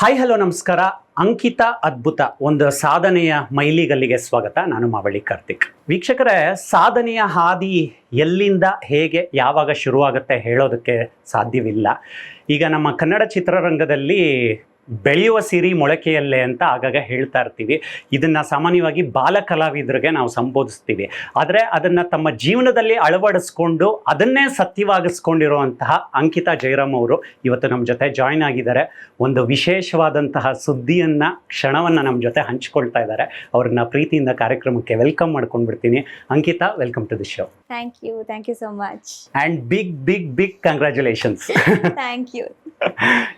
Hi hello ನಮಸ್ಕಾರ. ಅಂಕಿತ ಅದ್ಭುತ ಒಂದು ಸಾಧನೆಯ ಮೈಲಿಗಲ್ಲಿಗೆ ಸ್ವಾಗತ. ನಾನು ಮಾವಳಿ ಕಾರ್ತಿಕ್. ವೀಕ್ಷಕರೇ, ಸಾಧನೆಯ ಹಾದಿ ಎಲ್ಲಿಂದ ಹೇಗೆ ಯಾವಾಗ ಶುರುವಾಗುತ್ತೆ ಹೇಳೋದಕ್ಕೆ ಸಾಧ್ಯವಿಲ್ಲ. ಈಗ ನಮ್ಮ ಕನ್ನಡ ಚಿತ್ರರಂಗದಲ್ಲಿ ಬೆಳೆಯುವ ಸಿರಿ ಮೊಳಕೆಯಲ್ಲೇ ಅಂತ ಆಗಾಗ ಹೇಳ್ತಾ ಇರ್ತೀವಿ. ಇದನ್ನು ಸಾಮಾನ್ಯವಾಗಿ ಬಾಲ ಕಲಾವಿದರಿಗೆ ನಾವು ಸಂಬೋಧಿಸ್ತೀವಿ. ಆದರೆ ಅದನ್ನು ತಮ್ಮ ಜೀವನದಲ್ಲಿ ಅಳವಡಿಸ್ಕೊಂಡು ಅದನ್ನೇ ಸತ್ಯವಾಗಿಸ್ಕೊಂಡಿರುವಂತಹ ಅಂಕಿತಾ ಜಯರಾಮ್ ಅವರು ಇವತ್ತು ನಮ್ಮ ಜೊತೆ ಜಾಯ್ನ್ ಆಗಿದ್ದಾರೆ. ಒಂದು ವಿಶೇಷವಾದಂತಹ ಸುದ್ದಿಯನ್ನು ಕ್ಷಣವನ್ನು ನಮ್ಮ ಜೊತೆ ಹಂಚ್ಕೊಳ್ತಾ ಇದ್ದಾರೆ. ಅವ್ರನ್ನ ಪ್ರೀತಿಯಿಂದ ಕಾರ್ಯಕ್ರಮಕ್ಕೆ ವೆಲ್ಕಮ್ ಮಾಡ್ಕೊಂಡ್ಬಿಡ್ತೀನಿ. Ankita, welcome to the show. Thank you so much. And big congratulations. Thank you.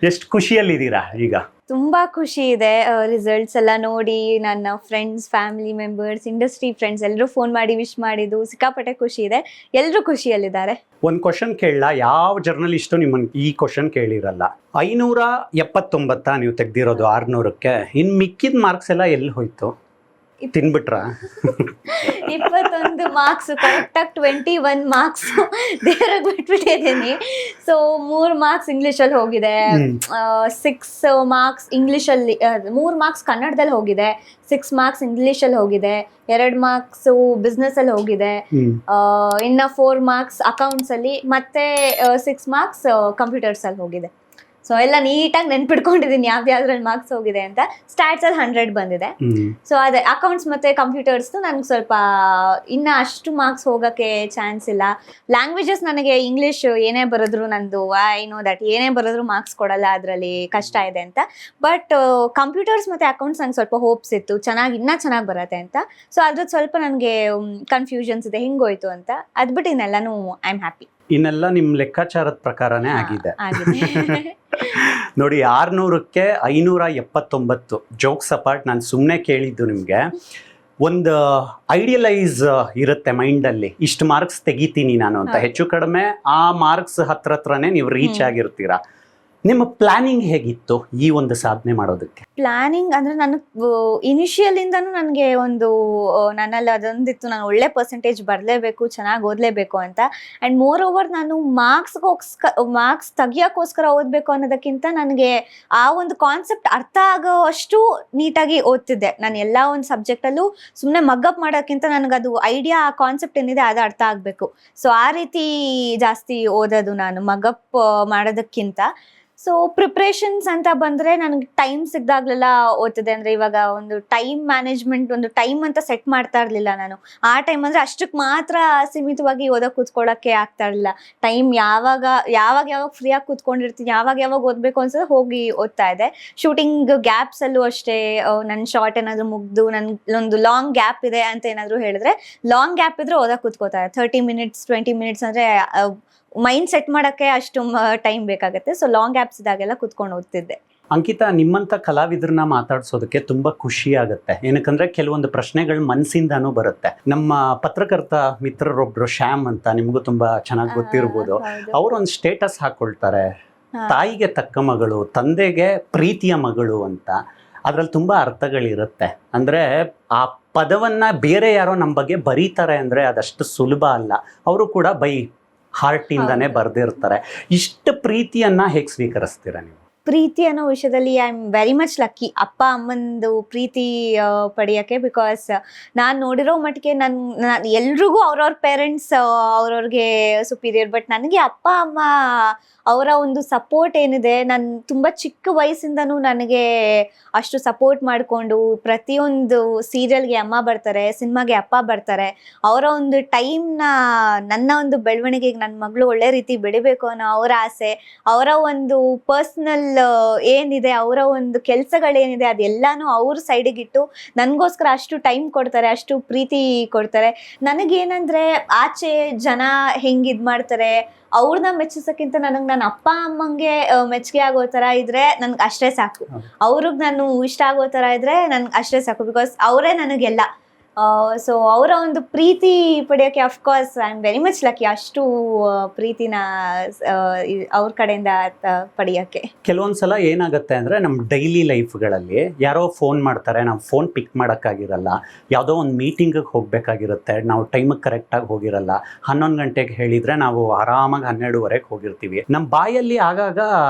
ಎಷ್ಟು ಖುಷಿಯಲ್ಲಿದ್ದೀರಾ ಈಗ? ತುಂಬಾ ಖುಷಿ ಇದೆ. ರಿಸಲ್ಟ್ಸ್ ಎಲ್ಲ ನೋಡಿ ನನ್ನ friends, family members, industry friends ಎಲ್ಲರೂ ಫೋನ್ ಮಾಡಿ ವಿಶ್ ಮಾಡಿದ್ದು ಸಿಕ್ಕಾಪಟ್ಟೆ ಖುಷಿ ಇದೆ. ಎಲ್ಲರೂ ಖುಷಿಯಲ್ಲಿದ್ದಾರೆ. ಒಂದು ಕ್ವಶನ್ ಕೇಳಲ್ಲ, ಯಾವ ಜರ್ನಲಿಸ್ಟು ನಿಮ್ಮನ್ನು ಈ ಕ್ವಶನ್ ಕೇಳಿರಲ್ಲ. 579 ನೀವು ತೆಗ್ದಿರೋದು 600ಕ್ಕೆ, ಇನ್ನು ಮಿಕ್ಕಿದ ಮಾರ್ಕ್ಸ್ ಎಲ್ಲ ಎಲ್ಲಿ ಹೋಯ್ತು? ತಿನ್ಬಿಟ್ರ? 21 ಮಾರ್ಕ್ಸ್ ಕರೆಕ್ಟಾಗಿ 21 ಮಾರ್ಕ್ಸ್ ದೇವರಾಗಿ ಬಿಟ್ಬಿಟ್ಟಿದ್ದೀನಿ. ಸೊ 3 ಮಾರ್ಕ್ಸ್ ಇಂಗ್ಲೀಷಲ್ಲಿ ಹೋಗಿದೆ, 6 ಮಾರ್ಕ್ಸ್ ಇಂಗ್ಲೀಷಲ್ಲಿ, 3 ಮಾರ್ಕ್ಸ್ ಕನ್ನಡದಲ್ಲಿ ಹೋಗಿದೆ, 6 ಮಾರ್ಕ್ಸ್ ಇಂಗ್ಲೀಷಲ್ಲಿ ಹೋಗಿದೆ, 2 ಮಾರ್ಕ್ಸ್ ಬಿಸ್ನೆಸ್ಸಲ್ಲಿ ಹೋಗಿದೆ, ಇನ್ನು 4 ಮಾರ್ಕ್ಸ್ ಅಕೌಂಟ್ಸಲ್ಲಿ, ಮತ್ತೆ 6 ಮಾರ್ಕ್ಸ್ ಕಂಪ್ಯೂಟರ್ಸಲ್ಲಿ ಹೋಗಿದೆ. ಸೊ ಎಲ್ಲ ನೀಟಾಗಿ ನೆನ್ಪಿಟ್ಕೊಂಡಿದ್ದೀನಿ ಯಾವ್ದ್ರಲ್ಲಿ ಮಾರ್ಕ್ಸ್ ಹೋಗಿದೆ ಅಂತ. ಸ್ಟ್ಯಾಟ್ಸಲ್ಲಿ 100 ಬಂದಿದೆ. ಸೊ ಅದೇ ಅಕೌಂಟ್ಸ್ ಮತ್ತೆ ಕಂಪ್ಯೂಟರ್ಸ್ ನನಗೆ ಸ್ವಲ್ಪ ಇನ್ನು ಅಷ್ಟು ಮಾರ್ಕ್ಸ್ ಹೋಗೋಕ್ಕೆ ಚಾನ್ಸ್ ಇಲ್ಲ. ಲ್ಯಾಂಗ್ವೇಜಸ್ ನನಗೆ ಇಂಗ್ಲೀಷ್ ಏನೇ ಬರೆದ್ರು ನಂದು ಐ ನೋ ದಟ್ ಏನೇ ಬರೆದ್ರು ಮಾರ್ಕ್ಸ್ ಕೊಡಲ್ಲ, ಅದರಲ್ಲಿ ಕಷ್ಟ ಇದೆ ಅಂತ. ಬಟ್ ಕಂಪ್ಯೂಟರ್ಸ್ ಮತ್ತು ಅಕೌಂಟ್ಸ್ ನಂಗೆ ಸ್ವಲ್ಪ ಹೋಪ್ಸ್ ಇತ್ತು, ಇನ್ನೂ ಚೆನ್ನಾಗಿ ಬರುತ್ತೆ ಅಂತ. ಸೊ ಅದ್ರದ್ದು ಸ್ವಲ್ಪ ನನಗೆ ಕನ್ಫ್ಯೂಷನ್ಸ್ ಇದೆ, ಹಿಂಗೋಯ್ತು ಅಂತ. ಅದ್ಬಿಟ್ಟು ಇನ್ನೆಲ್ಲನೂ ಐ ಆಮ್ ಹ್ಯಾಪಿ. ಇನ್ನೆಲ್ಲ ನಿಮ್ಮ ಲೆಕ್ಕಾಚಾರದ ಪ್ರಕಾರನೇ ಆಗಿದೆ. ನೋಡಿ, 600ಕ್ಕೆ 579. ಜೋಕ್ಸ್ ಅಪಾರ್ಟ್, ನಾನು ಸುಮ್ಮನೆ ಕೇಳಿದ್ದು ನಿಮಗೆ. ಒಂದು ಐಡಿಯಲೈಸ್ ಇರುತ್ತೆ ಮೈಂಡಲ್ಲಿ, ಇಷ್ಟು ಮಾರ್ಕ್ಸ್ ತೆಗಿತೀನಿ ನಾನು ಅಂತ. ಹೆಚ್ಚು ಕಡಿಮೆ ಆ ಮಾರ್ಕ್ಸ್ ಹತ್ರನೇ ನೀವು ರೀಚ್ ಆಗಿರ್ತೀರಾ. ನಿಮ್ಮ ಪ್ಲಾನಿಂಗ್ ಹೇಗಿತ್ತು ಈ ಒಂದು ಸಾಧನೆ ಮಾಡೋದಕ್ಕೆ? ಪ್ಲಾನಿಂಗ್ ಅಂದರೆ ನನಗೆ ಇನಿಷಿಯಲಿಂದನೂ ನನಗೆ ಒಂದು ನನ್ನಲ್ಲಿ ಅದೊಂದಿತ್ತು, ನಾನು ಒಳ್ಳೆ ಪರ್ಸೆಂಟೇಜ್ ಬರಲೇಬೇಕು, ಚೆನ್ನಾಗಿ ಓದಲೇಬೇಕು ಅಂತ. ಆ್ಯಂಡ್ ಮೋರ್ ಓವರ್ ನಾನು ಮಾರ್ಕ್ಸ್ ತೆಗಿಯೋಕ್ಕೋಸ್ಕರ ಓದಬೇಕು ಅನ್ನೋದಕ್ಕಿಂತ ನನಗೆ ಆ ಒಂದು ಕಾನ್ಸೆಪ್ಟ್ ಅರ್ಥ ಆಗೋವಷ್ಟು ನೀಟಾಗಿ ಓದ್ತಿದ್ದೆ. ನಾನು ಎಲ್ಲ ಒಂದು ಸಬ್ಜೆಕ್ಟಲ್ಲೂ ಸುಮ್ಮನೆ ಮಗ್ಗಪ್ ಮಾಡೋಕ್ಕಿಂತ ನನಗದು ಐಡಿಯಾ, ಆ ಕಾನ್ಸೆಪ್ಟ್ ಏನಿದೆ ಅದು ಅರ್ಥ ಆಗಬೇಕು. ಸೊ ಆ ರೀತಿ ಜಾಸ್ತಿ ಓದೋದು ನಾನು, ಮಗ್ಗಪ್ ಮಾಡೋದಕ್ಕಿಂತ. ಸೊ ಪ್ರಿಪ್ರೇಷನ್ಸ್ ಅಂತ ಬಂದರೆ ನನಗೆ ಟೈಮ್ ಸಿಗ್ದಾಗ್ಲೆಲ್ಲ ಓದ್ತಿದ್ದೆ. ಅಂದರೆ ಇವಾಗ ಒಂದು ಟೈಮ್ ಮ್ಯಾನೇಜ್ಮೆಂಟ್, ಒಂದು ಟೈಮ್ ಅಂತ ಸೆಟ್ ಮಾಡ್ತಾ ಇರಲಿಲ್ಲ ನಾನು. ಆ ಟೈಮ್ ಅಂದರೆ ಅಷ್ಟಕ್ಕೆ ಮಾತ್ರ ಸೀಮಿತವಾಗಿ ಓದೋಕೆ ಕೂತ್ಕೊಳ್ಳೋಕ್ಕೆ ಆಗ್ತಾ ಇರಲಿಲ್ಲ. ಟೈಮ್ ಯಾವಾಗ ಫ್ರೀಯಾಗಿ ಕೂತ್ಕೊಂಡಿರ್ತೀನಿ, ಯಾವಾಗ ಓದಬೇಕು ಅನ್ಸೋದು ಹೋಗಿ ಓದ್ತಾ ಇದ್ದೆ. ಶೂಟಿಂಗ್ ಗ್ಯಾಪ್ಸಲ್ಲೂ ಅಷ್ಟೇ, ನನ್ನ ಶಾರ್ಟ್ ಏನಾದರೂ ಮುಗ್ದು ನನ್ನೊಂದು ಲಾಂಗ್ ಗ್ಯಾಪ್ ಇದೆ ಅಂತ ಏನಾದರೂ ಹೇಳಿದ್ರೆ, ಲಾಂಗ್ ಗ್ಯಾಪ್ ಇದ್ರೆ ಓದೋಕೆ ಕೂತ್ಕೋತಾ ಇದೆ. 30 ಮಿನಿಟ್ಸ್ 20 ಮಿನಿಟ್ಸ್ ಅಂದರೆ ಮೈಂಡ್ ಸೆಟ್ ಮಾಡೋಕ್ಕೆ ಅಷ್ಟು ಟೈಮ್ ಬೇಕಾಗುತ್ತೆ. ಸೊ ಲಾಂಗ್ ಗ್ಯಾಪ್ಸ್ ಇದಾಗೆಲ್ಲ ಕೂತ್ಕೊಂಡು ಓದ್ತಿದ್ದೆ. ಅಂಕಿತಾ, ನಿಮ್ಮಂಥ ಕಲಾವಿದ್ರನ್ನ ಮಾತಾಡ್ಸೋದಕ್ಕೆ ತುಂಬ ಖುಷಿ ಆಗುತ್ತೆ. ಏನಕ್ಕಂದ್ರೆ ಕೆಲವೊಂದು ಪ್ರಶ್ನೆಗಳು ಮನಸ್ಸಿಂದಾನೂ ಬರುತ್ತೆ. ನಮ್ಮ ಪತ್ರಕರ್ತ ಮಿತ್ರರೊಬ್ರು ಶ್ಯಾಮ್ ಅಂತ, ನಿಮಗೂ ತುಂಬ ಚೆನ್ನಾಗಿ ಗೊತ್ತಿರ್ಬೋದು. ಅವರೊಂದು ಸ್ಟೇಟಸ್ ಹಾಕೊಳ್ತಾರೆ, ತಾಯಿಗೆ ತಕ್ಕ ಮಗಳು, ತಂದೆಗೆ ಪ್ರೀತಿಯ ಮಗಳು ಅಂತ. ಅದ್ರಲ್ಲಿ ತುಂಬ ಅರ್ಥಗಳಿರುತ್ತೆ. ಅಂದರೆ ಆ ಪದವನ್ನು ಬೇರೆ ಯಾರೋ ನಮ್ಮ ಬಗ್ಗೆ ಬರೀತಾರೆ ಅಂದರೆ ಅದಷ್ಟು ಸುಲಭ ಅಲ್ಲ. ಅವರು ಕೂಡ ಹಾರ್ಟಿಂದಾನೇ ಬರೆದಿರ್ತಾರೆ. ಇಷ್ಟು ಪ್ರೀತಿಯನ್ನ ಹೇಗೆ ಸ್ವೀಕರಿಸ್ತೀರಾ ನೀವು? ಪ್ರೀತಿ ಅನ್ನೋ ವಿಷಯದಲ್ಲಿ I am very much lucky ಅಪ್ಪ ಅಮ್ಮಂದು ಪ್ರೀತಿ ಪಡೆಯೋಕ್ಕೆ. ಬಿಕಾಸ್ ನಾನು ನೋಡಿರೋ ಮಟ್ಟಿಗೆ ನಾನು ಎಲ್ರಿಗೂ ಅವ್ರವ್ರ ಪೇರೆಂಟ್ಸ್ ಅವ್ರವ್ರಿಗೆ ಸುಪೀರಿಯರ್. ಬಟ್ ನನಗೆ ಅಪ್ಪ ಅಮ್ಮ ಅವರ ಒಂದು ಸಪೋರ್ಟ್ ಏನಿದೆ, ನಾನು ತುಂಬ ಚಿಕ್ಕ ವಯಸ್ಸಿಂದನೂ ನನಗೆ ಅಷ್ಟು ಸಪೋರ್ಟ್ ಮಾಡಿಕೊಂಡು, ಪ್ರತಿಯೊಂದು ಸೀರಿಯಲ್ಗೆ ಅಮ್ಮ ಬರ್ತಾರೆ, ಸಿನಿಮಾಗೆ ಅಪ್ಪ ಬರ್ತಾರೆ. ಅವರ ಒಂದು ಟೈಮ್ನ ನನ್ನ ಒಂದು ಬೆಳವಣಿಗೆಗೆ, ನನ್ನ ಮಗಳು ಒಳ್ಳೆ ರೀತಿ ಬೆಳಿಬೇಕು ಅನ್ನೋ ಅವರ ಆಸೆ, ಅವರ ಒಂದು ಪರ್ಸ್ನಲ್ ಏನಿದೆ, ಅವರ ಒಂದು ಕೆಲಸಗಳೇನಿದೆ ಅದೆಲ್ಲಾನು ಅವ್ರ ಸೈಡಿಗಿಟ್ಟು ನನಗೋಸ್ಕರ ಅಷ್ಟು ಟೈಮ್ ಕೊಡ್ತಾರೆ, ಅಷ್ಟು ಪ್ರೀತಿ ಕೊಡ್ತಾರೆ. ನನಗೇನಂದರೆ ಆಚೆ ಜನ ಹೆಂಗೆ ಇದು ಮಾಡ್ತಾರೆ ಅವ್ರನ್ನ ಮೆಚ್ಚಿಸೋಕ್ಕಿಂತ ನನಗೆ ನನ್ನ ಅಪ್ಪ ಅಮ್ಮಂಗೆ ಮೆಚ್ಚುಗೆ ಆಗೋ ಥರ ಇದ್ರೆ ನನಗೆ ಅಷ್ಟೇ ಸಾಕು. ಅವ್ರಿಗೆ ನಾನು ಇಷ್ಟ ಆಗೋ ಥರ ಇದ್ರೆ ನನಗೆ ಅಷ್ಟೇ ಸಾಕು. ಬಿಕಾಸ್ ಅವರೇ ನನಗೆಲ್ಲ. ಸೊ ಅವರ ಒಂದು ಪ್ರೀತಿ ಪಡೆಯೋಕ್ಕೆ of course I am very much lucky. ಅಷ್ಟು ಪ್ರೀತಿನ ಅವ್ರ ಕಡೆಯಿಂದ ಪಡೆಯೋಕ್ಕೆ. ಕೆಲವೊಂದ್ಸಲ ಏನಾಗುತ್ತೆ ಅಂದರೆ ನಮ್ಮ ಡೈಲಿ ಲೈಫ್ಗಳಲ್ಲಿ ಯಾರೋ ಫೋನ್ ಮಾಡ್ತಾರೆ, ನಾವು ಫೋನ್ ಪಿಕ್ ಮಾಡೋಕ್ಕಾಗಿರಲ್ಲ, ಯಾವುದೋ ಒಂದು ಮೀಟಿಂಗಿಗೆ ಹೋಗಬೇಕಾಗಿರುತ್ತೆ, ನಾವು ಟೈಮಿಗೆ ಕರೆಕ್ಟಾಗಿ ಹೋಗಿರಲ್ಲ, 11 ಗಂಟೆಗೆ ಹೇಳಿದರೆ ನಾವು ಆರಾಮಾಗಿ 12:30ಗೆ ಹೋಗಿರ್ತೀವಿ. ನಮ್ಮ ಬಾಯಲ್ಲಿ ಆಗಾಗ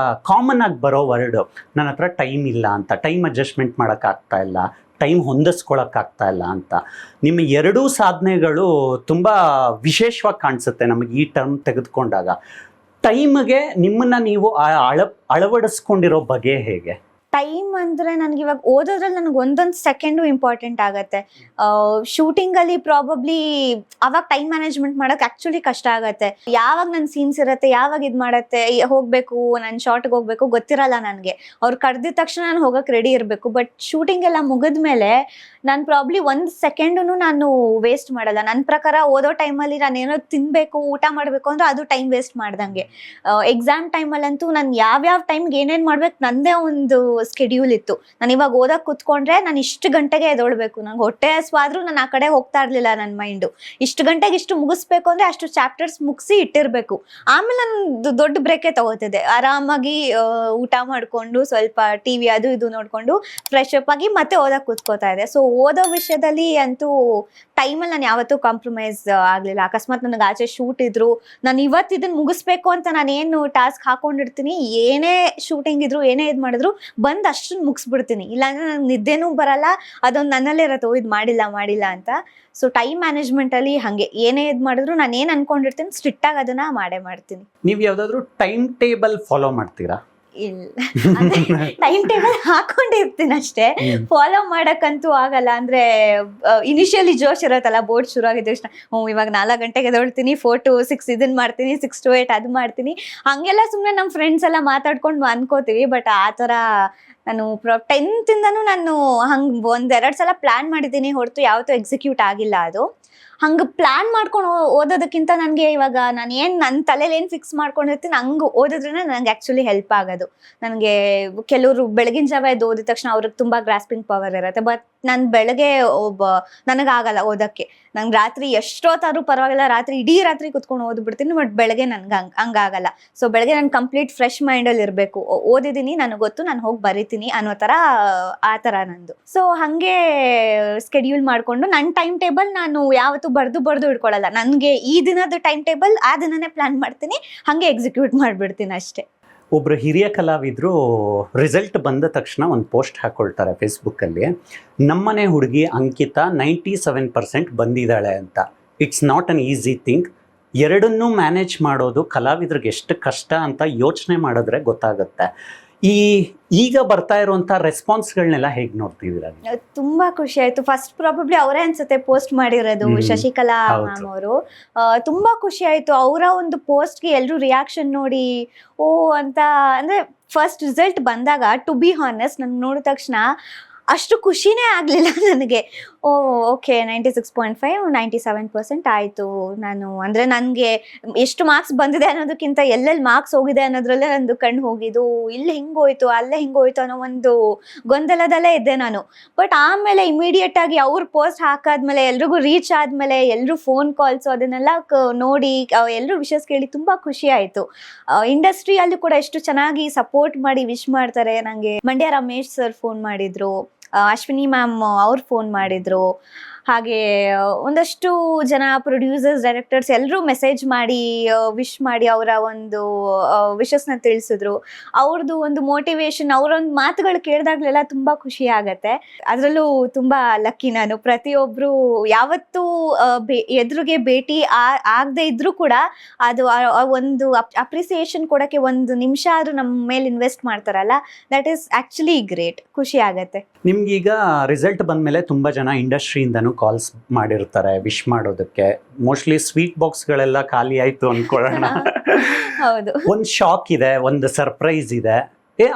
ಕಾಮನ್ ಆಗಿ ಬರೋ ವರ್ಡು ನನ್ನ ಹತ್ರ ಟೈಮ್ ಇಲ್ಲ ಅಂತ, ಟೈಮ್ ಅಡ್ಜಸ್ಟ್ಮೆಂಟ್ ಮಾಡೋಕ್ಕಾಗ್ತಾ ಇಲ್ಲ, ಟೈಮ್ ಹೊಂದಿಸ್ಕೊಳಕ್ಕಾಗ್ತಾ ಇಲ್ಲ ಅಂತ. ನಿಮ್ಮ ಎರಡೂ ಸಾಧನೆಗಳು ತುಂಬ ವಿಶೇಷವಾಗಿ ಕಾಣಿಸುತ್ತೆ ನಮಗೆ ಈ ಟರ್ಮ್ ತೆಗೆದುಕೊಂಡಾಗ. ಟೈಮ್ಗೆ ನಿಮ್ಮನ್ನು ನೀವು ಅಳವಡಿಸ್ಕೊಂಡಿರೋ ಬಗೆ ಹೇಗೆ? ಟೈಮ್ ಅಂದರೆ ನನಗೆ ಇವಾಗ ಓದೋದ್ರಲ್ಲಿ ನನಗೆ ಒಂದೊಂದು ಸೆಕೆಂಡು ಇಂಪಾರ್ಟೆಂಟ್ ಆಗುತ್ತೆ. ಶೂಟಿಂಗಲ್ಲಿ ಪ್ರಾಬಬ್ಲಿ ಅವಾಗ ಟೈಮ್ ಮ್ಯಾನೇಜ್ಮೆಂಟ್ ಮಾಡೋಕೆ ಆ್ಯಕ್ಚುಲಿ ಕಷ್ಟ ಆಗುತ್ತೆ. ಯಾವಾಗ ನನ್ನ ಸೀನ್ಸ್ ಇರುತ್ತೆ, ಯಾವಾಗ ಇದು ಮಾಡುತ್ತೆ, ಹೋಗಬೇಕು, ನಾನು ಶಾರ್ಟ್ಗೆ ಹೋಗಬೇಕು ಗೊತ್ತಿರಲ್ಲ ನನಗೆ. ಅವ್ರು ಕರೆದಿದ ತಕ್ಷಣ ನಾನು ಹೋಗೋಕೆ ರೆಡಿ ಇರಬೇಕು. ಬಟ್ ಶೂಟಿಂಗ್ ಎಲ್ಲ ಮುಗಿದ ಮೇಲೆ ನಾನು ಪ್ರಾಬ್ಲಿ ಒಂದು ಸೆಕೆಂಡು ನಾನು ವೇಸ್ಟ್ ಮಾಡಲ್ಲ. ನನ್ನ ಪ್ರಕಾರ ಓದೋ ಟೈಮಲ್ಲಿ ನಾನು ಏನೋ ತಿನ್ನಬೇಕು, ಊಟ ಮಾಡಬೇಕು ಅಂದರೆ ಅದು ಟೈಮ್ ವೇಸ್ಟ್ ಮಾಡ್ದಂಗೆ. ಎಕ್ಸಾಮ್ ಟೈಮಲ್ಲಂತೂ ನಾನು ಯಾವ್ಯಾವ ಟೈಮ್ಗೆ ಏನೇನು ಮಾಡ್ಬೇಕು ನನ್ನದೇ ಒಂದು ಸ್ಕೆಡ್ಯೂಲ್ ಇತ್ತು. ನಾನು ಇವಾಗ ಓದಕ್ಕೆ ಕೂತ್ಕೊಂಡ್ರೆ ನಾನು ಇಷ್ಟು ಗಂಟೆಗೆ ಎದೊಳ್ಬೇಕು, ನಂಗೆ ಹೊಟ್ಟೆ ಹಸ್ವಾದ್ರೂ ನಾನು ಆ ಕಡೆ ಹೋಗ್ತಾ ಇರಲಿಲ್ಲ. ನನ್ನ ಮೈಂಡು ಇಷ್ಟು ಗಂಟೆಗೆ ಇಷ್ಟು ಮುಗಿಸ್ಬೇಕು ಅಂದರೆ ಅಷ್ಟು ಚಾಪ್ಟರ್ಸ್ ಮುಗಿಸಿ ಇಟ್ಟಿರಬೇಕು. ಆಮೇಲೆ ನಾನು ದೊಡ್ಡ ಬ್ರೇಕೇ ತಗೋತಿದ್ದೆ. ಆರಾಮಾಗಿ ಊಟ ಮಾಡಿಕೊಂಡು ಸ್ವಲ್ಪ ಟಿ ವಿ ಅದು ಇದು ನೋಡಿಕೊಂಡು ಫ್ರೆಶ್ ಅಪ್ ಆಗಿ ಮತ್ತೆ ಓದಕ್ಕೆ ಕೂತ್ಕೋತಾ ಇದೆ. ಸೊ ಓದೋ ವಿಷಯದಲ್ಲಿ ಅಂತೂ ಟೈಮಲ್ಲಿ ನಾನು ಯಾವತ್ತೂ ಕಾಂಪ್ರಮೈಸ್ ಆಗಲಿಲ್ಲ. ಅಕಸ್ಮಾತ್ ನನಗೆ ಆಚೆ ಶೂಟ್ ಇದ್ರು, ನಾನು ಇವತ್ತು ಇದನ್ನು ಮುಗಿಸ್ಬೇಕು ಅಂತ ನಾನು ಏನು ಟಾಸ್ಕ್ ಹಾಕೊಂಡಿರ್ತೀನಿ, ಏನೇ ಶೂಟಿಂಗ್ ಇದ್ರು ಏನೇ ಇದು ಮಾಡಿದ್ರು ಬಂದು ಅಷ್ಟನ್ನು ಮುಗಿಸ್ಬಿಡ್ತೀನಿ. ಇಲ್ಲಾಂದ್ರೆ ನಂಗೆ ನಿದ್ದೆನೂ ಬರಲ್ಲ. ಅದೊಂದು ನನ್ನಲ್ಲೇ ಇರತ್ತೆ, ಇದು ಮಾಡಿಲ್ಲ ಅಂತ. ಸೊ ಟೈಮ್ ಮ್ಯಾನೇಜ್ಮೆಂಟಲ್ಲಿ ಹಾಗೆ ಏನೇ ಇದು ಮಾಡಿದ್ರು ನಾನು ಏನು ಅನ್ಕೊಂಡಿರ್ತೀನಿ ಸ್ಟ್ರಿಕ್ಟಾಗಿ ಅದನ್ನು ಮಾಡ್ತೀನಿ. ನೀವು ಯಾವುದಾದ್ರೂ ಟೈಮ್ ಟೇಬಲ್ ಫಾಲೋ ಮಾಡ್ತೀರಾ? ಇಲ್ಲ, ಟೈಮ್ ಟೇಬಲ್ ಹಾಕೊಂಡಿರ್ತೀನಿ ಅಷ್ಟೇ, ಫಾಲೋ ಮಾಡಕ್ಕಂತೂ ಆಗಲ್ಲ. ಅಂದ್ರೆ ಇನಿಷಿಯಲಿ ಜೋಶ್ ಇರತ್ತಲ್ಲ, ಬೋರ್ಡ್ ಶುರು ಆಗಿದ್ದ ತಕ್ಷಣ ಇವಾಗ 4 ಗಂಟೆಗೆ ಎದ್ದೇಳ್ತೀನಿ, 4 to 6 ಇದನ್ನ ಮಾಡ್ತೀನಿ, 6 to 8 ಅದು ಮಾಡ್ತೀನಿ, ಹಂಗೆಲ್ಲ ಸುಮ್ಮನೆ ನಮ್ಮ ಫ್ರೆಂಡ್ಸ್ ಎಲ್ಲ ಮಾತಾಡ್ಕೊಂಡು ಅನ್ಕೋತೀವಿ. ಬಟ್ ಆ ಥರ ನಾನು 10th ಇಂದನೂ ನಾನು ಹಂಗೆ 1-2 ಸಲ ಪ್ಲಾನ್ ಮಾಡಿದ್ದೀನಿ ಹೊರತು ಯಾವತ್ತೂ ಎಕ್ಸಿಕ್ಯೂಟ್ ಆಗಿಲ್ಲ. ಅದು ಹಂಗೆ ಪ್ಲಾನ್ ಮಾಡ್ಕೊಂಡು ಓದೋದಕ್ಕಿಂತ ನನಗೆ ಇವಾಗ ನಾನು ಏನು ನನ್ನ ತಲೆಯಲ್ಲಿ ಏನು ಫಿಕ್ಸ್ ಮಾಡ್ಕೊಂಡಿರ್ತೀನಿ ಹಂಗೆ ಓದಿದ್ರೆ ನನಗೆ ಆ್ಯಕ್ಚುಲಿ ಹೆಲ್ಪ್ ಆಗೋದು. ನನಗೆ ಕೆಲವರು ಬೆಳಗಿನ ಜಾವ ಎದ್ದು ಓದಿದ ತಕ್ಷಣ ಅವ್ರಿಗೆ ತುಂಬ ಗ್ರಾಸ್ಪಿಂಗ್ ಪವರ್ ಇರುತ್ತೆ. ಬಟ್ ನಾನು ಬೆಳಗ್ಗೆ ನನಗಾಗಲ್ಲ ಓದೋಕ್ಕೆ. ನಂಗೆ ರಾತ್ರಿ ಎಷ್ಟೊತ್ತಾದ್ರೂ ಪರವಾಗಿಲ್ಲ, ಇಡೀ ರಾತ್ರಿ ಕುತ್ಕೊಂಡು ಓದ್ಬಿಡ್ತೀನಿ. ಬಟ್ ಬೆಳಗ್ಗೆ ನನಗೆ ಹಂಗಾಗಲ್ಲ. ಸೊ ಬೆಳಗ್ಗೆ ನಾನು ಕಂಪ್ಲೀಟ್ ಫ್ರೆಶ್ ಮೈಂಡಲ್ಲಿ ಇರಬೇಕು. ಓದಿದ್ದೀನಿ, ನನಗೆ ಗೊತ್ತು, ನಾನು ಹೋಗಿ ಬರಿತೀನಿ ಅನ್ನೋ ಥರ ಆ ಥರ ನಂದು. ಸೊ ಹಾಗೆ ಸ್ಕೆಡ್ಯೂಲ್ ಮಾಡಿಕೊಂಡು ನನ್ನ ಟೈಮ್ ಟೇಬಲ್ ನಾನು ಯಾವತ್ತೂ ಬರ್ದು ಇಟ್ಕೊಳ್ಳಲ್ಲ. ನನಗೆ ಈ ದಿನದ ಟೈಮ್ ಟೇಬಲ್ ಆ ದಿನನೇ ಪ್ಲಾನ್ ಮಾಡ್ತೀನಿ, ಹಾಗೆ ಎಕ್ಸಿಕ್ಯೂಟ್ ಮಾಡಿಬಿಡ್ತೀನಿ ಅಷ್ಟೇ. ಒಬ್ಬರು ಹಿರಿಯ ಕಲಾವಿದರು ರಿಸಲ್ಟ್ ಬಂದ ತಕ್ಷಣ ಒಂದು ಪೋಸ್ಟ್ ಹಾಕ್ಕೊಳ್ತಾರೆ ಫೇಸ್ಬುಕ್ಕಲ್ಲಿ, ನಮ್ಮನೆ ಹುಡುಗಿ ಅಂಕಿತಾ 97% ಬಂದಿದ್ದಾಳೆ ಅಂತ. It's not an easy thing. ಎರಡನ್ನೂ ಮ್ಯಾನೇಜ್ ಮಾಡೋದು ಕಲಾವಿದ್ರಿಗೆ ಎಷ್ಟು ಕಷ್ಟ ಅಂತ ಯೋಚನೆ ಮಾಡಿದ್ರೆ ಗೊತ್ತಾಗುತ್ತೆ. ಈಗ ಬರ್ತಾ ಇರುವಂಥ ರೆಸ್ಪಾನ್ಸ್ಗಳನ್ನೆಲ್ಲ ಹೇಗೆ ನೋಡ್ತಿದ್ದೀರಾ? ತುಂಬಾ ಖುಷಿ ಆಯ್ತು. ಫಸ್ಟ್ ಪ್ರಾಬಬ್ಲಿ ಅವರೇ ಅನ್ಸುತ್ತೆ ಪೋಸ್ಟ್ ಮಾಡಿರೋದು, ಶಶಿಕಲಾ ಮ್ಯಾಮ್ ಅವರು. ತುಂಬಾ ಖುಷಿ ಆಯ್ತು. ಅವರ ಒಂದು ಪೋಸ್ಟ್ಗೆ ಎಲ್ಲರೂ ರಿಯಾಕ್ಷನ್ ನೋಡಿ ಓ ಅಂತ. ಅಂದ್ರೆ ಫಸ್ಟ್ ರಿಸಲ್ಟ್ ಬಂದಾಗ ಟು ಬಿ ಹಾನೆಸ್ಟ್ ನನ್ಗೆ ನೋಡಿದ ತಕ್ಷಣ ಅಷ್ಟು ಖುಷಿನೇ ಆಗಲಿಲ್ಲ ನನಗೆ. ಓಕೆ 96.5 97% ಆಯಿತು. ನಾನು ಅಂದರೆ ನನಗೆ ಎಷ್ಟು ಮಾರ್ಕ್ಸ್ ಬಂದಿದೆ ಅನ್ನೋದಕ್ಕಿಂತ ಎಲ್ಲೆಲ್ಲಿ ಮಾರ್ಕ್ಸ್ ಹೋಗಿದೆ ಅನ್ನೋದ್ರಲ್ಲೇ ನಂದು ಕಣ್ಣು ಹೋಗಿದ್ದು. ಇಲ್ಲಿ ಹಿಂಗೋಯ್ತು, ಅಲ್ಲೇ ಹಿಂಗೋಯ್ತು ಅನ್ನೋ ಒಂದು ಗೊಂದಲದಲ್ಲೇ ಇದ್ದೆ ನಾನು. ಬಟ್ ಆಮೇಲೆ ಇಮಿಡಿಯೇಟಾಗಿ ಅವ್ರು ಪೋಸ್ಟ್ ಹಾಕಾದ್ಮೇಲೆ ಎಲ್ರಿಗೂ ರೀಚ್ ಆದಮೇಲೆ ಎಲ್ಲರೂ ಫೋನ್ ಕಾಲ್ಸು ಅದನ್ನೆಲ್ಲ ನೋಡಿ ಎಲ್ಲರೂ ವಿಷಸ್ ಕೇಳಿ ತುಂಬ ಖುಷಿ ಆಯಿತು. ಇಂಡಸ್ಟ್ರಿಯಲ್ಲೂ ಕೂಡ ಎಷ್ಟು ಚೆನ್ನಾಗಿ ಸಪೋರ್ಟ್ ಮಾಡಿ ವಿಶ್ ಮಾಡ್ತಾರೆ. ನನಗೆ ಮಂಡ್ಯ ರಮೇಶ್ ಸರ್ ಫೋನ್ ಮಾಡಿದರು, ಅಶ್ವಿನಿ ಮ್ಯಾಮ್ ಅವ್ರು ಫೋನ್ ಮಾಡಿದರು, ಹಾಗೆ ಒಂದಷ್ಟು ಜನ ಪ್ರೊಡ್ಯೂಸರ್ಸ್, ಡೈರೆಕ್ಟರ್ಸ್ ಎಲ್ಲರೂ ಮೆಸೇಜ್ ಮಾಡಿ ವಿಶ್ ಮಾಡಿ ಅವರ ಒಂದು ವಿಶಸ್ನ ತಿಳಿಸಿದ್ರು. ಅವ್ರದ್ದು ಒಂದು ಮೋಟಿವೇಶನ್, ಅವರೊಂದು ಮಾತುಗಳು ಕೇಳಿದಾಗಲೆಲ್ಲ ತುಂಬ ಖುಷಿ ಆಗತ್ತೆ. ಅದರಲ್ಲೂ ತುಂಬ ಲಕ್ಕಿ ನಾನು. ಪ್ರತಿಯೊಬ್ಬರು ಯಾವತ್ತೂ ಎದುರಿಗೆ ಭೇಟಿ ಆಗದೆ ಇದ್ರೂ ಕೂಡ ಅದು ಒಂದು ಅಪ್ರಿಸಿಯೇಷನ್ ಕೊಡೋಕ್ಕೆ 1 ನಿಮಿಷ ಆದರೂ ನಮ್ಮ ಮೇಲೆ ಇನ್ವೆಸ್ಟ್ ಮಾಡ್ತಾರಲ್ಲ, ದಟ್ ಈಸ್ ಆ್ಯಕ್ಚುಲಿ ಗ್ರೇಟ್. ಖುಷಿ ಆಗತ್ತೆ. ನಿಮ್ಗೀಗ ರಿಸಲ್ಟ್ ಬಂದಮೇಲೆ ತುಂಬ ಜನ ಇಂಡಸ್ಟ್ರಿಯಿಂದನೂ ಕಾಲ್ಸ್ ಮಾಡಿರ್ತಾರೆ ವಿಶ್ ಮಾಡೋದಕ್ಕೆ. ಮೋಸ್ಟ್ಲಿ ಸ್ವೀಟ್ ಬಾಕ್ಸ್ಗಳೆಲ್ಲ ಖಾಲಿ ಆಯಿತು ಅಂದ್ಕೊಳ್ಳೋಣ. ಹೌದು. ಒಂದು ಶಾಕ್ ಇದೆ, ಒಂದು ಸರ್ಪ್ರೈಸ್ ಇದೆ.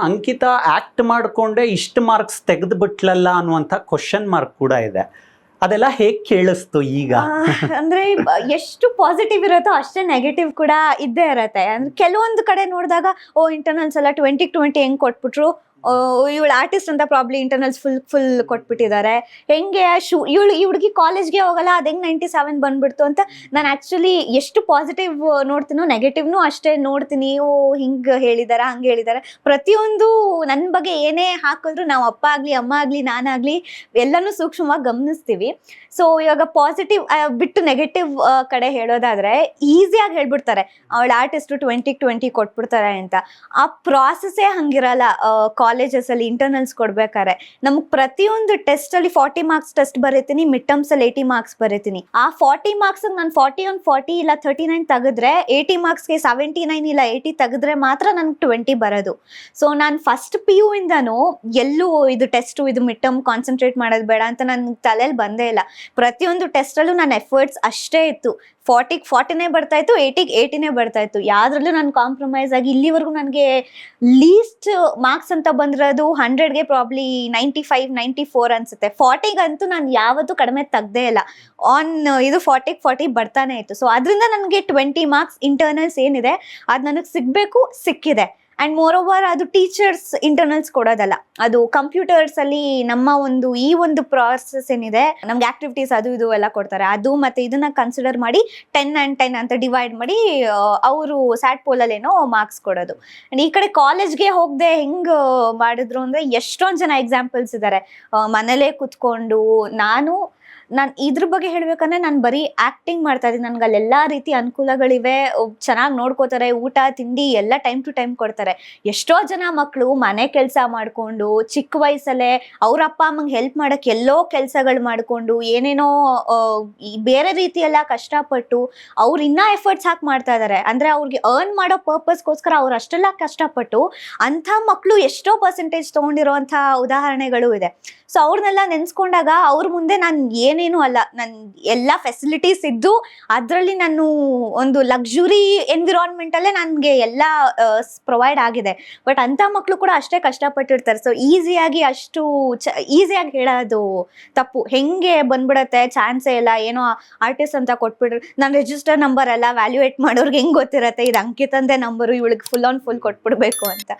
ಅಂಕಿತಾ ಆ್ಯಕ್ಟ್ ಮಾಡಿಕೊಂಡೆ ಇಷ್ಟು ಮಾರ್ಕ್ಸ್ ತೆಗೆದುಬಿಟ್ಲಲ್ಲ ಅನ್ನುವಂಥ ಕ್ವಶನ್ ಮಾರ್ಕ್ ಕೂಡ ಇದೆ. ಅದೆಲ್ಲ ಹೇಗೆ ಕೇಳಿಸ್ತು ಈಗ? ಅಂದ್ರೆ ಎಷ್ಟು ಪಾಸಿಟಿವ್ ಇರುತ್ತೋ ಅಷ್ಟೇ ನೆಗೆಟಿವ್ ಕೂಡ ಇದ್ದೇ ಇರತ್ತೆ. ಅಂದ್ರೆ ಕೆಲವೊಂದು ಕಡೆ ನೋಡಿದಾಗ ಇಂಟರ್ನಲ್ಸ್ ಎಲ್ಲ 20-20 ಹೆಂಗ್ ಕೊಟ್ಬಿಟ್ರು, ಇವಳು ಆರ್ಟಿಸ್ಟ್ ಅಂತ ಪ್ರಾಬ್ಲಿ ಇಂಟರ್ನಲ್ಸ್ ಫುಲ್ ಕೊಟ್ಬಿಟ್ಟಿದ್ದಾರೆ. ಹೆಂಗೆ ಈ ಹುಡುಗಿ ಕಾಲೇಜ್ಗೆ ಹೋಗಲ್ಲ, ಅದ್ ಹೆಂಗ್ 97 ಬಂದ್ಬಿಡ್ತು ಅಂತ ನಾನು ಆಕ್ಚುಲಿ ಎಷ್ಟು ಪಾಸಿಟಿವ್ ನೋಡ್ತೀನೋ ನೆಗೆಟಿವ್ನು ಅಷ್ಟೇ ನೋಡ್ತೀನಿ. ಹಿಂಗ್ ಹೇಳಿದಾರ ಹಂಗೆ ಹೇಳಿದಾರೆ, ಪ್ರತಿಯೊಂದು ನನ್ನ ಬಗ್ಗೆ ಏನೇ ಹಾಕಿದ್ರು ನಾವು ಅಪ್ಪ ಆಗ್ಲಿ ಅಮ್ಮ ಆಗ್ಲಿ ನಾನಾಗ್ಲಿ ಎಲ್ಲಾನು ಸೂಕ್ಷ್ಮವಾಗಿ ಗಮನಿಸ್ತೀವಿ. ಸೊ ಇವಾಗ ಪಾಸಿಟಿವ್ ಬಿಟ್ಟು ನೆಗೆಟಿವ್ ಕಡೆ ಹೇಳೋದಾದ್ರೆ ಈಸಿಯಾಗಿ ಹೇಳ್ಬಿಡ್ತಾರೆ ಅವಳ ಆರ್ಟಿಸ್ಟ್ 20 ಕೊಟ್ಬಿಡ್ತಾರೆ ಅಂತ. ಆ ಪ್ರಾಸೆಸ್ಸೇ ಹಂಗಿರಲ್ಲ. ಕಾಲೇಜಸ್ ಅಲ್ಲಿ ಇಂಟರ್ನಲ್ಸ್ ಕೊಡ್ಬೇಕಾರೆ ನಮ್ಗೆ ಪ್ರತಿಯೊಂದು ಟೆಸ್ಟ್ ಅಲ್ಲಿ 40 ಮಾರ್ಕ್ಸ್ ಟೆಸ್ಟ್ ಬರೀತೀನಿ, ಮಿಡ್ ಟರ್ಮ್ಸ್ ಅಲ್ಲಿ 80 ಮಾರ್ಕ್ಸ್ ಬರೀತೀನಿ. ಆ 40 ಮಾರ್ಕ್ಸ್ ನಾನು 40 ಇಲ್ಲ 39 ತೆಗೆದ್ರೆ 80 ಮಾರ್ಕ್ಸ್ಗೆ 79 ಇಲ್ಲ 80 ತೆಗೆದ್ರೆ ಮಾತ್ರ ನನ್ಗೆ 20 ಬರೋದು. ಸೊ ನಾನು ಫಸ್ಟ್ PU ಇಂದಾನು ಎಲ್ಲೂ ಇದು ಟೆಸ್ಟ್ ಇದು ಮಿಡ್ ಟರ್ಮ್ ಕಾನ್ಸಂಟ್ರೇಟ್ ಮಾಡೋದು ಬೇಡ ಅಂತ ನನ್ ತಲೆಯಲ್ಲಿ ಬಂದೇ ಇಲ್ಲ. ಪ್ರತಿಯೊಂದು ಟೆಸ್ಟ್ ಅಲ್ಲೂ ನನ್ನ ಎಫರ್ಟ್ಸ್ ಅಷ್ಟೇ ಇತ್ತು. 40ನೇ ಬರ್ತಾ ಇತ್ತು, 80ನೇ ಬರ್ತಾ ಇತ್ತು. ಯಾವ್ದ್ರಲ್ಲೂ ನಾನು ಕಾಂಪ್ರಮೈಸ್ ಆಗಿ ಇಲ್ಲಿವರೆಗೂ ನನಗೆ ಲೀಸ್ಟ್ ಮಾರ್ಕ್ಸ್ ಅಂತ ಬಂದಿರೋದು 100ಗೆ ಪ್ರಾಬ್ಲಿ 95 94 ಅನ್ಸುತ್ತೆ. 40ಗಂತೂ ನಾನು ಯಾವತ್ತೂ ಕಡಿಮೆ ತೆಗ್ದೇ ಇಲ್ಲ. ಆನ್ ಇದು 40 ಬರ್ತಾನೆ ಇತ್ತು. ಸೊ ಅದರಿಂದ ನನಗೆ 20 ಮಾರ್ಕ್ಸ್ ಇಂಟರ್ನಲ್ಸ್ ಏನಿದೆ ಅದು ನನಗೆ ಸಿಕ್ಕಿದೆ. ಅಂಡ್ ಮೋರ್ ಓವರ್ ಅದು ಟೀಚರ್ಸ್ ಇಂಟರ್ನಲ್ಸ್ ಕೊಡೋದಲ್ಲ, ಅದು ಕಂಪ್ಯೂಟರ್ಸ್ ಅಲ್ಲಿ ನಮ್ಮ ಈ ಒಂದು ಪ್ರಾಸೆಸ್ ಏನಿದೆ ನಮ್ಗೆ ಆಕ್ಟಿವಿಟೀಸ್ ಅದು ಇದು ಎಲ್ಲ ಕೊಡ್ತಾರೆ. ಅದು ಮತ್ತೆ ಇದನ್ನ ಕನ್ಸಿಡರ್ ಮಾಡಿ 10 and 10 ಅಂತ ಡಿವೈಡ್ ಮಾಡಿ ಅವರು ಸ್ಯಾಟ್ ಪೋಲಲ್ಲಿ ಏನೋ ಮಾರ್ಕ್ಸ್ ಕೊಡೋದು. ಅಂಡ್ ಈ ಕಡೆ ಕಾಲೇಜ್ಗೆ ಹೋಗದೆ ಹೆಂಗ್ ಮಾಡಿದ್ರು ಅಂದ್ರೆ ಎಷ್ಟೊಂದ್ ಜನ ಎಕ್ಸಾಂಪಲ್ಸ್ ಇದ್ದಾರೆ. ಮನೇಲೇ ಕುತ್ಕೊಂಡು ನಾನು ಇದ್ರ ಬಗ್ಗೆ ಹೇಳ್ಬೇಕಂದ್ರೆ ನಾನು ಬರೀ ಆಕ್ಟಿಂಗ್ ಮಾಡ್ತಾ ಇದ್ದೀನಿ. ನನ್ಗೆ ಅಲ್ಲೆಲ್ಲಾ ರೀತಿ ಅನುಕೂಲಗಳಿವೆ, ಚೆನ್ನಾಗಿ ನೋಡ್ಕೋತಾರೆ, ಊಟ ತಿಂಡಿ ಎಲ್ಲ ಟೈಮ್ ಟು ಟೈಮ್ ಕೊಡ್ತಾರೆ. ಎಷ್ಟೋ ಜನ ಮಕ್ಕಳು ಮನೆ ಕೆಲಸ ಮಾಡ್ಕೊಂಡು ಚಿಕ್ಕ ವಯಸ್ಸಲ್ಲೇ ಅವ್ರ ಅಪ್ಪ ಅಮ್ಮಂಗೆ ಹೆಲ್ಪ್ ಮಾಡಕ್ಕೆ ಎಲ್ಲೋ ಕೆಲಸಗಳು ಮಾಡ್ಕೊಂಡು ಏನೇನೋ ಬೇರೆ ರೀತಿ ಎಲ್ಲ ಕಷ್ಟಪಟ್ಟು ಅವ್ರು ಇನ್ನೂ ಎಫರ್ಟ್ಸ್ ಹಾಕಿ ಮಾಡ್ತಾ ಇದ್ದಾರೆ. ಅಂದ್ರೆ ಅವ್ರಿಗೆ ಅರ್ನ್ ಮಾಡೋ ಪರ್ಪಸ್ಗೋಸ್ಕರ ಅವ್ರು ಅಷ್ಟೆಲ್ಲ ಕಷ್ಟಪಟ್ಟು ಅಂಥ ಮಕ್ಕಳು ಎಷ್ಟೋ ಪರ್ಸೆಂಟೇಜ್ ತೊಗೊಂಡಿರೋಂಥ ಉದಾಹರಣೆಗಳು ಇದೆ. ಸೊ ಅವ್ರನ್ನೆಲ್ಲ ನೆನ್ಸ್ಕೊಂಡಾಗ ಅವ್ರ ಮುಂದೆ ನಾನು ಏನೇನು ಅಲ್ಲ, ನನ್ ಎಲ್ಲ ಫೆಸಿಲಿಟೀಸ್ ಇದ್ದು ಅದರಲ್ಲಿ ನಾನು ಒಂದು ಲಕ್ಸುರಿ ಎನ್ವಿರಾನ್ಮೆಂಟ್ ಅಲ್ಲೇ ನನ್ಗೆ ಎಲ್ಲ ಪ್ರೊವೈಡ್ ಆಗಿದೆ. ಬಟ್ ಅಂತ ಮಕ್ಕಳು ಕೂಡ ಅಷ್ಟೇ ಕಷ್ಟಪಟ್ಟಿರ್ತಾರೆ. ಸೊ ಈಸಿಯಾಗಿ ಈಸಿಯಾಗಿ ಹೇಳೋದು ತಪ್ಪು. ಹೆಂಗೆ ಬಂದ್ಬಿಡತ್ತೆ ಚಾನ್ಸೇ ಇಲ್ಲ, ಏನೋ ಆರ್ಟಿಸ್ಟ್ ಅಂತ ಕೊಟ್ಬಿಟ್ರು. ನಾನು ರಿಜಿಸ್ಟರ್ ನಂಬರ್ ಎಲ್ಲ ವ್ಯಾಲ್ಯೂಯೇಟ್ ಮಾಡೋರ್ಗೆ ಹೆಂಗ್ ಗೊತ್ತಿರತ್ತೆ ಇದು ಅಂಕಿತಂದೆ ನಂಬರು, ಇವಳಿಗೆ ಫುಲ್ ಕೊಟ್ಬಿಡ್ಬೇಕು ಅಂತ.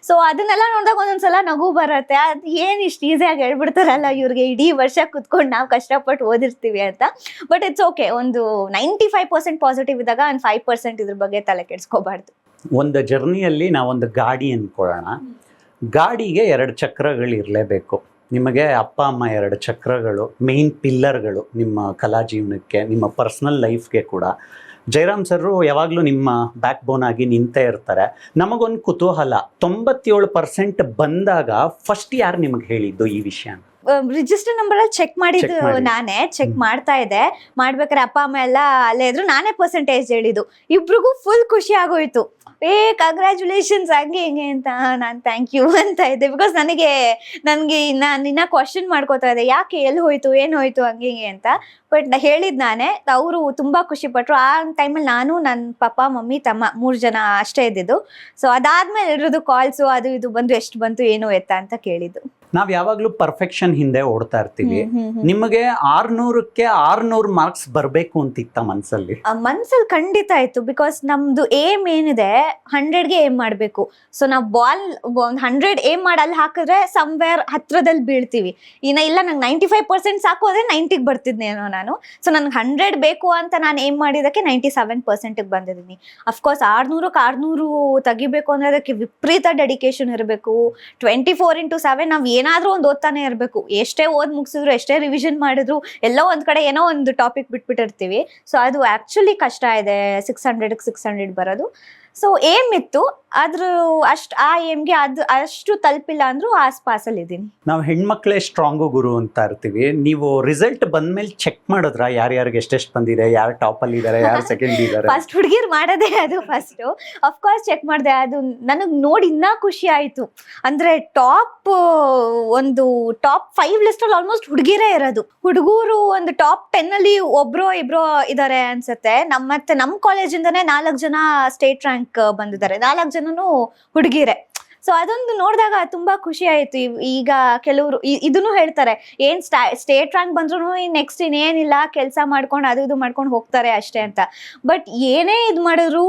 ಸೊ ಅದನ್ನೆಲ್ಲ ನೋಡಿದಾಗ ಒಂದೊಂದ್ಸಲ ನಗು ಬರುತ್ತೆ. ಅದು ಏನ್ ಇಷ್ಟು ಈಸಿಯಾಗಿ ಹೇಳ್ಬಿಡ್ತಾರಲ್ಲ ಇವ್ರಿಗೆ, ಇಡೀ ವರ್ಷ ಕುತ್ಕೊಂಡು ನಾವು ಕಷ್ಟಪಟ್ಟು ಓದಿರ್ತೀವಿ ಅಂತ. But it's okay. ಒಂದು 95% ಪಾಸಿಟಿವ್ ಇದ್ದಾಗ ಒಂದು 5% ಇದ್ರ ಬಗ್ಗೆ ತಲೆ ಕೆಡಿಸ್ಕೋಬಾರ್ದು. ಒಂದು ಜರ್ನಿಯಲ್ಲಿ ನಾವೊಂದು ಗಾಡಿ ಅಂದ್ಕೊಳ್ಳೋಣ. ಗಾಡಿಗೆ 2 ಚಕ್ರಗಳು ಇರಲೇಬೇಕು. ನಿಮಗೆ ಅಪ್ಪ ಅಮ್ಮ 2 ಚಕ್ರಗಳು, ಮೇನ್ ಪಿಲ್ಲರ್ಗಳು ನಿಮ್ಮ ಕಲಾ ಜೀವನಕ್ಕೆ, ನಿಮ್ಮ ಪರ್ಸ್ನಲ್ ಲೈಫ್ಗೆ ಕೂಡ. ಜಯರಾಮ್ ಸರ್ ಯಾವಾಗಲೂ ನಿಮ್ಮ ಬ್ಯಾಕ್ ಬೋನ್ ಆಗಿ ನಿಂತೇ ಇರ್ತಾರೆ. ನಮಗೊಂದು ಕುತೂಹಲ, 97% ಬಂದಾಗ ಫಸ್ಟ್ ಯಾರು ನಿಮಗೆ ಹೇಳಿದ್ದು ಈ ವಿಷಯ? ರಿಜಿಸ್ಟರ್ ನಂಬರ್ ಅಲ್ಲಿ ಚೆಕ್ ಮಾಡಿದ್ದು ನಾನೇ ಚೆಕ್ ಮಾಡ್ತಾ ಇದ್ದೆ. ಮಾಡ್ಬೇಕಾದ್ರೆ ಅಪ್ಪ ಅಮ್ಮ ಎಲ್ಲ ಅಲ್ಲೇ ಇದ್ರು, ನಾನೇ ಪರ್ಸೆಂಟೇಜ್ ಹೇಳಿದ್ದು. ಇಬ್ರಿಗೂ ಫುಲ್ ಖುಷಿ ಆಗೋಯ್ತು. ಕಂಗ್ರ್ಯಾಚುಲೇಷನ್ಸ್ ಹಂಗೆ ಹಿಂಗೆ ಅಂತ ನಾನು ಥ್ಯಾಂಕ್ ಯು ಅಂತ ಇದ್ದೆ. ಬಿಕಾಸ್ ನನಗೆ ಇನ್ನ ಕ್ವಶನ್ ಮಾಡ್ಕೋತಾ ಇದ್ದೆ, ಯಾಕೆ ಎಲ್ಲಿ ಹೋಯ್ತು ಏನು ಹೋಯ್ತು ಹಂಗೆ ಹಿಂಗೆ ಅಂತ. ಬಟ್ ಹೇಳಿದ್ ನಾನೇ. ಅವರು ತುಂಬಾ ಖುಷಿ ಪಟ್ರು. ಆ ಟೈಮಲ್ಲಿ ನಾನು ನನ್ನ ಪಪ್ಪ ಮಮ್ಮಿ ತಮ್ಮ 3 ಜನ ಅಷ್ಟೇ ಇದ್ದಿದ್ದು. ಸೊ ಅದಾದ್ಮೇಲೆ ಎಲ್ರದ್ದು ಕಾಲ್ಸು ಅದು ಇದು ಬಂದು ಎಷ್ಟು ಬಂತು ಏನು ಎತ್ತ ಅಂತ ಕೇಳಿದ್ದು. ನಾವ್ ಯಾವಾಗ್ಲೂ ಪರ್ಫೆಕ್ಷನ್ ಹಿಂದೆ ಓಡ್ತಾ ಇರ್ತೀವಿ. ನಿಮಗೆ 600ಕ್ಕೆ 600 ಮಾರ್ಕ್ಸ್ ಬರ್ಬೇಕು ಅಂತಿತ್ತ ಮನ್ಸಲ್ಲಿ ಖಂಡಿತ ಇತ್ತು. ಬಿಕಾಸ್ ನಮ್ದು ಏಮ್ ಏನಿದೆ 100ಗೆ ಏಮ್ ಮಾಡ್ಬೇಕು. ಸೊ ನಾವು ಬಾಲ್ 100 ಏಮ್ ಮಾಡಿ ಅಲ್ಲಿ ಹಾಕಿದ್ರೆ ಸಮ್ವೇರ್ ಹತ್ರದಲ್ಲಿ ಬೀಳ್ತೀವಿ. ಇಲ್ಲ ನಂಗೆ 95% ಸಾಕು ಅಂದ್ರೆ 90ಗೆ ಬರ್ತಿದ್ನೇನೋ ನಾನು. ಸೊ ನನ್ಗೆ 100 ಬೇಕು ಅಂತ ನಾನು ಏಮ್ ಮಾಡಿದಕ್ಕೆ 97% ಬಂದಿದ್ದೀನಿ. ಅಫ್ಕೋರ್ಸ್ 600ಕ್ಕೆ 600 ತೆಗಿಬೇಕು ಅಂದ್ರೆ ಅದಕ್ಕೆ ವಿಪರೀತ ಡೆಡಿಕೇಶನ್ ಇರಬೇಕು. 24/7 ನಾವ್ ಏನಾದ್ರೂ ಒಂದು ಓದ್ತಾನೆ ಇರಬೇಕು. ಎಷ್ಟೇ ಓದ್ ಮುಗಿಸಿದ್ರು, ಎಷ್ಟೇ ರಿವಿಷನ್ ಮಾಡಿದ್ರು, ಎಲ್ಲೋ ಒಂದ್ ಕಡೆ ಏನೋ ಒಂದು ಟಾಪಿಕ್ ಬಿಟ್ಬಿಟ್ಟಿರ್ತೀವಿ. ಸೊ ಅದು ಆಕ್ಚುಲಿ ಕಷ್ಟ ಇದೆ 600ಕ್ಕೆ 600 ಬರೋದು. ಸೊ ಏಮ್ ಇತ್ತು, ಆದ್ರೂ ಆ ಏಮ್ಗೆ ಅಷ್ಟು ತಲುಪಿಲ್ಲ ಅಂದ್ರೂ ಆಸ್ಪಾಸಲ್ಲಿ ಇದ್ದೀನಿ. ನಾವು ಹೆಣ್ಮಕ್ಳೇ ಸ್ಟ್ರಾಂಗು ಗುರು ಅಂತ ಇರ್ತೀವಿ. ನೀವು ರಿಸಲ್ಟ್ ಬಂದ್ಮೇಲೆ ಚೆಕ್ ಮಾಡಿದ್ರ ಯಾರ್ಯಾರಿಗೆ ಎಷ್ಟೆಷ್ಟು ಬಂದಿದೆ, ಯಾರು ಟಾಪ್ ಅಲ್ಲಿ ಇದಾರೆ, ಯಾರು ಸೆಕೆಂಡ್ ಇದಾರೆ? ಫಸ್ಟ್ ಹುಡುಗಿರ್ ಮಾಡೋದೇ ಅದು ಫಸ್ಟ್. ಅಫ್ಕೋರ್ಸ್ ಚೆಕ್ ಮಾಡಿದೆ. ಅದು ನನಗ್ ನೋಡಿ ಇನ್ನ ಖುಷಿ ಆಯ್ತು. ಅಂದ್ರೆ ಟಾಪ್ 5 ಲಿಸ್ಟ್ ಅಲ್ಲಿ ಆಲ್ಮೋಸ್ಟ್ ಹುಡುಗಿರೇ ಇರೋದು. ಹುಡುಗರು ಒಂದು ಟಾಪ್ 10 ಅಲ್ಲಿ ಒಬ್ರೋ ಇಬ್ರೋ ಇದಾರೆ ಅನ್ಸುತ್ತೆ. ನಮ್ಮ ಕಾಲೇಜಿಂದಾನೇ 4 ಜನ ಸ್ಟೇಟ್ ರ್ಯಾಂಕ್ ಬಂದಿದ್ದಾರೆ. 4 ಜನನು ಹುಡುಗಿರೆ. ಸೊ ಸೊ ಅದೊಂದು ನೋಡಿದಾಗ ತುಂಬಾ ಖುಷಿ ಆಯ್ತು. ಈಗ ಕೆಲವರು ಇದನ್ನು ಹೇಳ್ತಾರೆ, ಏನ್ ಸ್ಟೇಟ್ ರ್ಯಾಂಕ್ ಬಂದ್ರು ನೆಕ್ಸ್ಟ್ ಇನ್ನೇನಿಲ್ಲ, ಕೆಲಸ ಮಾಡ್ಕೊಂಡು ಅದು ಇದು ಮಾಡ್ಕೊಂಡು ಹೋಗ್ತಾರೆ ಅಷ್ಟೇ ಅಂತ. ಬಟ್ ಏನೇ ಇದು ಮಾಡಿದ್ರು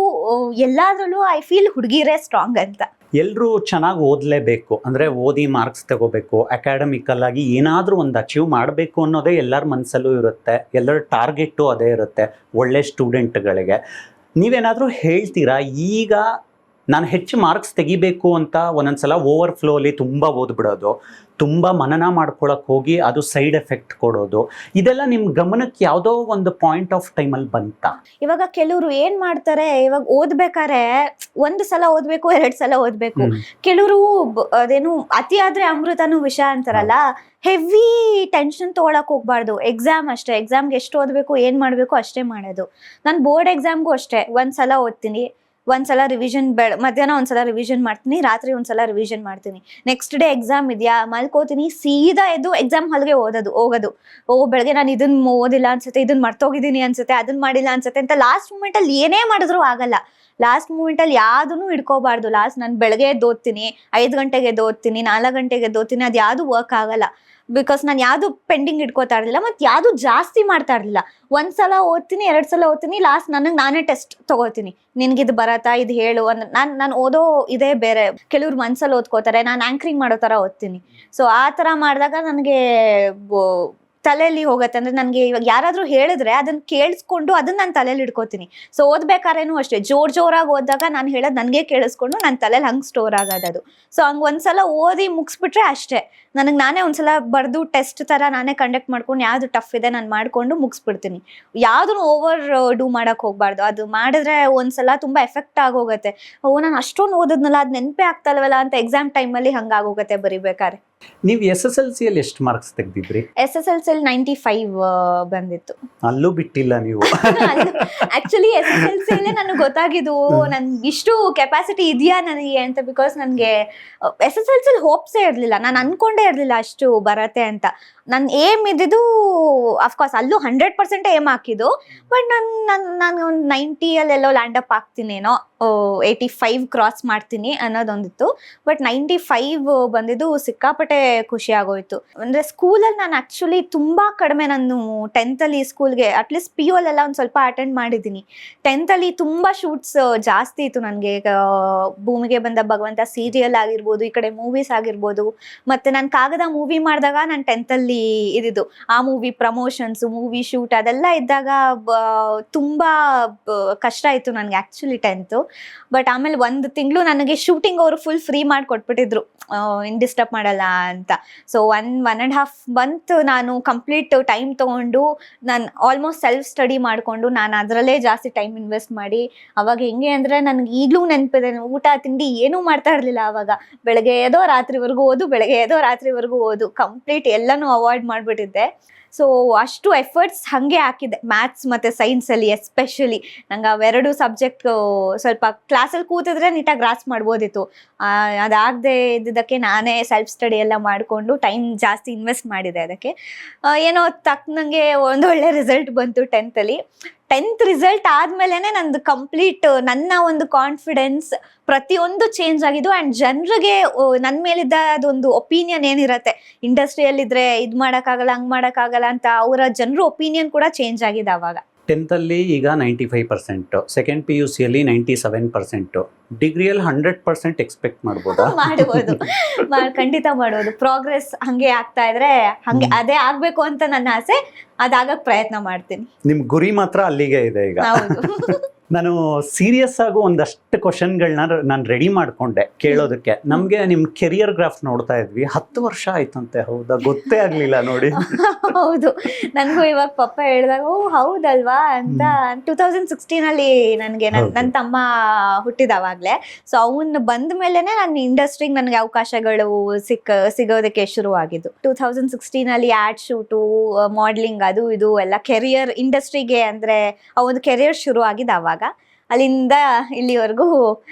ಎಲ್ಲಾದ್ರಲ್ಲೂ ಐ ಫೀಲ್ ಹುಡುಗಿರೇ ಸ್ಟ್ರಾಂಗ್ ಅಂತ. ಎಲ್ಲರೂ ಚೆನ್ನಾಗಿ ಓದಲೇಬೇಕು, ಅಂದರೆ ಓದಿ ಮಾರ್ಕ್ಸ್ ತಗೋಬೇಕು, ಅಕಾಡೆಮಿಕಲ್ ಆಗಿ ಏನಾದರೂ ಒಂದು ಅಚೀವ್ ಮಾಡಬೇಕು ಅನ್ನೋದೇ ಎಲ್ಲರ ಮನಸ್ಸಲ್ಲೂ ಇರುತ್ತೆ, ಎಲ್ಲರ ಟಾರ್ಗೆಟು ಅದೇ ಇರುತ್ತೆ ಒಳ್ಳೆ ಸ್ಟೂಡೆಂಟ್ಗಳಿಗೆ. ನೀವೇನಾದರೂ ಹೇಳ್ತೀರಾ, ಈಗ ನಾನು ಹೆಚ್ಚು ಮಾರ್ಕ್ಸ್ ತೆಗಿಬೇಕು ಅಂತ ಒಂದೊಂದ್ಸಲ ಓವರ್ ಫ್ಲೋಲಿ ತುಂಬ ಓದ್ಬಿಡೋದು, ತುಂಬ ಮನನ ಮಾಡ್ಕೊಳಕ್ಕೆ ಹೋಗಿ ಅದು ಸೈಡ್ ಎಫೆಕ್ಟ್ ಕೊಡೋದು, ಇದೆಲ್ಲ ನಿಮ್ಮ ಗಮನಕ್ಕೆ ಯಾವುದೋ ಒಂದು ಪಾಯಿಂಟ್ ಆಫ್ ಟೈಮಲ್ಲಿ ಬಂತ? ಇವಾಗ ಕೆಲವರು ಏನ್ ಮಾಡ್ತಾರೆ, ಇವಾಗ ಓದ್ಬೇಕಾರೆ ಒಂದು ಸಲ ಓದ್ಬೇಕು, 2 ಸಲ ಓದ್ಬೇಕು. ಕೆಲವರು ಅದೇನು ಅತಿ ಆದ್ರೆ ಅಮೃತನೂ ವಿಷ ಅಂತಾರಲ್ಲ, ಹೆವಿ ಟೆನ್ಷನ್ ತಗೊಳಕ್ ಹೋಗ್ಬಾರ್ದು. ಎಕ್ಸಾಮ್ ಅಷ್ಟೇ, ಎಕ್ಸಾಮ್ಗೆ ಎಷ್ಟು ಓದ್ಬೇಕು, ಏನ್ ಮಾಡ್ಬೇಕು ಅಷ್ಟೇ ಮಾಡೋದು. ನಾನು ಬೋರ್ಡ್ ಎಕ್ಸಾಮ್ಗೂ ಅಷ್ಟೇ, ಒಂದ್ಸಲ ಓದ್ತೀನಿ, ಒಂದ್ಸಲ ರಿವಿಷನ್ ಮಧ್ಯಾಹ್ನ ಒಂದ್ಸಲ ರಿವಿಷನ್ ಮಾಡ್ತೀನಿ, ರಾತ್ರಿ ಒಂದ್ಸಲ ರಿವಿಷನ್ ಮಾಡ್ತೀನಿ. ನೆಕ್ಸ್ಟ್ ಡೇ ಎಕ್ಸಾಮ್ ಇದೆಯಾ, ಮಲ್ಕೋತೀನಿ, ಸೀದಾ ಎದ್ದು ಎಕ್ಸಾಮ್ ಹಾಲ್ಗೆ ಹೋಗೋದು. ಬೆಳಗ್ಗೆ ನಾನು ಇದನ್ನ ಓದಿಲ್ಲ ಅನ್ಸುತ್ತೆ, ಇದನ್ನ ಮರ್ತೋಗಿದ್ದೀನಿ ಅನ್ಸುತ್ತೆ, ಅದನ್ನ ಮಾಡಿಲ್ಲ ಅನ್ಸುತ್ತೆ ಅಂತ ಲಾಸ್ಟ್ ಮೂಮೆಂಟ್ ಅಲ್ಲಿ ಏನೇ ಮಾಡಿದ್ರು ಆಗಲ್ಲ. ಲಾಸ್ಟ್ ಮೂಮೆಂಟ್ ಅಲ್ಲಿ ಯಾವ್ದನ್ನು ಹಿಡ್ಕೋಬಾರ್ದು. ನಾನು ಬೆಳಗ್ಗೆ ಎದ್ದು ಓದ್ತೀನಿ, 5 ಗಂಟೆಗೆ ಎದ್ದು ಓದ್ತೀನಿ, 4 ಗಂಟೆಗೆ ಎದ್ದು ಓದ್ತೀನಿ, ಅದು ಯಾವ್ದು ವರ್ಕ್ ಆಗಲ್ಲ. ಬಿಕಾಸ್ ನಾನು ಯಾವ್ದು ಪೆಂಡಿಂಗ್ ಇಟ್ಕೋತಾ ಇರಲಿಲ್ಲ, ಮತ್ತೆ ಯಾವ್ದು ಜಾಸ್ತಿ ಮಾಡ್ತಾ ಇರಲಿಲ್ಲ. ಒಂದ್ಸಲ ಓದ್ತೀನಿ, 2 ಸಲ ಓದ್ತೀನಿ, ಲಾಸ್ಟ್ ನಾನೇ ಟೆಸ್ಟ್ ತಗೋತೀನಿ, ನಿನ್ಗಿದು ಬರತ್ತಾ, ಇದು ಹೇಳು ಅಂತ. ನಾನು ಓದೋ ಇದೇ ಬೇರೆ. ಕೆಲವ್ರು ಮನ್ಸಲ್ಲಿ ಓದ್ಕೋತಾರೆ, ನಾನು ಆಂಕರಿಂಗ್ ಮಾಡೋ ತರ ಓದ್ತೀನಿ. ಸೊ ಆ ತರ ಮಾಡಿದಾಗ ನನಗೆ ತಲೆಯಲ್ಲಿ ಹೋಗುತ್ತೆ. ಅಂದ್ರೆ ನನಗೆ ಇವಾಗ ಯಾರಾದ್ರೂ ಹೇಳಿದ್ರೆ ಅದನ್ನ ಕೇಳಿಸ್ಕೊಂಡು ಅದನ್ನ ನಾನು ತಲೆಯಲ್ಲಿ ಇಟ್ಕೋತೀನಿ. ಸೊ ಓದ್ಬೇಕಾರೇನು ಅಷ್ಟೇ, ಜೋರಾಗಿ ಓದಿದಾಗ ನಾನು ಹೇಳೋದು ನನಗೆ ಕೇಳಿಸ್ಕೊಂಡು ನನ್ನ ತಲೆಯಲ್ಲಿ ಹಂಗೆ ಸ್ಟೋರ್ ಆಗೋದದು. ಸೊ ಹಂಗೆ ಒಂದ್ಸಲ ಓದಿ ಮುಗಿಸ್ಬಿಟ್ರೆ ಅಷ್ಟೇ, ನನಗೆ ನಾನೇ ಒಂದ್ಸಲ ಬರೆದು ಟೆಸ್ಟ್ ತರ ನಾನೇ ಕಂಡಕ್ಟ್ ಮಾಡ್ಕೊಂಡು ಯಾವ್ದು ಟಫ್ ಇದೆ ನಾನು ಮಾಡ್ಕೊಂಡು ಮುಗಿಸ್ಬಿಡ್ತೀನಿ. ಯಾವ್ದನ್ನು ಓವರ್ ಡೂ ಮಾಡಕ್ ಹೋಗ್ಬಾರ್ದು. ಅದು ಮಾಡಿದ್ರೆ ಒಂದ್ಸಲ ತುಂಬಾ ಎಫೆಕ್ಟ್ ಆಗೋಗುತ್ತೆ. ನಾನು ಅಷ್ಟೊಂದು ಓದಿದ್ನಲ್ಲ, ಅದು ನೆನಪೇ ಆಗ್ತಲ್ವಲ್ಲ ಅಂತ ಎಕ್ಸಾಮ್ ಟೈಮಲ್ಲಿ ಹಂಗಾಗೋಗುತ್ತೆ ಬರಿಬೇಕಾದ್ರೆ. ನೀವು SSLC ಅಲ್ಲಿ ಎಷ್ಟು ಮಾರ್ಕ್ಸ್ ತೆಗ್ದಿದ್ರಿ? SSLC 95 ಬಂದಿತ್ತು. ಅಲ್ಲೂ ಬಿಟ್ಟಿಲ್ಲ ನೀವು. ಆಕ್ಚುಲಿ SSLC ಅಲ್ಲೇ ನನಗೆ ಗೊತ್ತಾಗಿದ್ದು ನನ್ಗೆ ಇಷ್ಟು ಕೆಪಾಸಿಟಿ ಇದೆಯಾ ನನಗೆ ಅಂತ. ಬಿಕಾಸ್ ನನಗೆ SSLC ಹೋಪ್ಸೇ ಇರಲಿಲ್ಲ, ನಾನು ಅನ್ಕೊಂಡೇ ಇರಲಿಲ್ಲ ಅಷ್ಟು ಬರತ್ತೆ ಅಂತ. ನನ್ನ ಏಮ್ ಇದ್ದಿದ್ದು ಅಫ್ಕೋರ್ಸ್ ಅಲ್ಲೂ 100% ಏಮ್ ಹಾಕಿದ್ದು. ಬಟ್ ನಾನು ಒಂದು 90 ಲ್ಯಾಂಡ್ ಅಪ್ ಆಗ್ತೀನೇನೋ, 85 ಕ್ರಾಸ್ ಮಾಡ್ತೀನಿ ಅನ್ನೋದೊಂದಿತ್ತು. ಬಟ್ 95 ಬಂದಿದ್ದು ಸಿಕ್ಕಾಪಟ್ಟೆ ಖುಷಿ ಆಗೋಯ್ತು. ಅಂದ್ರೆ ಸ್ಕೂಲಲ್ಲಿ ನಾನು ಆಕ್ಚುಲಿ ತುಂಬಾ ಕಡಿಮೆ, ನಾನು 10th ಅಲ್ಲಿ ಸ್ಕೂಲ್ಗೆ ಅಟ್ಲೀಸ್ಟ್ PU ಅಲ್ಲೆಲ್ಲ ಒಂದು ಸ್ವಲ್ಪ ಅಟೆಂಡ್ ಮಾಡಿದ್ದೀನಿ. 10th ಅಲ್ಲಿ ತುಂಬಾ ಶೂಟ್ಸ್ ಜಾಸ್ತಿ ಇತ್ತು ನನಗೆ. ಭೂಮಿಗೆ ಬಂದ ಭಗವಂತ ಸೀರಿಯಲ್ ಆಗಿರ್ಬೋದು, ಈ ಕಡೆ ಮೂವೀಸ್ ಆಗಿರ್ಬೋದು. ಮತ್ತೆ ನಾನು ಕಾಗದ ಮೂವಿ ಮಾಡಿದಾಗ ನಾನು 10th ಅಲ್ಲಿ ಇದಿದ್ದು, ಆ ಮೂವಿ ಪ್ರಮೋಷನ್ಸ್, ಮೂವಿ ಶೂಟ್ ಅದೆಲ್ಲ ಇದ್ದಾಗ ತುಂಬಾ ಕಷ್ಟ ಆಯ್ತು ನನಗೆ ಆಕ್ಚುಲಿ 10th. ಬಟ್ ಆಮೇಲೆ 1 ತಿಂಗಳು ನನಗೆ ಶೂಟಿಂಗ್ ಅವರು ಫುಲ್ ಫ್ರೀ ಮಾಡಿ ಕೊಟ್ಬಿಟ್ಟಿದ್ರು, ಇನ್ ಡಿಸ್ಟರ್ಬ್ ಮಾಡಲ್ಲ ಅಂತ. ಸೊ 1.5 ಮಂತ್ ನಾನು ಕಂಪ್ಲೀಟ್ ಟೈಮ್ ತಗೊಂಡು ನಾನು ಆಲ್ಮೋಸ್ಟ್ ಸೆಲ್ಫ್ ಸ್ಟಡಿ ಮಾಡಿಕೊಂಡು ನಾನು ಅದರಲ್ಲೇ ಜಾಸ್ತಿ ಟೈಮ್ ಇನ್ವೆಸ್ಟ್ ಮಾಡಿ. ಅವಾಗ ಹೆಂಗೆ ಅಂದರೆ ನನಗೆ ಈಗಲೂ ನೆನಪಿದೆ, ಊಟ ತಿಂಡಿ ಏನೂ ಮಾಡ್ತಾ ಇರಲಿಲ್ಲ ಅವಾಗ. ಬೆಳಗ್ಗೆ ಏದೋ ರಾತ್ರಿವರೆಗೂ ಓದು, ಬೆಳಗ್ಗೆ ಏದೋ ರಾತ್ರಿವರೆಗೂ ಓದು, ಕಂಪ್ಲೀಟ್ ಎಲ್ಲನೂ ಅವಾಯ್ಡ್ ಮಾಡಿಬಿಟ್ಟಿದ್ದೆ. ಸೊ ಅಷ್ಟು ಎಫರ್ಟ್ಸ್ ಹಾಗೆ ಹಾಕಿದ್ದೆ ಮ್ಯಾಥ್ಸ್ ಮತ್ತು ಸೈನ್ಸಲ್ಲಿ ಎಸ್ಪೆಷಲಿ. ನಂಗೆ ಅವೆರಡು ಸಬ್ಜೆಕ್ಟ್ ಸ್ವಲ್ಪ ಕ್ಲಾಸಲ್ಲಿ ಕೂತಿದ್ರೆ ನೀಟಾಗಿ ಗ್ರಾಸ್ ಮಾಡ್ಬೋದಿತ್ತು. ಅದಾಗದೆ ಇದ್ದಿದ್ದಕ್ಕೆ ನಾನೇ ಸೆಲ್ಫ್ ಸ್ಟಡಿ ಎಲ್ಲ ಮಾಡಿಕೊಂಡು ಟೈಮ್ ಜಾಸ್ತಿ ಇನ್ವೆಸ್ಟ್ ಮಾಡಿದೆ ಅದಕ್ಕೆ. ಏನೋ ತಕ್ಕನಂಗೆ ಒಂದೊಳ್ಳೆ ರಿಸಲ್ಟ್ ಬಂತು 10th ಅಲ್ಲಿ. 10th ರಿಸಲ್ಟ್ ಆದ್ಮೇಲೆ ನಂದು ಕಂಪ್ಲೀಟ್ ನನ್ನ ಒಂದು ಕಾನ್ಫಿಡೆನ್ಸ್ ಪ್ರತಿಯೊಂದು ಚೇಂಜ್ ಆಗಿದ್ದು. ಆ್ಯಂಡ್ ಜನರಿಗೆ ನನ್ನ ಮೇಲಿದ್ದ ಅದೊಂದು ಒಪಿನಿಯನ್ ಏನಿರತ್ತೆ, ಇಂಡಸ್ಟ್ರಿಯಲ್ಲಿದ್ದರೆ ಇದು ಮಾಡೋಕ್ಕಾಗಲ್ಲ, ಹಂಗೆ ಮಾಡೋಕ್ಕಾಗಲ್ಲ ಅಂತ, ಅವರ ಜನರ ಒಪಿನಿಯನ್ ಕೂಡ ಚೇಂಜ್ ಆಗಿದೆ ಅವಾಗ. 10th ಅಲ್ಲಿ ಈಗ 95%, ಸೆಕೆಂಡ್ PUC ಅಲ್ಲಿ 97%, ಡಿಗ್ರಿಯಲ್ಲಿ 100% ಎಕ್ಸ್ಪೆಕ್ಟ್ ಮಾಡ್ಬೋದಾ? ಮಾಡ್ಬೋದು, ಖಂಡಿತ ಮಾಡ್ಬೋದು. ಪ್ರೋಗ್ರೆಸ್ ಹಂಗೆ ಆಗ್ತಾ ಇದ್ರೆ ಹಂಗೆ ಅದೇ ಆಗ್ಬೇಕು ಅಂತ ನನ್ನ ಆಸೆ. ಅದಾಗಕ್ಕೆ ಪ್ರಯತ್ನ ಮಾಡ್ತೀನಿ. ನಿಮ್ ಗುರಿ ಮಾತ್ರ ಅಲ್ಲಿಗೆ ಇದೆ ಈಗ. ನಾನು ಸೀರಿಯಸ್ ಆಗಿ ಒಂದಷ್ಟು ಕ್ವಶನ್ಗಳನ್ನ ನಾನು ರೆಡಿ ಮಾಡ್ಕೊಂಡೆ ಕೇಳೋದಕ್ಕೆ. ನಮಗೆ ನಿಮ್ಮ ಕೆರಿಯರ್ ಗ್ರಾಫ್ ನೋಡ್ತಾ ಇದ್ವಿ, 10 ವರ್ಷ ಆಯ್ತಂತೆ. ಹೌದಾ? ಗೊತ್ತೇ ಆಗ್ಲಿಲ್ಲ ನೋಡಿ. ಹೌದು, ನನಗೂ ಇವಾಗ ಪಪ್ಪ ಹೇಳಿದಾಗ ಓ ಹೌದಲ್ವಾ ಅಂತ. 2016 ಅಲ್ಲಿ ನನಗೆ ನನ್ನ ತಮ್ಮ ಹುಟ್ಟಿದವಾಗ್ಲೇ. ಸೊ ಅವನು ಬಂದ ಮೇಲೆನೆ ನನ್ನ ಇಂಡಸ್ಟ್ರಿಗೆ ನನಗೆ ಅವಕಾಶಗಳು ಸಿಗೋದಕ್ಕೆ ಶುರುವಾಗಿದ್ದು. 2016 ಅಲ್ಲಿ ಆ್ಯಡ್ ಶೂಟು, ಮಾಡ್ಲಿಂಗ್, ಅದು ಇದು ಎಲ್ಲ ಕೆರಿಯರ್ ಇಂಡಸ್ಟ್ರಿಗೆ ಅಂದರೆ ಆ ಒಂದು ಕೆರಿಯರ್ ಶುರು ಆಗಿದ್ದು ಅವಾಗ. ಅಲ್ಲಿಂದ ಇಲ್ಲಿವರೆಗೂ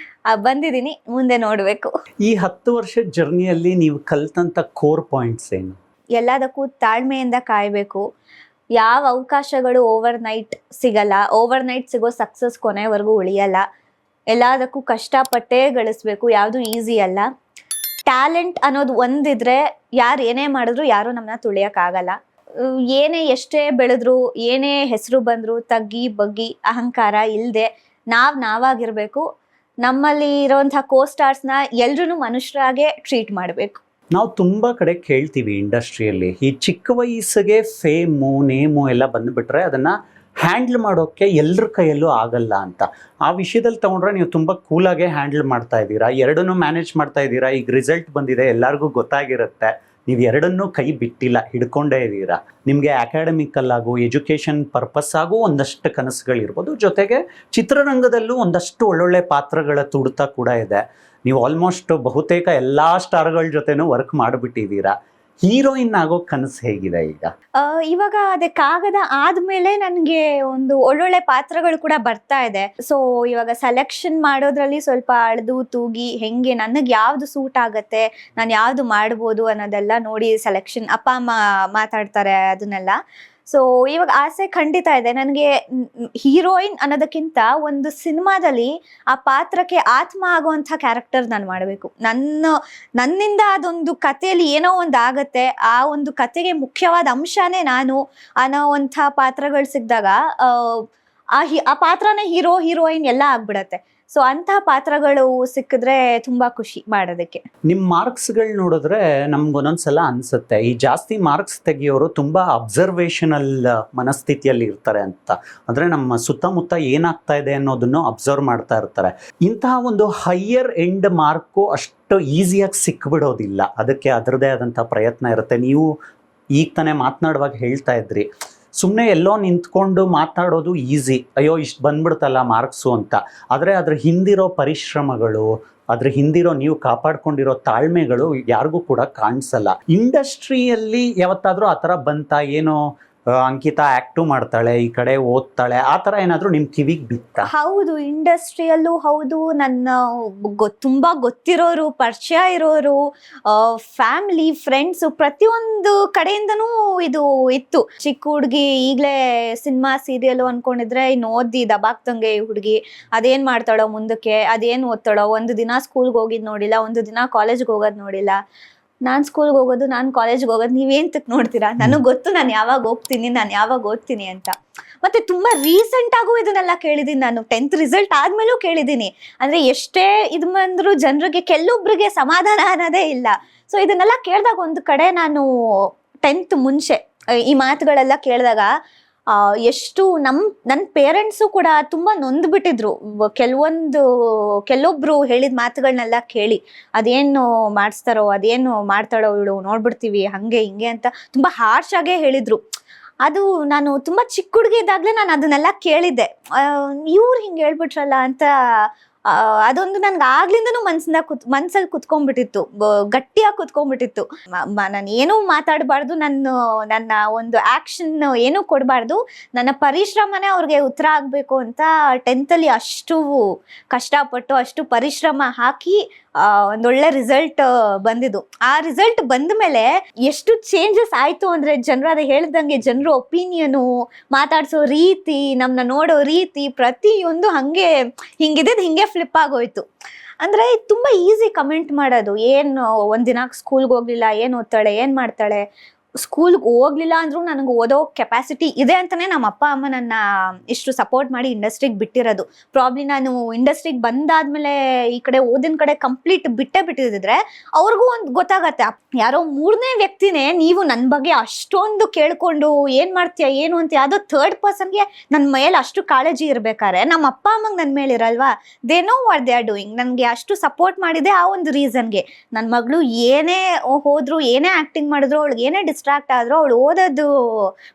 ಬಂದಿದ್ದೀನಿ, ಮುಂದೆ ನೋಡಬೇಕು. ಈ 10 ವರ್ಷದ ಜರ್ನಿಯಲ್ಲಿ ನೀವು ಕಲ್ತಂತ ಕೋರ್ ಪಾಯಿಂಟ್ಸ್ ಏನು? ಎಲ್ಲದಕ್ಕೂ ತಾಳ್ಮೆಯಿಂದ ಕಾಯಬೇಕು. ಯಾವ ಅವಕಾಶಗಳು ಓವರ್ ನೈಟ್ ಸಿಗಲ್ಲ. ಓವರ್ ನೈಟ್ ಸಿಗೋ ಸಕ್ಸಸ್ ಕೊನೆವರೆಗೂ ಉಳಿಯಲ್ಲ. ಎಲ್ಲದಕ್ಕೂ ಕಷ್ಟಪಟ್ಟೇ ಗಳಿಸ್ಬೇಕು, ಯಾವುದು ಈಸಿ ಅಲ್ಲ. ಟ್ಯಾಲೆಂಟ್ ಅನ್ನೋದು ಒಂದಿದ್ರೆ ಯಾರು ಏನೇ ಮಾಡಿದ್ರು ಯಾರು ನಮ್ಮನ್ನ ತುಳಿಯಕ್ಕಾಗಲ್ಲ. ಏನೇ ಎಷ್ಟೇ ಬೆಳೆದ್ರು, ಏನೇ ಹೆಸರು ಬಂದ್ರು, ತಗ್ಗಿ ಬಗ್ಗಿ ಅಹಂಕಾರ ಇಲ್ಲದೆ ನಾವಾಗಿರ್ಬೇಕು. ನಮ್ಮಲ್ಲಿ ಇರೋಂಥ ಸ್ಟಾರ್ಸ್ನ ಎಲ್ರೂ ಮನುಷ್ಯರಾಗೆ ಟ್ರೀಟ್ ಮಾಡಬೇಕು. ನಾವು ತುಂಬ ಕಡೆ ಕೇಳ್ತೀವಿ ಇಂಡಸ್ಟ್ರಿಯಲ್ಲಿ, ಈ ಚಿಕ್ಕ ವಯಸ್ಸಿಗೆ ಫೇಮು ನೇಮು ಎಲ್ಲ ಬಂದುಬಿಟ್ರೆ ಅದನ್ನು ಹ್ಯಾಂಡ್ಲ್ ಮಾಡೋಕ್ಕೆ ಎಲ್ಲರ ಕೈಯಲ್ಲೂ ಆಗಲ್ಲ ಅಂತ. ಆ ವಿಷಯದಲ್ಲಿ ತೊಗೊಂಡ್ರೆ ನೀವು ತುಂಬ ಕೂಲಾಗೆ ಹ್ಯಾಂಡಲ್ ಮಾಡ್ತಾ ಇದ್ದೀರಾ, ಎರಡನ್ನೂ ಮ್ಯಾನೇಜ್ ಮಾಡ್ತಾ ಇದ್ದೀರಾ. ಈಗ ರಿಸಲ್ಟ್ ಬಂದಿದೆ, ಎಲ್ಲರಿಗೂ ಗೊತ್ತಾಗಿರುತ್ತೆ, ನೀವು ಎರಡನ್ನೂ ಕೈ ಬಿಟ್ಟಿಲ್ಲ, ಹಿಡ್ಕೊಂಡೇ ಇದ್ದೀರಾ. ನಿಮಗೆ ಅಕಾಡೆಮಿಕಲ್ಲಾಗೂ ಎಜುಕೇಷನ್ ಪರ್ಪಸ್ ಆಗು ಒಂದಷ್ಟು ಕನಸುಗಳಿರ್ಬೋದು, ಜೊತೆಗೆ ಚಿತ್ರರಂಗದಲ್ಲೂ ಒಂದಷ್ಟು ಒಳ್ಳೊಳ್ಳೆ ಪಾತ್ರಗಳ ತುಡಿತ ಕೂಡ ಇದೆ. ನೀವು ಆಲ್ಮೋಸ್ಟ್ ಬಹುತೇಕ ಎಲ್ಲ ಸ್ಟಾರ್ಗಳ ಜೊತೆನೂ ವರ್ಕ್ ಮಾಡಿಬಿಟ್ಟಿದ್ದೀರಾ. ಹೀರೋಯಿನ್ ಆಗೋ ಕನಸು ಹೇಗಿದೆ ಈಗ? ಇವಾಗ ಅದಕ್ಕಾಗದ ಆದ್ಮೇಲೆ ನನಗೆ ಒಂದು ಒಳ್ಳೊಳ್ಳೆ ಪಾತ್ರಗಳು ಕೂಡ ಬರ್ತಾ ಇದೆ. ಸೊ ಇವಾಗ ಸೆಲೆಕ್ಷನ್ ಮಾಡೋದ್ರಲ್ಲಿ ಸ್ವಲ್ಪ ಅಳ್ದು ತೂಗಿ ಹೆಂಗೆ ನನಗೆ ಯಾವ್ದು ಸೂಟ್ ಆಗತ್ತೆ, ನಾನು ಯಾವ್ದು ಮಾಡ್ಬೋದು ಅನ್ನೋದೆಲ್ಲ ನೋಡಿ ಸೆಲೆಕ್ಷನ್ ಅಪ್ಪ ಅಮ್ಮ ಮಾತಾಡ್ತಾರೆ ಅದನ್ನೆಲ್ಲ. ಸೊ ಇವಾಗ ಆಸೆ ಖಂಡಿತ ಇದೆ ನನಗೆ. ಹೀರೋಯಿನ್ ಅನ್ನೋದಕ್ಕಿಂತ ಒಂದು ಸಿನಿಮಾದಲ್ಲಿ ಆ ಪಾತ್ರಕ್ಕೆ ಆತ್ಮ ಆಗುವಂಥ ಕ್ಯಾರೆಕ್ಟರ್ ನಾನು ಮಾಡಬೇಕು. ನನ್ನಿಂದ ಅದೊಂದು ಕಥೆಯಲ್ಲಿ ಏನೋ ಒಂದು ಆಗತ್ತೆ, ಆ ಒಂದು ಕಥೆಗೆ ಮುಖ್ಯವಾದ ಅಂಶನೇ ನಾನು ಅನ್ನೋವಂಥ ಪಾತ್ರಗಳು ಸಿಕ್ಕಿದಾಗ ಆ ಪಾತ್ರನೇ ಹೀರೋಯಿನ್ ಎಲ್ಲ ಆಗ್ಬಿಡತ್ತೆ. ಸೊ ಅಂತಹ ಪಾತ್ರಗಳು ಸಿಕ್ಕಿದ್ರೆ ತುಂಬಾ ಖುಷಿ ಮಾಡೋದಕ್ಕೆ. ನಿಮ್ಮ ಮಾರ್ಕ್ಸ್ಗಳು ನೋಡಿದ್ರೆ ನಮ್ಗೊಂದೊಂದ್ಸಲ ಅನ್ಸುತ್ತೆ, ಈ ಜಾಸ್ತಿ ಮಾರ್ಕ್ಸ್ ತೆಗಿಯೋರು ತುಂಬಾ ಅಬ್ಸರ್ವೇಷನಲ್ ಮನಸ್ಥಿತಿಯಲ್ಲಿ ಇರ್ತಾರೆ ಅಂತ. ಅಂದ್ರೆ ನಮ್ಮ ಸುತ್ತಮುತ್ತ ಏನಾಗ್ತಾ ಇದೆ ಅನ್ನೋದನ್ನು ಅಬ್ಸರ್ವ್ ಮಾಡ್ತಾ ಇರ್ತಾರೆ. ಇಂತಹ ಒಂದು ಹೈಯರ್ ಎಂಡ್ ಮಾರ್ಕು ಅಷ್ಟು ಈಸಿಯಾಗಿ ಸಿಕ್ಬಿಡೋದಿಲ್ಲ, ಅದಕ್ಕೆ ಅದರದೇ ಆದಂಥ ಪ್ರಯತ್ನ ಇರುತ್ತೆ. ನೀವು ಈಗ ತಾನೇ ಮಾತನಾಡುವಾಗ ಹೇಳ್ತಾ ಇದ್ರಿ, ಸುಮ್ಮನೆ ಎಲ್ಲೋ ನಿಂತ್ಕೊಂಡು ಮಾತಾಡೋದು ಈಸಿ, ಅಯ್ಯೋ ಇಷ್ಟು ಬಂದ್ಬಿಡ್ತಲ್ಲ ಮಾರ್ಕ್ಸು ಅಂತ. ಆದರೆ ಅದ್ರ ಹಿಂದಿರೋ ಪರಿಶ್ರಮಗಳು, ಅದ್ರ ಹಿಂದಿರೋ ನೀವು ಕಾಪಾಡ್ಕೊಂಡಿರೋ ತಾಳ್ಮೆಗಳು ಯಾರಿಗೂ ಕೂಡ ಕಾಣಿಸಲ್ಲ. ಇಂಡಸ್ಟ್ರಿಯಲ್ಲಿ ಯಾವತ್ತಾದರೂ ಆ ಥರ ಬಂತ, ಏನೋ ಅಂಕಿತಾ ಆ್ಯಕ್ಟು ಮಾಡ್ತಾಳೆ, ಈ ಕಡೆ ಓದ್ತಾಳೆ, ಆ ಥರ ಏನಾದರೂ ನಿಮ್ಮ ಕಿವಿಗೆ ಬಿತ್ತ? ಹೌದು, ಇಂಡಸ್ಟ್ರಿಯಲ್ಲೂ ಹೌದು. ನನ್ನ ತುಂಬಾ ಗೊತ್ತಿರೋರು, ಪರಿಚಯ ಇರೋರು, ಫ್ಯಾಮಿಲಿ, ಫ್ರೆಂಡ್ಸು, ಪ್ರತಿಯೊಂದು ಕಡೆಯಿಂದನೂ ಇದು ಇತ್ತು. ಚಿಕ್ಕ ಹುಡುಗಿ ಈಗಲೇ ಸಿನಿಮಾ ಸೀರಿಯಲ್ ಅನ್ಕೊಂಡಿದ್ರೆ ಇನ್ನು ಓದಿ ದಬಾಕ್ತಂಗೆ ಈ ಹುಡುಗಿ, ಅದೇನ್ ಮಾಡ್ತಾಳೋ ಮುಂದಕ್ಕೆ, ಅದೇನು ಓದ್ತಾಳೋ, ಒಂದು ದಿನ ಸ್ಕೂಲ್ಗೆ ಹೋಗಿದ್ ನೋಡಿಲ್ಲ, ಒಂದು ದಿನ ಕಾಲೇಜ್ಗೆ ಹೋಗೋದು ನೋಡಿಲ್ಲ. ನಾನು ಸ್ಕೂಲ್ಗೆ ಹೋಗೋದು, ನಾನು ಕಾಲೇಜ್ಗೆ ಹೋಗೋದು, ನೀವೇಂತಕ್ ನೋಡ್ತೀರಾ? ನನಗೆ ಗೊತ್ತು ನಾನು ಯಾವಾಗ ಹೋಗ್ತೀನಿ, ನಾನು ಯಾವಾಗ ಓದ್ತೀನಿ ಅಂತ. ಮತ್ತೆ ತುಂಬಾ ರೀಸೆಂಟ್ ಆಗೂ ಇದನ್ನೆಲ್ಲ ಕೇಳಿದೀನಿ ನಾನು. 10th ರಿಸಲ್ಟ್ ಆದ್ಮೇಲೂ ಕೇಳಿದೀನಿ. ಅಂದ್ರೆ ಎಷ್ಟೇ ಇದು ಬಂದ್ರು ಜನರಿಗೆ ಕೆಲವೊಬ್ರಿಗೆ ಸಮಾಧಾನ ಅನ್ನೋದೇ ಇಲ್ಲ. ಸೊ ಇದನ್ನೆಲ್ಲ ಕೇಳಿದಾಗ ಒಂದು ಕಡೆ ನಾನು 10th ಮುಂಚೆ ಈ ಮಾತುಗಳೆಲ್ಲ ಕೇಳಿದಾಗ ಎಷ್ಟು ನನ್ನ ಪೇರೆಂಟ್ಸು ಕೂಡ ತುಂಬಾ ನೊಂದ್ಬಿಟ್ಟಿದ್ರು. ಕೆಲವೊಬ್ರು ಹೇಳಿದ ಮಾತುಗಳನ್ನೆಲ್ಲ ಕೇಳಿ, ಅದೇನು ಮಾಡಿಸ್ತಾರೋ, ಅದೇನು ಮಾಡ್ತಾಳೋ ಇವಳು, ನೋಡ್ಬಿಡ್ತೀವಿ ಹಂಗೆ ಹಿಂಗೆ ಅಂತ ತುಂಬಾ ಹಾರ್ಶ್ ಆಗೇ ಹೇಳಿದ್ರು. ಅದು ನಾನು ತುಂಬಾ ಚಿಕ್ಕ ಹುಡುಗಿ ಇದ್ದಾಗಲೇ ನಾನು ಅದನ್ನೆಲ್ಲ ಕೇಳಿದ್ದೆ. ಇವ್ರು ಹಿಂಗೆ ಹೇಳ್ಬಿಟ್ರಲ್ಲ ಅಂತ ಅದೊಂದು ನನ್ಗೆ ಆಗ್ಲಿಂದನೂ ಮನ್ಸಲ್ಲಿ ಕುತ್ಕೊಂಡ್ಬಿಟ್ಟಿತ್ತು, ಗಟ್ಟಿಯಾಗಿ ಕುತ್ಕೊಂಡ್ಬಿಟ್ಟಿತ್ತು. ನಾನು ಏನೂ ಮಾತಾಡಬಾರ್ದು, ನನ್ನ ಒಂದು ಆಕ್ಷನ್ ಏನೂ ಕೊಡಬಾರ್ದು, ನನ್ನ ಪರಿಶ್ರಮನೇ ಅವ್ರಿಗೆ ಉತ್ತರ ಆಗ್ಬೇಕು ಅಂತ 10th ಅಲ್ಲಿ ಅಷ್ಟು ಕಷ್ಟಪಟ್ಟು ಅಷ್ಟು ಪರಿಶ್ರಮ ಹಾಕಿ ಒಂದೊಳ್ಳೆ ರಿಸಲ್ಟ್ ಬಂದಿದ್ದು. ಆ ರಿಸಲ್ಟ್ ಬಂದ ಮೇಲೆ ಎಷ್ಟು ಚೇಂಜಸ್ ಆಯ್ತು ಅಂದ್ರೆ, ಜನರು ಅದೇ ಹೇಳ್ದಂಗೆ ಜನರು ಒಪಿನಿಯನು, ಮಾತಾಡ್ಸೋ ರೀತಿ, ನಮ್ಮನ್ನ ನೋಡೋ ರೀತಿ, ಪ್ರತಿಯೊಂದು ಹಿಂಗಿದ್ದು ಹಿಂಗೆ ಫ್ಲಿಪ್ ಆಗೋಯ್ತು. ಅಂದ್ರೆ ತುಂಬಾ ಈಸಿ ಕಮೆಂಟ್ ಮಾಡೋದು. ಏನು ಒಂದಿನ ಸ್ಕೂಲ್ಗೆ ಹೋಗ್ಲಿಲ್ಲ, ಏನ್ ಓದ್ತಾಳೆ, ಏನ್ ಮಾಡ್ತಾಳೆ, ಸ್ಕೂಲ್ಗೆ ಹೋಗ್ಲಿಲ್ಲ ಅಂದ್ರೂ ನನಗೆ ಓದೋ ಕೆಪಾಸಿಟಿ ಇದೆ ಅಂತಾನೆ ನಮ್ಮ ಅಪ್ಪ ಅಮ್ಮ ನನ್ನ ಇಷ್ಟು ಸಪೋರ್ಟ್ ಮಾಡಿ ಇಂಡಸ್ಟ್ರಿಗೆ ಬಿಟ್ಟಿರೋದು. ಪ್ರಾಬ್ಲಿ ನಾನು ಇಂಡಸ್ಟ್ರಿಗೆ ಬಂದಾದ್ಮೇಲೆ ಈ ಕಡೆ ಓದಿನ ಕಡೆ ಕಂಪ್ಲೀಟ್ ಬಿಟ್ಟಿದ್ರೆ ಅವ್ರಿಗೂ ಒಂದು ಗೊತ್ತಾಗತ್ತೆ, ಯಾರೋ 3ನೇ ವ್ಯಕ್ತಿನೇ ನೀವು ನನ್ನ ಬಗ್ಗೆ ಅಷ್ಟೊಂದು ಕೇಳ್ಕೊಂಡು ಏನ್ ಮಾಡ್ತೀಯ ಏನು ಅಂತ ಯಾವ್ದೋ 3rd ಪರ್ಸನ್ಗೆ ನನ್ನ ಮೇಲೆ ಅಷ್ಟು ಕಾಳಜಿ ಇರ್ಬೇಕಾರೆ ನಮ್ಮ ಅಪ್ಪ ಅಮ್ಮಂಗೆ ನನ್ನ ಮೇಲೆ ಇರಲ್ವಾ? They know what they are doing. ನನಗೆ ಅಷ್ಟು ಸಪೋರ್ಟ್ ಮಾಡಿದೆ ಆ ಒಂದು ರೀಸನ್ಗೆ. ನನ್ನ ಮಗಳು ಏನೇ ಹೋದ್ರು, ಏನೇ ಆಕ್ಟಿಂಗ್ ಮಾಡಿದ್ರು, ಅವಳಿಗೆ ಏನೇ ಡಿಸ್ಟ್ರಾಕ್ಟ್ ಆದ್ರೂ ಅವಳು ಓದೋದು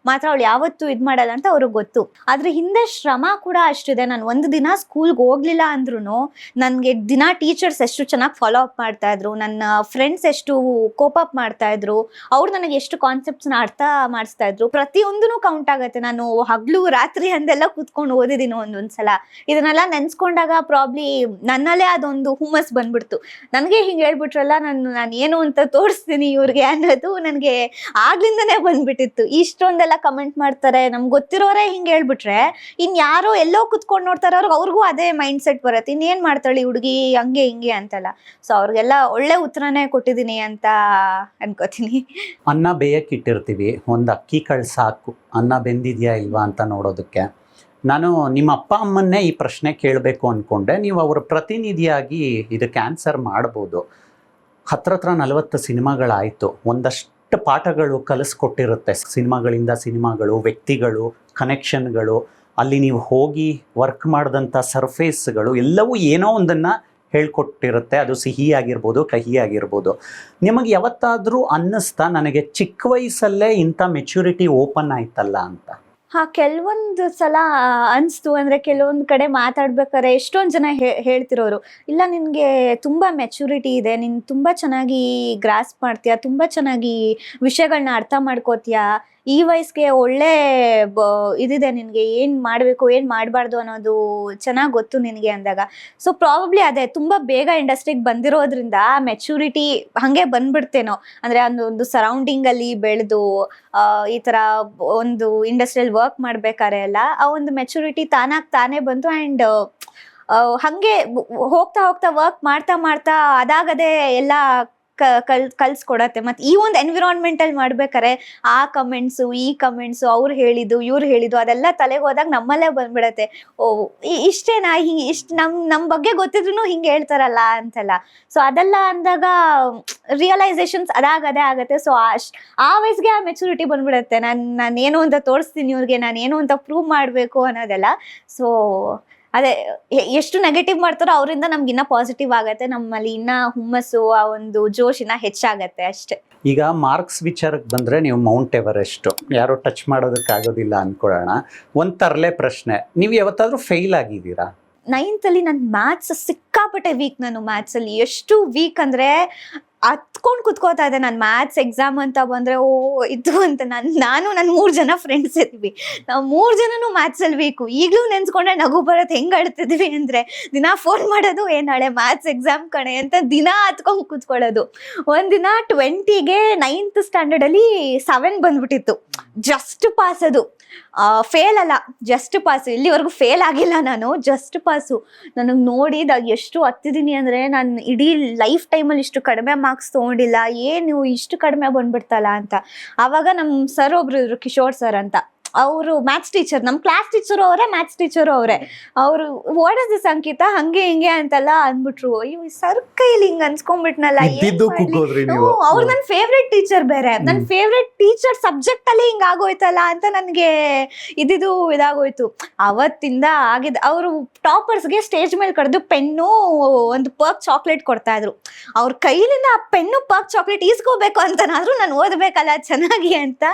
ಮಾತ್ರ ಅವಳು ಯಾವತ್ತೂ ಇದು ಮಾಡಲ್ಲ ಅಂತ ಅವ್ರಿಗೆ ಗೊತ್ತು. ಆದ್ರೆ ಹಿಂದೆ ಶ್ರಮ ಕೂಡ ಅಷ್ಟಿದೆ. ನಾನು ಒಂದು ದಿನ ಸ್ಕೂಲ್ಗೆ ಹೋಗ್ಲಿಲ್ಲ ಅಂದ್ರೂ ನನಗೆ ದಿನ ಟೀಚರ್ಸ್ ಎಷ್ಟು ಚೆನ್ನಾಗಿ ಫಾಲೋ ಅಪ್ ಮಾಡ್ತಾ ಇದ್ರು, ನನ್ನ ಫ್ರೆಂಡ್ಸ್ ಎಷ್ಟು ಕೋಪ್ ಅಪ್ ಮಾಡ್ತಾ ಇದ್ರು, ಅವ್ರು ನನಗೆ ಎಷ್ಟು ಕಾನ್ಸೆಪ್ಟ್ಸ್ನ ಅರ್ಥ ಮಾಡಿಸ್ತಾ ಇದ್ರು. ಪ್ರತಿಯೊಂದೂ ಕೌಂಟ್ ಆಗತ್ತೆ. ನಾನು ಹಗ್ಲು ರಾತ್ರಿ ಅಂದೆಲ್ಲ ಕೂತ್ಕೊಂಡು ಓದಿದ್ದೀನಿ ಒಂದೊಂದ್ಸಲ. ಇದನ್ನೆಲ್ಲ ನೆನ್ಸ್ಕೊಂಡಾಗ ಪ್ರಾಬ್ಲಿ ನನ್ನಲ್ಲೇ ಅದೊಂದು ಹುಮ್ಮಸ್ ಬಂದ್ಬಿಡ್ತು. ನನಗೆ ಹಿಂಗೆ ಹೇಳ್ಬಿಟ್ರಲ್ಲ, ನಾನು ಏನು ಅಂತ ತೋರಿಸ್ತೀನಿ ಇವ್ರಿಗೆ ಅನ್ನೋದು ನನಗೆ ಆಗ್ಲಿಂದನೇ ಬಂದ್ಬಿಟ್ಟಿತ್ತು. ಇಷ್ಟೊಂದೆಲ್ಲ ಕಮೆಂಟ್ ಮಾಡ್ತಾರೆ, ನಮ್ಗೆ ಗೊತ್ತಿರೋರೇ ಹಿಂಗೆ ಹೇಳ್ಬಿಟ್ರೆ ಇನ್ ಯಾರೋ ಎಲ್ಲೋ ಕುತ್ಕೊಂಡು ನೋಡ್ತಾರ ಅವ್ರಿಗೂ ಅದೇ ಮೈಂಡ್ ಸೆಟ್ ಬರುತ್ತೆ, ಇನ್ನೇನ್ ಮಾಡ್ತಾಳೆ ಹುಡುಗಿ ಹಂಗೆ ಹಿಂಗೆ ಅಂತಲ್ಲ. ಸೊ ಅವ್ರಿಗೆಲ್ಲ ಒಳ್ಳೆ ಉತ್ತರನೇ ಕೊಟ್ಟಿದ್ದೀನಿ ಅಂತ ಅನ್ಕೋತೀನಿ. ಅನ್ನ ಬೇಯಕ್ಕಿಟ್ಟಿರ್ತೀವಿ, ಒಂದು ಅಕ್ಕಿ ಕಾಳು ಸಾಕು ಅನ್ನ ಬೆಂದಿದೆಯಾ ಇಲ್ವಾ ಅಂತ ನೋಡೋದಕ್ಕೆ. ನಾನು ನಿಮ್ಮ ಅಪ್ಪ ಅಮ್ಮನ್ನೇ ಈ ಪ್ರಶ್ನೆ ಕೇಳಬೇಕು ಅಂದ್ಕೊಂಡೆ, ನೀವು ಅವರ ಪ್ರತಿನಿಧಿಯಾಗಿ ಇದಕ್ಕೆ ಆನ್ಸರ್ ಮಾಡ್ಬೋದು. ಹತ್ರ 40 ಸಿನಿಮಾಗಳಾಯಿತು, ಒಂದಷ್ಟು ಪಾಠಗಳು ಕಲಿಸ್ಕೊಟ್ಟಿರುತ್ತೆ ಸಿನಿಮಾಗಳು, ವ್ಯಕ್ತಿಗಳು, ಕನೆಕ್ಷನ್ಗಳು, ಅಲ್ಲಿ ನೀವು ಹೋಗಿ ವರ್ಕ್ ಮಾಡಿದಂಥ ಸರ್ಫೇಸ್ಗಳು ಎಲ್ಲವೂ ಏನೋ ಒಂದನ್ನು ಹೇಳ್ಕೊಟ್ಟಿರುತ್ತೆ. ಅದು ಸಿಹಿ ಆಗಿರ್ಬೋದು, ಕಹಿ ಆಗಿರ್ಬೋದು. ನಿಮಗೆ ಯಾವತ್ತಾದರೂ ಅನ್ನಿಸ್ತಾ ನನಗೆ ಚಿಕ್ಕ ವಯಸ್ಸಲ್ಲೇ ಇಂಥ ಮೆಚ್ಯೂರಿಟಿ ಓಪನ್ ಆಯ್ತಲ್ಲ ಅಂತ? ಕೆಲವೊಂದು ಸಲ ಅನಿಸ್ತು. ಅಂದರೆ ಕೆಲವೊಂದು ಕಡೆ ಮಾತಾಡ್ಬೇಕಾದ್ರೆ ಎಷ್ಟೊಂದು ಜನ ಹೇಳ್ತಿರೋರು, ಇಲ್ಲ ನಿನಗೆ ತುಂಬ ಮೆಚ್ಯೂರಿಟಿ ಇದೆ, ನೀನು ತುಂಬ ಚೆನ್ನಾಗಿ ಗ್ರಾಸ್ಪ್ ಮಾಡ್ತೀಯ, ತುಂಬ ಚೆನ್ನಾಗಿ ವಿಷಯಗಳನ್ನ ಅರ್ಥ ಮಾಡ್ಕೋತೀಯ, ಈ ವಯಸ್ಸಿಗೆ ಒಳ್ಳೆ ಇದಿದೆ ನಿನಗೆ, ಏನು ಮಾಡಬೇಕು ಏನು ಮಾಡಬಾರ್ದು ಅನ್ನೋದು ಚೆನ್ನಾಗಿ ಗೊತ್ತು ನಿನಗೆ ಅಂದಾಗ. ಸೊ ಪ್ರಾಬಬ್ಲಿ ಅದೇ ತುಂಬ ಬೇಗ ಇಂಡಸ್ಟ್ರಿಗೆ ಬಂದಿರೋದ್ರಿಂದ ಮೆಚ್ಯೂರಿಟಿ ಹಾಗೆ ಬಂದ್ಬಿಡ್ತೇನೋ. ಅಂದರೆ ಒಂದು ಸರೌಂಡಿಂಗಲ್ಲಿ ಬೆಳೆದು ಈ ಥರ ಒಂದು ಇಂಡಸ್ಟ್ರಿಯಲ್ಲಿ ವರ್ಕ್ ಮಾಡ್ಬೇಕಾದ್ರೆ ಎಲ್ಲ ಆ ಒಂದು ಮೆಚ್ಯೂರಿಟಿ ತಾನೇ ಬಂತು. ಆ್ಯಂಡ್ ಹಾಗೆ ಹೋಗ್ತಾ ವರ್ಕ್ ಮಾಡ್ತಾ ಅದಾಗದೇ ಎಲ್ಲ ಕಲ್ಸ್ಕೊಡತ್ತೆ. ಮತ್ತೆ ಈ ಒಂದು ಎನ್ವಿರಾನ್ಮೆಂಟಲ್ಲಿ ಮಾಡ್ಬೇಕಾರೆ ಆ ಕಮೆಂಟ್ಸು ಈ ಕಮೆಂಟ್ಸು ಅವ್ರು ಹೇಳಿದ್ದು ಇವ್ರು ಹೇಳಿದ್ದು ಅದೆಲ್ಲ ತಲೆಗೆ ಹೋದಾಗ ನಮ್ಮಲ್ಲೇ ಬಂದ್ಬಿಡತ್ತೆ, ಓ ಇಷ್ಟೇನಾ, ಇಷ್ಟು ನಮ್ಮ ಬಗ್ಗೆ ಗೊತ್ತಿದ್ರು ಹಿಂಗೆ ಹೇಳ್ತಾರಲ್ಲ ಅಂತೆಲ್ಲ. ಸೊ ಅದೆಲ್ಲ ಅಂದಾಗ ರಿಯಲೈಸೇಷನ್ಸ್ ಅದಾಗದೇ ಆಗತ್ತೆ. ಸೊ ಆ ವಯಸ್ಸಿಗೆ ಆ ಮೆಚುರಿಟಿ ಬಂದ್ಬಿಡತ್ತೆ, ನಾನೇನು ಅಂತ ತೋರಿಸ್ತೀನಿ ಇವ್ರಿಗೆ, ನಾನೇನು ಅಂತ ಪ್ರೂವ್ ಮಾಡಬೇಕು ಅನ್ನೋದೆಲ್ಲ. ಸೊ ಅದೇ ಎಷ್ಟು ನೆಗೆಟಿವ್ ಮಾಡ್ತಾರೋ ಅವರಿಂದ ನಮ್ಗೆ ಇನ್ನೂ ಪಾಸಿಟಿವ್ ಆಗತ್ತೆ, ನಮ್ಮಲ್ಲಿ ಇನ್ನೂ ಹುಮ್ಮಸ್ಸು ಆ ಒಂದು ಜೋಶ್ ಇನ್ನೂ ಹೆಚ್ಚಾಗತ್ತೆ ಅಷ್ಟೇ. ಈಗ ಮಾರ್ಕ್ಸ್ ವಿಚಾರಕ್ಕೆ ಬಂದರೆ ನೀವು ಮೌಂಟ್ ಎವರೆಸ್ಟು ಯಾರೋ ಟಚ್ ಮಾಡೋದಕ್ಕಾಗೋದಿಲ್ಲ ಅಂದ್ಕೊಳ್ಳೋಣ. ಒಂದು ತರಲೆ ಪ್ರಶ್ನೆ, ನೀವು ಯಾವತ್ತಾದರೂ ಫೇಲ್ ಆಗಿದ್ದೀರಾ? 9th ನಾನು ಮ್ಯಾಥ್ಸ್ ಸಿಕ್ಕಾಪಟ್ಟೆ ವೀಕ್. ನಾನು ಮ್ಯಾಥ್ಸಲ್ಲಿ ಎಷ್ಟು ವೀಕ್ ಅಂದರೆ ಹತ್ಕೊಂಡು ಕುತ್ಕೋತಾ ಇದ್ದೆ. ನಾನು ಮ್ಯಾಥ್ಸ್ ಎಕ್ಸಾಮ್ ಅಂತ ಬಂದರೆ ಓ ಇದು ಅಂತ ನಾನು ನನ್ನ 3 ಜನ ಫ್ರೆಂಡ್ಸ್ ಇದ್ವಿ, ನಾವು 3 ಜನನೂ ಮ್ಯಾಥ್ಸಲ್ಲಿ ವೀಕು. ಈಗಲೂ ನೆನ್ಸ್ಕೊಂಡ್ರೆ ನಗು ಬರುತ್ತೆ, ಹೆಂಗೆ ಅಳ್ತಿದ್ವಿ ಅಂದರೆ ದಿನ ಫೋನ್ ಮಾಡೋದು, ನಾಳೆ ಮ್ಯಾಥ್ಸ್ ಎಕ್ಸಾಮ್ ಕಣೆ ಅಂತ ದಿನ ಹತ್ಕೊಂಡು ಕುತ್ಕೊಳ್ಳೋದು. ಒಂದಿನ 20ಗೆ 9th ಸ್ಟ್ಯಾಂಡರ್ಡಲ್ಲಿ 7 ಬಂದ್ಬಿಟ್ಟಿತ್ತು. ಜಸ್ಟ್ ಪಾಸ್, ಅದು ಫೇಲ್ ಅಲ್ಲ, ಜಸ್ಟ್ ಪಾಸು. ಇಲ್ಲಿವರೆಗೂ ಫೇಲ್ ಆಗಿಲ್ಲ ನಾನು, ಜಸ್ಟ್ ಪಾಸು. ನನಗೆ ನೋಡಿ ಎಷ್ಟು ಹತ್ತಿದ್ದೀನಿ ಅಂದರೆ ನಾನು ಇಡೀ ಲೈಫ್ ಟೈಮಲ್ಲಿ ಇಷ್ಟು ಕಡಿಮೆ ಮಾರ್ಕ್ಸ್ ತೊಗೊಂಡಿಲ್ಲ, ಏನು ಇಷ್ಟು ಕಡಿಮೆ ಬಂದ್ಬಿಡ್ತಲ್ಲ ಅಂತ. ಆವಾಗ ನಮ್ಮ ಸರ್ ಒಬ್ರು ಇದ್ರು, ಕಿಶೋರ್ ಸರ್ ಅಂತ, ಅವರು ಮ್ಯಾಥ್ಸ್ ಟೀಚರ್, ನಮ್ಮ ಕ್ಲಾಸ್ ಟೀಚರು ಅವರೇ, ಮ್ಯಾಥ್ಸ್ ಟೀಚರು ಅವರೇ. ಅವರು ವಾಟ್ ಇಸ್ ದಿಸ್ ಅಂಕಿತ ಹಂಗೆ ಹಿಂಗೆ ಅಂತೆಲ್ಲ ಅಂದ್ಬಿಟ್ರು. ಅಯ್ಯೋ ಸರ್ ಕೈಲಿ ಹಿಂಗೆ ಅನ್ಸ್ಕೊಂಡ್ಬಿಟ್ನಲ್ಲ. ಅವ್ರು ನನ್ನ ಫೇವ್ರೆಟ್ ಟೀಚರ್ ಬೇರೆ, ನನ್ನ ಫೇವ್ರೆಟ್ ಟೀಚರ್ ಸಬ್ಜೆಕ್ಟ್ ಅಲ್ಲಿ ಹಿಂಗೆ ಆಗೋಯ್ತಲ್ಲ ಅಂತ ನನಗೆ ಇದಾಗೋಯ್ತು. ಅವತ್ತಿಂದ ಆಗಿದ್ದು, ಅವರು ಟಾಪರ್ಸ್ಗೆ ಸ್ಟೇಜ್ ಮೇಲೆ ಕರೆದು ಪೆನ್ನು ಒಂದು ಪರ್ಕ್ ಚಾಕ್ಲೇಟ್ ಕೊಡ್ತಾ ಇದ್ರು. ಅವ್ರ ಕೈಲಿಂದ ಆ ಪೆನ್ನು ಪರ್ಕ್ ಚಾಕ್ಲೇಟ್ ಈಸ್ಕೋಬೇಕು ಅಂತನಾದ್ರೂ ನಾನು ಓದಬೇಕಲ್ಲ ಚೆನ್ನಾಗಿ ಅಂತ.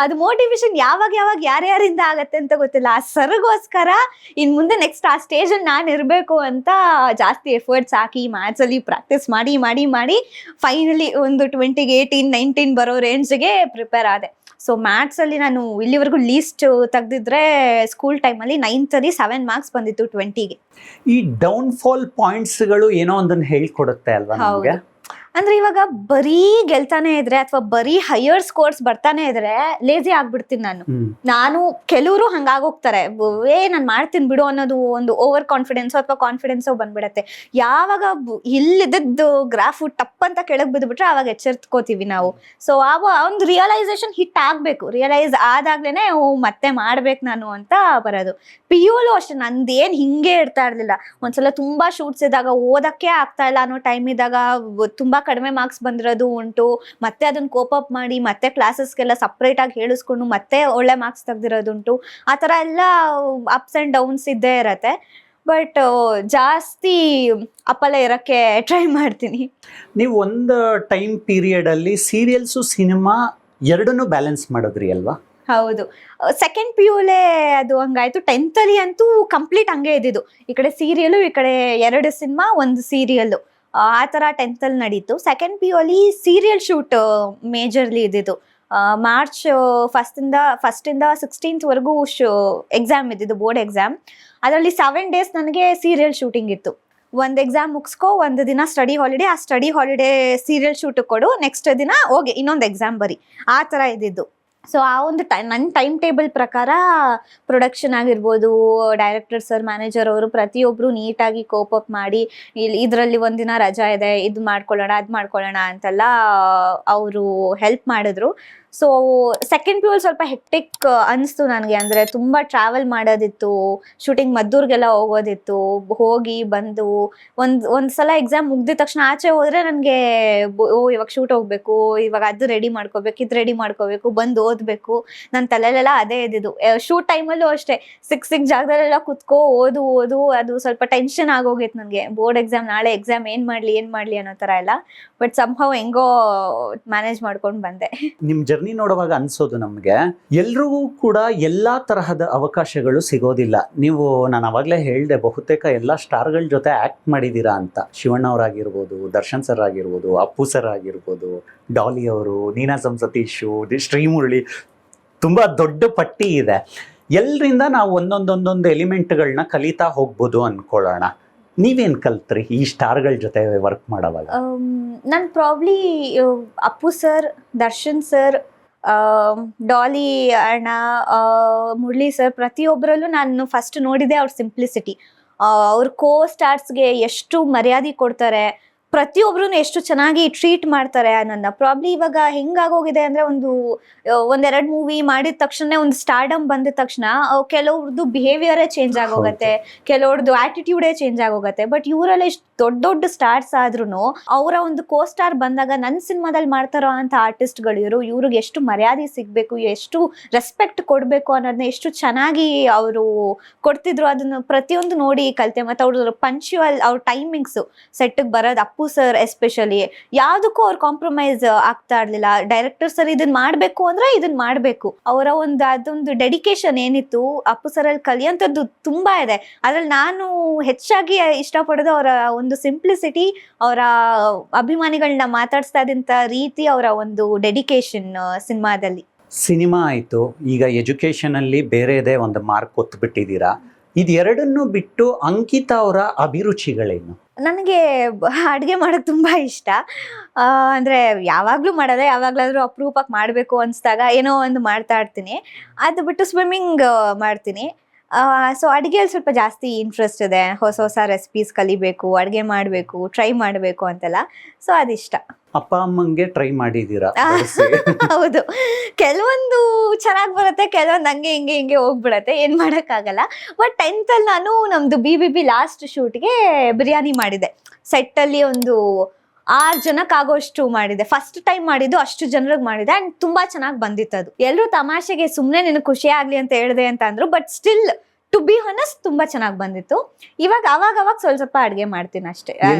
ಅದು ಮೋಟಿವೇಶನ್ ಯಾವಾಗ ಯಾರ್ಯಾರಿಂದ ಆಗತ್ತೆ ಅಂತ ಗೊತ್ತಿಲ್ಲ. ಆ ಸರ್ಗೋಸ್ಕರ ಇನ್ ಮುಂದೆ ನೆಕ್ಸ್ಟ್ ಆ ಸ್ಟೇಜಲ್ಲಿ ನಾನು ಇರಬೇಕು ಅಂತ ಜಾಸ್ತಿ ಎಫರ್ಟ್ಸ್ ಹಾಕಿ ಮ್ಯಾಥ್ಸಲ್ಲಿ ಪ್ರಾಕ್ಟೀಸ್ ಮಾಡಿ ಫೈನಲಿ ಒಂದು 20ಗೆ 18, 19 ಬರೋ ರೇಂಜ್ಗೆ ಪ್ರಿಪೇರ್ ಆದೆ. ಸೊ ಮ್ಯಾಥ್ಸಲ್ಲಿ ನಾನು ಇಲ್ಲಿವರೆಗೂ ಲೀಸ್ಟ್ ತೆಗೆದಿದ್ರೆ ಸ್ಕೂಲ್ ಟೈಮಲ್ಲಿ 9th ಅಲ್ಲಿ 7 ಮಾರ್ಕ್ಸ್ ಬಂದಿತ್ತು 20ಗೆ. ಈ ಡೌನ್ಫಾಲ್ ಪಾಯಿಂಟ್ಸ್ಗಳು ಏನೋ ಒಂದನ್ನು ಹೇಳ್ಕೊಡುತ್ತೆ ಅಲ್ವಾ ನಮಗೆ? ಅಂದ್ರೆ ಇವಾಗ ಬರೀ ಗೆಲ್ತಾನೆ ಇದ್ರೆ ಅಥವಾ ಬರೀ ಹೈಯರ್ ಸ್ಕೋರ್ಸ್ ಬರ್ತಾನೆ ಇದ್ರೆ ಲೇಜಿ ಆಗ್ಬಿಡ್ತೀನಿ ನಾನು. ಕೆಲವರು ಹಂಗಾಗೋಗ್ತಾರೆ, ನಾನು ಮಾಡ್ತೀನಿ ಬಿಡು ಅನ್ನೋದು ಒಂದು ಓವರ್ ಕಾನ್ಫಿಡೆನ್ಸ್ ಅಥವಾ ಕಾನ್ಫಿಡೆನ್ಸೋ ಬಂದ್ಬಿಡತ್ತೆ. ಯಾವಾಗ ಇಲ್ಲಿದ್ದು ಗ್ರಾಫು ಟಪ್ ಅಂತ ಕೆಳಗೆ ಬಿದ್ದುಬಿಟ್ರೆ ಅವಾಗ ಎಚ್ಚೆತ್ಕೋತೀವಿ ನಾವು. ಸೊ ಒಂದು ರಿಯಲೈಸೇಷನ್ ಹಿಟ್ ಆಗ್ಬೇಕು, ರಿಯಲೈಸ್ ಆದಾಗ್ಲೇನೆ ಮತ್ತೆ ಮಾಡ್ಬೇಕು ನಾನು ಅಂತ ಬರೋದು. PU ಅಷ್ಟೇ, ನಂದೇನು ಹಿಂಗೆ ಇರ್ತಾ ಇರ್ಲಿಲ್ಲ. ಒಂದ್ಸಲ ತುಂಬಾ ಶೂಟ್ಸ್ ಇದ್ದಾಗ ಓದಕ್ಕೆ ಆಗ್ತಾ ಇಲ್ಲ ಅನ್ನೋ ಟೈಮ್ ಇದ್ದಾಗ ತುಂಬಾ ಕಡಿಮೆ ಮಾರ್ಕ್ಸ್ ಬಂದಿರೋದು ಉಂಟು. ಮತ್ತೆ ಅದನ್ನ ಕೋಪಪ್ ಮಾಡಿ ಮತ್ತೆ ಕ್ಲಾಸಸ್ಗೆಲ್ಲ ಸಪ್ರೇಟ್ ಆಗಿ ಹೇಳಿಸ್ಕೊಂಡು ಮತ್ತೆ ಒಳ್ಳೆ ಮಾರ್ಕ್ಸ್ ತೆಗ್ದಿರೋದುಂಟು. ಆ ಥರ ಎಲ್ಲ ಅಪ್ಸ್ ಆ್ಯಂಡ್ ಡೌನ್ಸ್ ಇದ್ದೇ ಇರತ್ತೆ. ಬಟ್ ಜಾಸ್ತಿ ಅಪ್ಪಲ್ಲೇ ಇರೋಕ್ಕೆ ಟ್ರೈ ಮಾಡ್ತೀನಿ. ನೀವು ಒಂದು ಟೈಮ್ ಪೀರಿಯಡಲ್ಲಿ ಸೀರಿಯಲ್ಸು ಸಿನಿಮಾ ಎರಡನ್ನೂ ಬ್ಯಾಲೆನ್ಸ್ ಮಾಡಿದ್ರಿ ಅಲ್ವಾ? ಹೌದು, ಸೆಕೆಂಡ್ PUಲೇ ಅದು ಹಂಗಾಯ್ತು. 10th ಅಲ್ಲಿ ಅಂತೂ ಕಂಪ್ಲೀಟ್ ಹಂಗೆ ಇದ್ದಿದ್ದು, ಈ ಕಡೆ ಸೀರಿಯಲು ಈ ಕಡೆ 2 ಸಿನಿಮಾ 1 ಸೀರಿಯಲ್ಲು, ಆ ಥರ 10th ಅಲ್ಲಿ ನಡೀತು. ಸೆಕೆಂಡ್ PU ಅಲ್ಲಿ ಸೀರಿಯಲ್ ಶೂಟ್ ಮೇಜರ್ಲಿ ಇದ್ದಿದ್ದು. ಮಾರ್ಚ್ ಫಸ್ಟಿಂದ 16th ಎಕ್ಸಾಮ್ ಇದ್ದಿದ್ದು, ಬೋರ್ಡ್ ಎಕ್ಸಾಮ್. ಅದರಲ್ಲಿ 7 days ನನಗೆ ಸೀರಿಯಲ್ ಶೂಟಿಂಗ್ ಇತ್ತು. ಒಂದು ಎಕ್ಸಾಮ್ ಮುಗಿಸ್ಕೊ, ಒಂದು ದಿನ ಸ್ಟಡಿ ಹಾಲಿಡೇ, ಆ ಸ್ಟಡಿ ಹಾಲಿಡೇ ಸೀರಿಯಲ್ ಶೂಟ್ ಕೊಡು, ನೆಕ್ಸ್ಟ್ ದಿನ ಹೋಗಿ ಇನ್ನೊಂದು ಎಕ್ಸಾಮ್ ಬರಿ, ಆ ಥರ ಇದ್ದಿದ್ದು. ಸೊ ಆ ಒಂದು ನನ್ನ ಟೈಮ್ ಟೇಬಲ್ ಪ್ರಕಾರ ಪ್ರೊಡಕ್ಷನ್ ಆಗಿರ್ಬೋದು, ಡೈರೆಕ್ಟರ್ ಸರ್, ಮ್ಯಾನೇಜರ್ ಅವರು ಪ್ರತಿಯೊಬ್ಬರು ನೀಟಾಗಿ ಕೋಪ್ ಅಪ್ ಮಾಡಿ, ಇದರಲ್ಲಿ ಒಂದಿನ ರಜಾ ಇದೆ, ಇದು ಮಾಡ್ಕೊಳ್ಳೋಣ, ಅದು ಮಾಡ್ಕೊಳ್ಳೋಣ ಅಂತೆಲ್ಲ ಅವರು ಹೆಲ್ಪ್ ಮಾಡಿದ್ರು. ಸೊ ಸೆಕೆಂಡ್ ಪಿ ಯು ಸ್ವಲ್ಪ ಹೆಕ್ಟಿಕ್ ಅನಿಸ್ತು ನನಗೆ. ಅಂದರೆ ತುಂಬ ಟ್ರಾವೆಲ್ ಮಾಡೋದಿತ್ತು, ಶೂಟಿಂಗ್ ಮದ್ದೂರಿಗೆಲ್ಲ ಹೋಗೋದಿತ್ತು, ಹೋಗಿ ಬಂದು ಒಂದು ಸಲ ಎಕ್ಸಾಮ್ ಮುಗ್ದಿದ ತಕ್ಷಣ ಆಚೆ ಹೋದರೆ ನನಗೆ ಓ ಇವಾಗ ಶೂಟ್ ಹೋಗಬೇಕು, ಇವಾಗ ಅದು ರೆಡಿ ಮಾಡ್ಕೋಬೇಕು, ಇದು ರೆಡಿ ಮಾಡ್ಕೋಬೇಕು, ಬಂದು ಓದಬೇಕು, ನನ್ನ ತಲೆಯಲ್ಲೆಲ್ಲ ಅದೇ ಇದ್ದಿದ್ದು. ಶೂಟ್ ಟೈಮಲ್ಲೂ ಅಷ್ಟೇ ಸಿಕ್ ಜಾಗದಲ್ಲೆಲ್ಲ ಕುತ್ಕೋ ಓದು, ಅದು ಸ್ವಲ್ಪ ಟೆನ್ಷನ್ ಆಗೋಗಿತ್ತು ನನಗೆ. ಬೋರ್ಡ್ ಎಕ್ಸಾಮ್, ನಾಳೆ ಎಕ್ಸಾಮ್, ಏನು ಮಾಡಲಿ ಅನ್ನೋ ಥರ ಎಲ್ಲ. ಬಟ್ ಸಂಭವ ಹೆಂಗೋ ಮ್ಯಾನೇಜ್ ಮಾಡ್ಕೊಂಡು ಬಂದೆ. ನಿಮ್ಮ ಜರ್ನಿ ನೋಡುವಾಗ ಅನ್ಸೋದು ನಮಗೆ ಎಲ್ರಿಗೂ ಕೂಡ ಎಲ್ಲಾ ತರಹದ ಅವಕಾಶಗಳು ಸಿಗೋದಿಲ್ಲ. ನೀವು ನಾನು ಅವಾಗಲೇ ಹೇಳಿದೆ, ಬಹುತೇಕ ಎಲ್ಲ ಸ್ಟಾರ್ಗಳ ಜೊತೆ ಆಕ್ಟ್ ಮಾಡಿದ್ದೀರಾ ಅಂತ. ಶಿವಣ್ಣ ಅವರಾಗಿರ್ಬೋದು, ದರ್ಶನ್ ಸರ್ ಆಗಿರ್ಬೋದು, ಅಪ್ಪು ಸರ್ ಆಗಿರ್ಬೋದು, ಡಾಲಿ ಅವರು, ನೀನಾ ಸತೀಶು, ಶ್ರೀಮುರಳಿ, ತುಂಬಾ ದೊಡ್ಡ ಪಟ್ಟಿ ಇದೆ. ಎಲ್ಲರಿಂದ ನಾವು ಒಂದೊಂದೊಂದೊಂದು ಎಲಿಮೆಂಟ್ಗಳನ್ನ ಕಲಿತಾ ಹೋಗ್ಬೋದು ಅನ್ಕೊಳ್ಳೋಣ. ನೀವೇನು ಕಲ್ತ್ರಿ ಈ ಸ್ಟಾರ್ಗಳ ಜೊತೆ ವರ್ಕ್ ಮಾಡೋವಾಗ? ನಾನು probably Appu sir, Darshan sir, Daali ಅಣ್ಣ, ಮುರಳಿ ಸರ್, ಪ್ರತಿಯೊಬ್ಬರಲ್ಲೂ ನಾನು ಫಸ್ಟ್ ನೋಡಿದೆ ಅವ್ರ ಸಿಂಪ್ಲಿಸಿಟಿ. ಅವ್ರ ಕೋ ಸ್ಟಾರ್ಸ್ಗೆ ಎಷ್ಟು ಮರ್ಯಾದೆ ಕೊಡ್ತಾರೆ, ಪ್ರತಿಯೊಬ್ರು ಎಷ್ಟು ಚೆನ್ನಾಗಿ ಟ್ರೀಟ್ ಮಾಡ್ತಾರೆ ಅನ್ನೋದನ್ನ. ಪ್ರಾಬ್ಲಿ ಇವಾಗ ಹೆಂಗಾಗೋಗಿದೆ ಅಂದರೆ, ಒಂದೆರಡು ಮೂವಿ ಮಾಡಿದ ತಕ್ಷಣ, ಒಂದು ಸ್ಟಾರ್ಡಮ್ ಬಂದಿದ ತಕ್ಷಣ ಕೆಲವ್ರದ್ದು ಬಿಹೇವಿಯರೇ ಚೇಂಜ್ ಆಗೋಗತ್ತೆ, ಕೆಲವ್ರದ್ದು ಆಟಿಟ್ಯೂಡೇ ಚೇಂಜ್ ಆಗೋಗತ್ತೆ. ಬಟ್ ಇವರೆಲ್ಲ ಎಷ್ಟು ದೊಡ್ಡ ದೊಡ್ಡ ಸ್ಟಾರ್ಸ್ ಆದ್ರೂ ಅವರ ಒಂದು ಕೋ ಸ್ಟಾರ್ ಬಂದಾಗ ನನ್ನ ಸಿನಿಮಾದಲ್ಲಿ ಮಾಡ್ತಾರೋ ಅಂತ ಆರ್ಟಿಸ್ಟ್ಗಳು ಇವ್ರಿಗೆ ಎಷ್ಟು ಮರ್ಯಾದೆ ಸಿಗಬೇಕು, ಎಷ್ಟು ರೆಸ್ಪೆಕ್ಟ್ ಕೊಡಬೇಕು ಅನ್ನೋದನ್ನ ಎಷ್ಟು ಚೆನ್ನಾಗಿ ಅವರು ಕೊಡ್ತಿದ್ರು. ಅದನ್ನು ಪ್ರತಿಯೊಂದು ನೋಡಿ ಕಲಿತೆ. ಮತ್ತು ಅವ್ರ ಪಂಕ್ಚುವಲ್, ಅವ್ರ ಟೈಮಿಂಗ್ಸು, ಸೆಟ್ಟಿಗೆ ಬರೋದು, ಅಪ್ಪು ಸರ್ ಎಸ್ಪೆಷಲಿ ಯಾವುದಕ್ಕೂ ಅವ್ರು ಕಾಂಪ್ರಮೈಸ್ ಆಗ್ತಾ ಇರ್ಲಿಲ್ಲ. ಡೈರೆಕ್ಟರ್ ಸರ್ ಇದನ್ನ ಮಾಡಬೇಕು ಅಂದ್ರೆ ಇದನ್ನ ಮಾಡಬೇಕು. ಅವರ ಅದೊಂದು ಡೆಡಿಕೇಶನ್ ಏನಿತ್ತು ಅಪ್ಪು ಸರ್ ಅಲ್ಲಿ ಕಲಿಯಂಥದ್ದು ತುಂಬಾ ಇದೆ. ಅದ್ರಲ್ಲಿ ನಾನು ಹೆಚ್ಚಾಗಿ ಇಷ್ಟಪಡೋದು ಅವರ ಒಂದು ಸಿಂಪ್ಲಿಸಿಟಿ, ಅವರ ಅಭಿಮಾನಿಗಳನ್ನ ಮಾತಾಡಿಸ್ತಾ ಇದ್ದಂಥ ರೀತಿ, ಅವರ ಒಂದು ಡೆಡಿಕೇಶನ್ ಸಿನಿಮಾದಲ್ಲಿ. ಸಿನಿಮಾ ಆಯಿತು, ಈಗ ಎಜುಕೇಷನಲ್ಲಿ ಬೇರೆದೇ ಒಂದು ಮಾರ್ಕ್ ಒತ್ತುಬಿಟ್ಟಿದ್ದೀರಾ. ಇದೆರಡನ್ನು ಬಿಟ್ಟು ಅಂಕಿತಾ ಅವರ ಅಭಿರುಚಿಗಳೇನು? ನನಗೆ ಅಡುಗೆ ಮಾಡೋದು ತುಂಬ ಇಷ್ಟ. ಅಂದರೆ ಯಾವಾಗಲೂ ಮಾಡೋದೆ, ಯಾವಾಗಲಾದರೂ ಅಪರೂಪಕ್ಕೆ ಮಾಡಬೇಕು ಅನಿಸ್ದಾಗ ಏನೋ ಒಂದು ಮಾಡ್ತಾ ಇರ್ತೀನಿ. ಅದು ಬಿಟ್ಟು ಸ್ವಿಮ್ಮಿಂಗ್ ಮಾಡ್ತೀನಿ. ಸೊ ಅಡುಗೆಯಲ್ಲಿ ಸ್ವಲ್ಪ ಜಾಸ್ತಿ ಇಂಟ್ರೆಸ್ಟ್ ಇದೆ. ಹೊಸ ಹೊಸ ರೆಸಿಪೀಸ್ ಕಲಿಬೇಕು, ಅಡುಗೆ ಮಾಡಬೇಕು, ಟ್ರೈ ಮಾಡಬೇಕು ಅಂತೆಲ್ಲ. ಸೊ ಅದಿಷ್ಟ. ಅಪ್ಪ ಅಮ್ಮಂಗೆ ಟ್ರೈ ಮಾಡಿದ್ದೀರಾ? ಹೌದು, ಕೆಲವೊಂದು ಚೆನ್ನಾಗಿ ಬರುತ್ತೆ, ಕೆಲವೊಂದು ಹಂಗೆ ಹಿಂಗೆ ಹೋಗ್ಬಿಡತ್ತೆ, ಏನು ಮಾಡೋಕ್ಕಾಗಲ್ಲ. ಬಟ್ 10th ಅಲ್ಲಿ ನಾನು ನಮ್ಮದು BBB ಲಾಸ್ಟ್ ಶೂಟ್ಗೆ ಬಿರಿಯಾನಿ ಮಾಡಿದೆ. ಸೆಟ್ಟಲ್ಲಿ ಒಂದು 6 ಜನಕ್ಕಾಗೋಷ್ಟು ಮಾಡಿದೆ. ಫಸ್ಟ್ ಟೈಮ್ ಮಾಡಿದ್ದು, ಅಷ್ಟು ಜನರಿಗೆ ಮಾಡಿದೆ. ಆ್ಯಂಡ್ ತುಂಬ ಚೆನ್ನಾಗಿ ಬಂದಿತ್ತು ಅದು. ಎಲ್ಲರೂ ತಮಾಷೆಗೆ ಸುಮ್ಮನೆ ನಿನಗೆ ಖುಷಿ ಆಗಲಿ ಅಂತ ಹೇಳಿದೆ ಅಂತ ಅಂದರು. But still to be honest ತುಂಬ ಚೆನ್ನಾಗಿ ಬಂದಿತ್ತು. ಇವಾಗ ಅವಾಗ ಸ್ವಲ್ಪ ಅಡುಗೆ ಮಾಡ್ತೀನಿ ಅಷ್ಟೇ.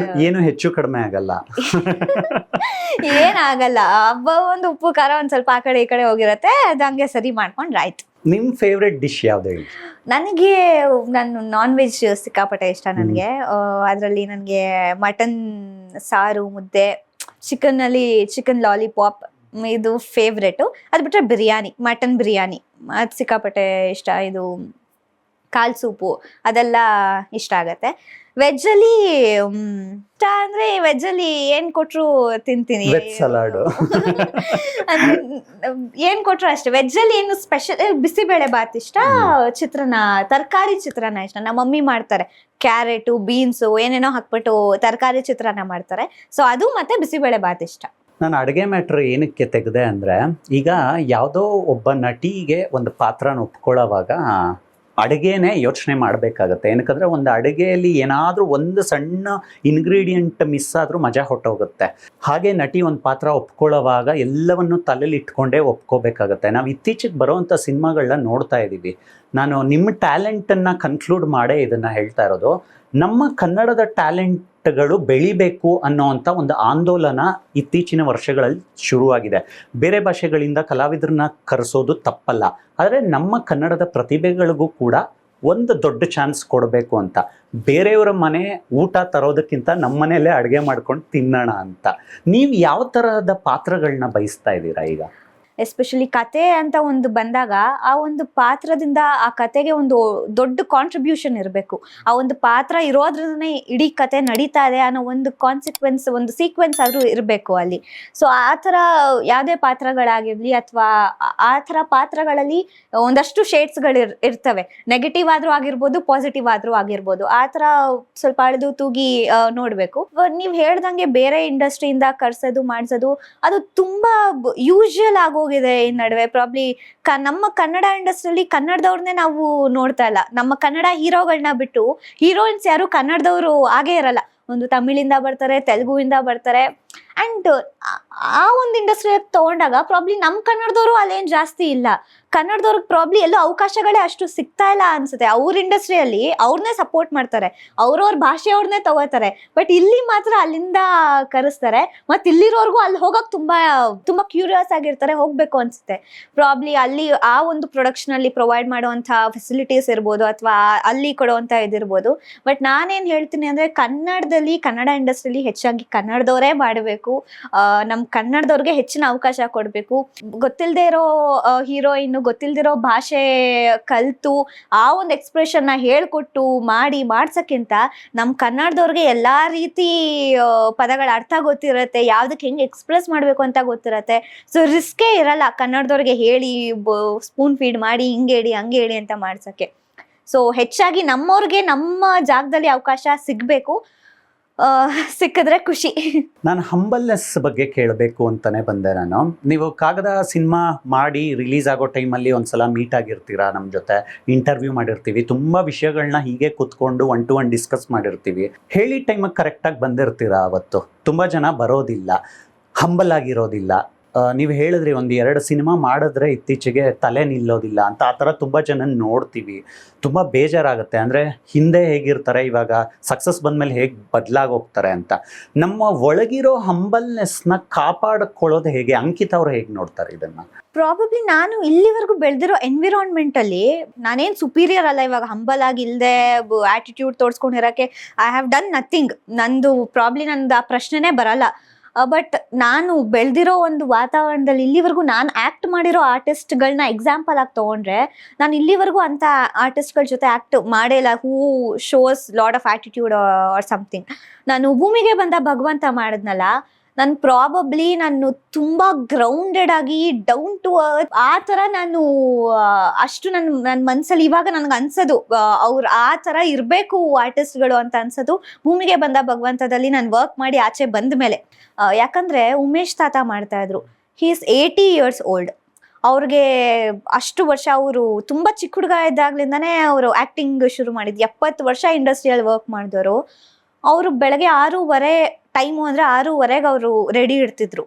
ಏನು ಹೆಚ್ಚು ಕಡಿಮೆ ಆಗಲ್ಲ? ಏನಾಗಲ್ಲ. ಹಬ್ಬ ಒಂದು ಉಪ್ಪು ಖಾರ ಒಂದು ಸ್ವಲ್ಪ ಆ ಕಡೆ ಈ ಕಡೆ ಹೋಗಿರತ್ತೆ, ಅದು ಹಂಗೆ ಸರಿ ಮಾಡ್ಕೊಂಡ್ರೆ ಆಯ್ತು. ನಿಮ್ಮ ಫೇವ್ರೆಟ್ ಡಿಶ್ ಯಾವ್ದು ಹೇಳಿ? ನನಗೆ ನಾನ್ ವೆಜ್ ಸಿಕ್ಕಾಪಟ್ಟೆ ಇಷ್ಟ ನನಗೆ. ಅದರಲ್ಲಿ ನನಗೆ ಮಟನ್ ಸಾರು, ಮುದ್ದೆ, ಚಿಕನ್ ಲಾಲಿಪಾಪ್ ಇದು ಫೇವ್ರೆಟು. ಅದು ಬಿಟ್ಟರೆ ಬಿರಿಯಾನಿ, ಮಟನ್ ಬಿರಿಯಾನಿ ಅದು ಸಿಕ್ಕಾಪಟ್ಟೆ ಇಷ್ಟ. ಇದು ಕಾಲ್ ಸೂಪು ಅದೆಲ್ಲ ಇಷ್ಟ ಆಗತ್ತೆ. ವೆಜ್ಜಲ್ಲಿ ಇಷ್ಟ ಅಂದರೆ ವೆಜ್ಜಲ್ಲಿ ಏನು ಕೊಟ್ಟರು ತಿಂತೀನಿ. ಸಲಾಡು ಏನು ಕೊಟ್ಟರು ಅಷ್ಟೇ. ವೆಜ್ಜಲ್ಲಿ ಏನು ಸ್ಪೆಷಲ್, ಬಿಸಿಬೇಳೆ ಬಾತ್ ಇಷ್ಟ, ಚಿತ್ರಾನ್ನ, ತರಕಾರಿ ಚಿತ್ರಾನ್ನ ಇಷ್ಟ. ನಮ್ಮ ಮಮ್ಮಿ ಮಾಡ್ತಾರೆ, ಕ್ಯಾರೆಟು, ಬೀನ್ಸು ಏನೇನೋ ಹಾಕ್ಬಿಟ್ಟು ತರಕಾರಿ ಚಿತ್ರಾನ್ನ ಮಾಡ್ತಾರೆ. ಸೊ ಅದು ಮತ್ತೆ ಬಿಸಿಬೇಳೆ ಬಾತ್ ಇಷ್ಟ. ನಾನು ಅಡುಗೆ ಮ್ಯಾಟ್ರ್ ಏನಕ್ಕೆ ತೆಗೆದೆ ಅಂದರೆ, ಈಗ ಯಾವುದೋ ಒಬ್ಬ ನಟಿಗೆ ಒಂದು ಪಾತ್ರನ ಒಪ್ಕೊಳ್ಳೋವಾಗ ಅಡುಗೆನೇ ಯೋಚನೆ ಮಾಡಬೇಕಾಗತ್ತೆ. ಏನಕ್ಕಂದರೆ ಒಂದು ಅಡುಗೆಯಲ್ಲಿ ಏನಾದರೂ ಒಂದು ಸಣ್ಣ ಇನ್ಗ್ರೀಡಿಯೆಂಟ್ ಮಿಸ್ ಆದರೂ ಮಜಾ ಹೊಟ್ಟೋಗುತ್ತೆ. ಹಾಗೆ ನಟಿ ಒಂದು ಪಾತ್ರ ಒಪ್ಕೊಳ್ಳೋವಾಗ ಎಲ್ಲವನ್ನು ತಲೆಯಲ್ಲಿ ಇಟ್ಕೊಂಡೇ ಒಪ್ಕೋಬೇಕಾಗತ್ತೆ. ನಾವು ಇತ್ತೀಚೆಗೆ ಬರೋವಂಥ ಸಿನಿಮಾಗಳನ್ನ ನೋಡ್ತಾ ಇದ್ದೀವಿ. ನಾನು ನಿಮ್ಮ ಟ್ಯಾಲೆಂಟನ್ನು ಕನ್ಕ್ಲೂಡ್ ಮಾಡೇ ಇದನ್ನು ಹೇಳ್ತಾ ಇರೋದು. ನಮ್ಮ ಕನ್ನಡದ ಟ್ಯಾಲೆಂಟ್ಗಳು ಬೆಳಿಬೇಕು ಅನ್ನೋವಂಥ ಒಂದು ಆಂದೋಲನ ಇತ್ತೀಚಿನ ವರ್ಷಗಳಲ್ಲಿ ಶುರುವಾಗಿದೆ. ಬೇರೆ ಭಾಷೆಗಳಿಂದ ಕಲಾವಿದರನ್ನ ಕರೆಸೋದು ತಪ್ಪಲ್ಲ, ಆದರೆ ನಮ್ಮ ಕನ್ನಡದ ಪ್ರತಿಭೆಗಳಿಗೂ ಕೂಡ ಒಂದು ದೊಡ್ಡ ಚಾನ್ಸ್ ಕೊಡಬೇಕು ಅಂತ. ಬೇರೆಯವರ ಮನೆ ಊಟ ತರೋದಕ್ಕಿಂತ ನಮ್ಮ ಮನೆಯಲ್ಲೇ ಅಡುಗೆ ಮಾಡ್ಕೊಂಡು ತಿನ್ನೋಣ ಅಂತ. ನೀವು ಯಾವ ತರಹದ ಪಾತ್ರಗಳನ್ನ ಬಯಸ್ತಾ ಇದ್ದೀರಾ ಈಗ? ಎಸ್ಪೆಷಲಿ ಕತೆ ಅಂತ ಒಂದು ಬಂದಾಗ ಆ ಒಂದು ಪಾತ್ರದಿಂದ ಆ ಕತೆಗೆ ಒಂದು ದೊಡ್ಡ ಕಾಂಟ್ರಿಬ್ಯೂಷನ್ ಇರಬೇಕು. ಆ ಒಂದು ಪಾತ್ರ ಇರೋದ್ರಿಂದನೇ ಇಡೀ ಕತೆ ನಡೀತಾ ಇದೆ ಅನ್ನೋ ಒಂದು ಕಾನ್ಸಿಕ್ವೆನ್ಸ್, ಒಂದು ಸೀಕ್ವೆನ್ಸ್ ಆದ್ರೂ ಇರಬೇಕು ಅಲ್ಲಿ. ಸೊ ಆ ಥರ ಯಾವುದೇ ಪಾತ್ರಗಳಾಗಿರ್ಲಿ ಅಥವಾ ಆ ಥರ ಪಾತ್ರಗಳಲ್ಲಿ ಒಂದಷ್ಟು ಶೇಡ್ಸ್ಗಳು ಇರ್ತವೆ. ನೆಗೆಟಿವ್ ಆದ್ರೂ ಆಗಿರ್ಬೋದು, ಪಾಸಿಟಿವ್ ಆದ್ರೂ ಆಗಿರ್ಬೋದು. ಆ ಥರ ಸ್ವಲ್ಪ ಅಳೆದು ತೂಗಿ ನೋಡ್ಬೇಕು. ನೀವ್ ಹೇಳ್ದಂಗೆ ಬೇರೆ ಇಂಡಸ್ಟ್ರಿಯಿಂದ ಕರ್ಸೋದು ಮಾಡ್ಸೋದು ಅದು ತುಂಬಾ ಯೂಶುವಲ್ ಆಗೋಗಿದೆ ಈ ನಡುವೆ. ಪ್ರಾಬ್ಲಿ ನಮ್ಮ ಕನ್ನಡ ಇಂಡಸ್ಟ್ರಿಯಲ್ಲಿ ಕನ್ನಡದವ್ರನ್ನೇ ನಾವು ನೋಡ್ತಾ ಇಲ್ಲ. ನಮ್ಮ ಕನ್ನಡ ಹೀರೋಗಳನ್ನ ಬಿಟ್ಟು ಹೀರೋಯಿನ್ಸ್ ಯಾರು ಕನ್ನಡದವರು ಆಗೇ ಇರಲ್ಲ. ಒಂದು ತಮಿಳಿಂದ ಬರ್ತಾರೆ, ತೆಲುಗುವಿಂದ ಬರ್ತಾರೆ. ಅಂಡ್ ಆ ಒಂದು ಇಂಡಸ್ಟ್ರಿ ತಗೊಂಡಾಗ ಪ್ರಾಬ್ಲಿ ನಮ್ಮ ಕನ್ನಡದವರು ಅಲ್ಲೇನ್ ಜಾಸ್ತಿ ಇಲ್ಲ. ಕನ್ನಡದವ್ರಿಗೆ ಪ್ರಾಬ್ಲಿ ಎಲ್ಲೋ ಅವಕಾಶಗಳೇ ಅಷ್ಟು ಸಿಗ್ತಾ ಇಲ್ಲ ಅನ್ಸುತ್ತೆ. ಅವ್ರ ಇಂಡಸ್ಟ್ರಿಯಲ್ಲಿ ಅವ್ರನ್ನೇ ಸಪೋರ್ಟ್ ಮಾಡ್ತಾರೆ, ಅವ್ರವ್ರ ಭಾಷೆಯವ್ರನ್ನೇ ತಗೋತಾರೆ. ಬಟ್ ಇಲ್ಲಿ ಮಾತ್ರ ಅಲ್ಲಿಂದ ಕರೆಸ್ತಾರೆ. ಮತ್ತೆ ಇಲ್ಲಿರೋರ್ಗು ಅಲ್ಲಿ ಹೋಗಕ್ ತುಂಬಾ ತುಂಬಾ ಕ್ಯೂರಿಯಸ್ ಆಗಿರ್ತಾರೆ, ಹೋಗ್ಬೇಕು ಅನ್ಸುತ್ತೆ. ಪ್ರಾಬ್ಲಿ ಅಲ್ಲಿ ಆ ಒಂದು ಪ್ರೊಡಕ್ಷನ್ ಅಲ್ಲಿ ಪ್ರೊವೈಡ್ ಮಾಡುವಂತ ಫೆಸಿಲಿಟೀಸ್ ಇರ್ಬೋದು ಅಥವಾ ಅಲ್ಲಿ ಕೊಡುವಂತ ಇದಿರ್ಬೋದು. ಬಟ್ ನಾನೇನ್ ಹೇಳ್ತೀನಿ ಅಂದ್ರೆ ಕನ್ನಡದಲ್ಲಿ, ಕನ್ನಡ ಇಂಡಸ್ಟ್ರಿಯಲ್ಲಿ ಹೆಚ್ಚಾಗಿ ಕನ್ನಡದವರೇ ಮಾಡಬೇಕು. ನಮ್ ಕನ್ನಡದವ್ರಿಗೆ ಹೆಚ್ಚಿನ ಅವಕಾಶ ಕೊಡ್ಬೇಕು. ಗೊತ್ತಿಲ್ದೇ ಇರೋ ಹೀರೋಯಿನ್, ಗೊತ್ತಿಲ್ದಿರೋ ಭಾಷೆ ಕಲ್ತು ಆ ಒಂದು ಎಕ್ಸ್ಪ್ರೆಷನ್ ನ ಹೇಳ್ಕೊಟ್ಟು ಮಾಡ್ಸಕ್ಕಿಂತ ನಮ್ ಕನ್ನಡದವ್ರಿಗೆ ಎಲ್ಲಾ ರೀತಿ ಪದಗಳ ಅರ್ಥ ಗೊತ್ತಿರತ್ತೆ, ಯಾವ್ದಕ್ಕೆ ಹೆಂಗ್ ಎಕ್ಸ್ಪ್ರೆಸ್ ಮಾಡ್ಬೇಕು ಅಂತ ಗೊತ್ತಿರತ್ತೆ. ಸೊ ರಿಸ್ಕೇ ಇರಲ್ಲ ಕನ್ನಡದವ್ರಿಗೆ ಹೇಳಿ ಸ್ಪೂನ್ ಫೀಡ್ ಮಾಡಿ ಹಿಂಗೆ ಹೇಳಿ ಹಂಗೆ ಹೇಳಿ ಅಂತ ಮಾಡ್ಸಕ್ಕೆ. ಸೊ ಹೆಚ್ಚಾಗಿ ನಮ್ಮವ್ರಿಗೆ ನಮ್ಮ ಜಾಗದಲ್ಲಿ ಅವಕಾಶ ಸಿಗ್ಬೇಕು. ಸಿಕ್ಕಿದ್ರೆ ಖುಷಿ. ನಾನು ಹಂಬಲ್ನೆಸ್ ಬಗ್ಗೆ ಕೇಳಬೇಕು ಅಂತಾನೆ ಬಂದೆ ನಾನು. ನೀವು ಕಾಗದ ಸಿನಿಮಾ ಮಾಡಿ ರಿಲೀಸ್ ಆಗೋ ಟೈಮಲ್ಲಿ ಒಂದ್ಸಲ ಮೀಟ್ ಆಗಿರ್ತೀರಾ, ನಮ್ಮ ಜೊತೆ ಇಂಟರ್ವ್ಯೂ ಮಾಡಿರ್ತೀವಿ, ತುಂಬ ವಿಷಯಗಳನ್ನ ಹೀಗೆ ಕೂತ್ಕೊಂಡು 1 to 1 ಡಿಸ್ಕಸ್ ಮಾಡಿರ್ತೀವಿ. ಹೇಳಿ ಟೈಮಿಗೆ ಕರೆಕ್ಟಾಗಿ ಬಂದಿರ್ತೀರಾ. ಅವತ್ತು ತುಂಬ ಜನ ಬರೋದಿಲ್ಲ, ಹಂಬಲ್ ಆಗಿರೋದಿಲ್ಲ. ನೀವು ಹೇಳಿದ್ರಿ 1-2 ಸಿನಿಮಾ ಮಾಡಿದ್ರೆ ಇತ್ತೀಚೆಗೆ ತಲೆ ನಿಲ್ಲೋದಿಲ್ಲ ಅಂತ. ಆ ಥರ ತುಂಬ ಜನ ನೋಡ್ತೀವಿ. ತುಂಬ ಬೇಜಾರಾಗುತ್ತೆ. ಅಂದರೆ ಹಿಂದೆ ಹೇಗಿರ್ತಾರೆ, ಇವಾಗ ಸಕ್ಸಸ್ ಬಂದಮೇಲೆ ಹೇಗೆ ಬದಲಾಗೋಗ್ತಾರೆ ಅಂತ. ನಮ್ಮ ಒಳಗಿರೋ ಹಂಬಲ್ನೆಸ್ನ ಕಾಪಾಡಿಕೊಳ್ಳೋದು ಹೇಗೆ? ಅಂಕಿತ್ ಅವ್ರು ಹೇಗೆ ನೋಡ್ತಾರೆ ಇದನ್ನು? ಪ್ರಾಬಬ್ಲಿ ನಾನು ಇಲ್ಲಿವರೆಗೂ ಬೆಳೆದಿರೋ ಎನ್ವಿರಾನ್ಮೆಂಟ್ ಅಲ್ಲಿ ನಾನೇನ್ ಸುಪೀರಿಯರ್ ಅಲ್ಲ. ಇವಾಗ ಹಂಬಲ್ ಆಗಿ ಇಲ್ದೆ ಆಟಿಟ್ಯೂಡ್ ತೋರ್ಸ್ಕೊಂಡಿರಕ್ಕೆ ಐ ಹ್ಯಾವ್ ಡನ್ ನಥಿಂಗ್. ನಂದು ಪ್ರಾಬ್ಲಿ ನಂದು ಆ ಪ್ರಶ್ನೆನೇ ಬರಲ್ಲ. ಬಟ್ ನಾನು ಬೆಳೆದಿರೋ ಒಂದು ವಾತಾವರಣದಲ್ಲಿ ಇಲ್ಲಿವರೆಗೂ ನಾನು ಆಕ್ಟ್ ಮಾಡಿರೋ ಆರ್ಟಿಸ್ಟ್ಗಳನ್ನ ಎಕ್ಸಾಂಪಲ್ ಆಗಿ ತಗೊಂಡ್ರೆ, ನಾನು ಇಲ್ಲಿವರೆಗೂ ಅಂತ ಆರ್ಟಿಸ್ಟ್ಗಳ ಜೊತೆ ಆಕ್ಟ್ ಮಾಡೇ ಇಲ್ಲ who shows lot of attitude or something. ನಾನು ಭೂಮಿಗೆ ಬಂದ ಭಗವಂತ ಮಾಡಿದ್ನಲ್ಲ, ನಾನು ಪ್ರಾಬಬ್ಲಿ ನಾನು ತುಂಬಾ ಗ್ರೌಂಡೆಡ್ ಆಗಿ ಡೌನ್ ಟು ಅರ್ತ್ ಆ ಥರ ನಾನು ಅಷ್ಟು ನನ್ನ ಮನಸ್ಸಲ್ಲಿ ಇವಾಗ ನನಗೆ ಅನ್ಸೋದು ಅವ್ರು ಆ ಥರ ಇರಬೇಕು ಆರ್ಟಿಸ್ಟ್ಗಳು ಅಂತ ಅನ್ಸೋದು ಭೂಮಿಗೆ ಬಂದ ಭಗವಂತದಲ್ಲಿ ನಾನು ವರ್ಕ್ ಮಾಡಿ ಆಚೆ ಬಂದ ಮೇಲೆ. ಯಾಕಂದ್ರೆ ಉಮೇಶ್ ತಾತ ಮಾಡ್ತಾ ಇದ್ರು. He is 80 years old. ಅವ್ರಿಗೆ ಅಷ್ಟು ವರ್ಷ, ಅವರು ತುಂಬಾ ಚಿಕ್ಕ ಹುಡುಗ ಇದ್ದಾಗ್ಲಿಂದಾನೇ ಅವರು ಆಕ್ಟಿಂಗ್ ಶುರು ಮಾಡಿದ್ದು. 70 ವರ್ಷ ಇಂಡಸ್ಟ್ರಿಯಲ್ಲಿ ವರ್ಕ್ ಮಾಡಿದವರು. ಅವರು ಬೆಳಗ್ಗೆ 6:30 ಟೈಮು ಅಂದ್ರೆ 6:30ಗೆ ಅವರು ರೆಡಿ ಇರ್ತಿದ್ರು.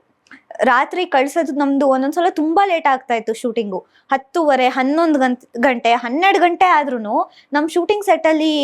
ರಾತ್ರಿ ಕಳ್ಸೋದು ನಮ್ದು ಒಂದೊಂದ್ಸಲ ತುಂಬಾ ಲೇಟ್ ಆಗ್ತಾ ಇತ್ತು ಶೂಟಿಂಗು. 10:30, 11 ಗಂಟೆ 12 ಗಂಟೆ ಆದ್ರೂ ನಮ್ ಶೂಟಿಂಗ್ ಸೆಟ್ ಅಲ್ಲಿ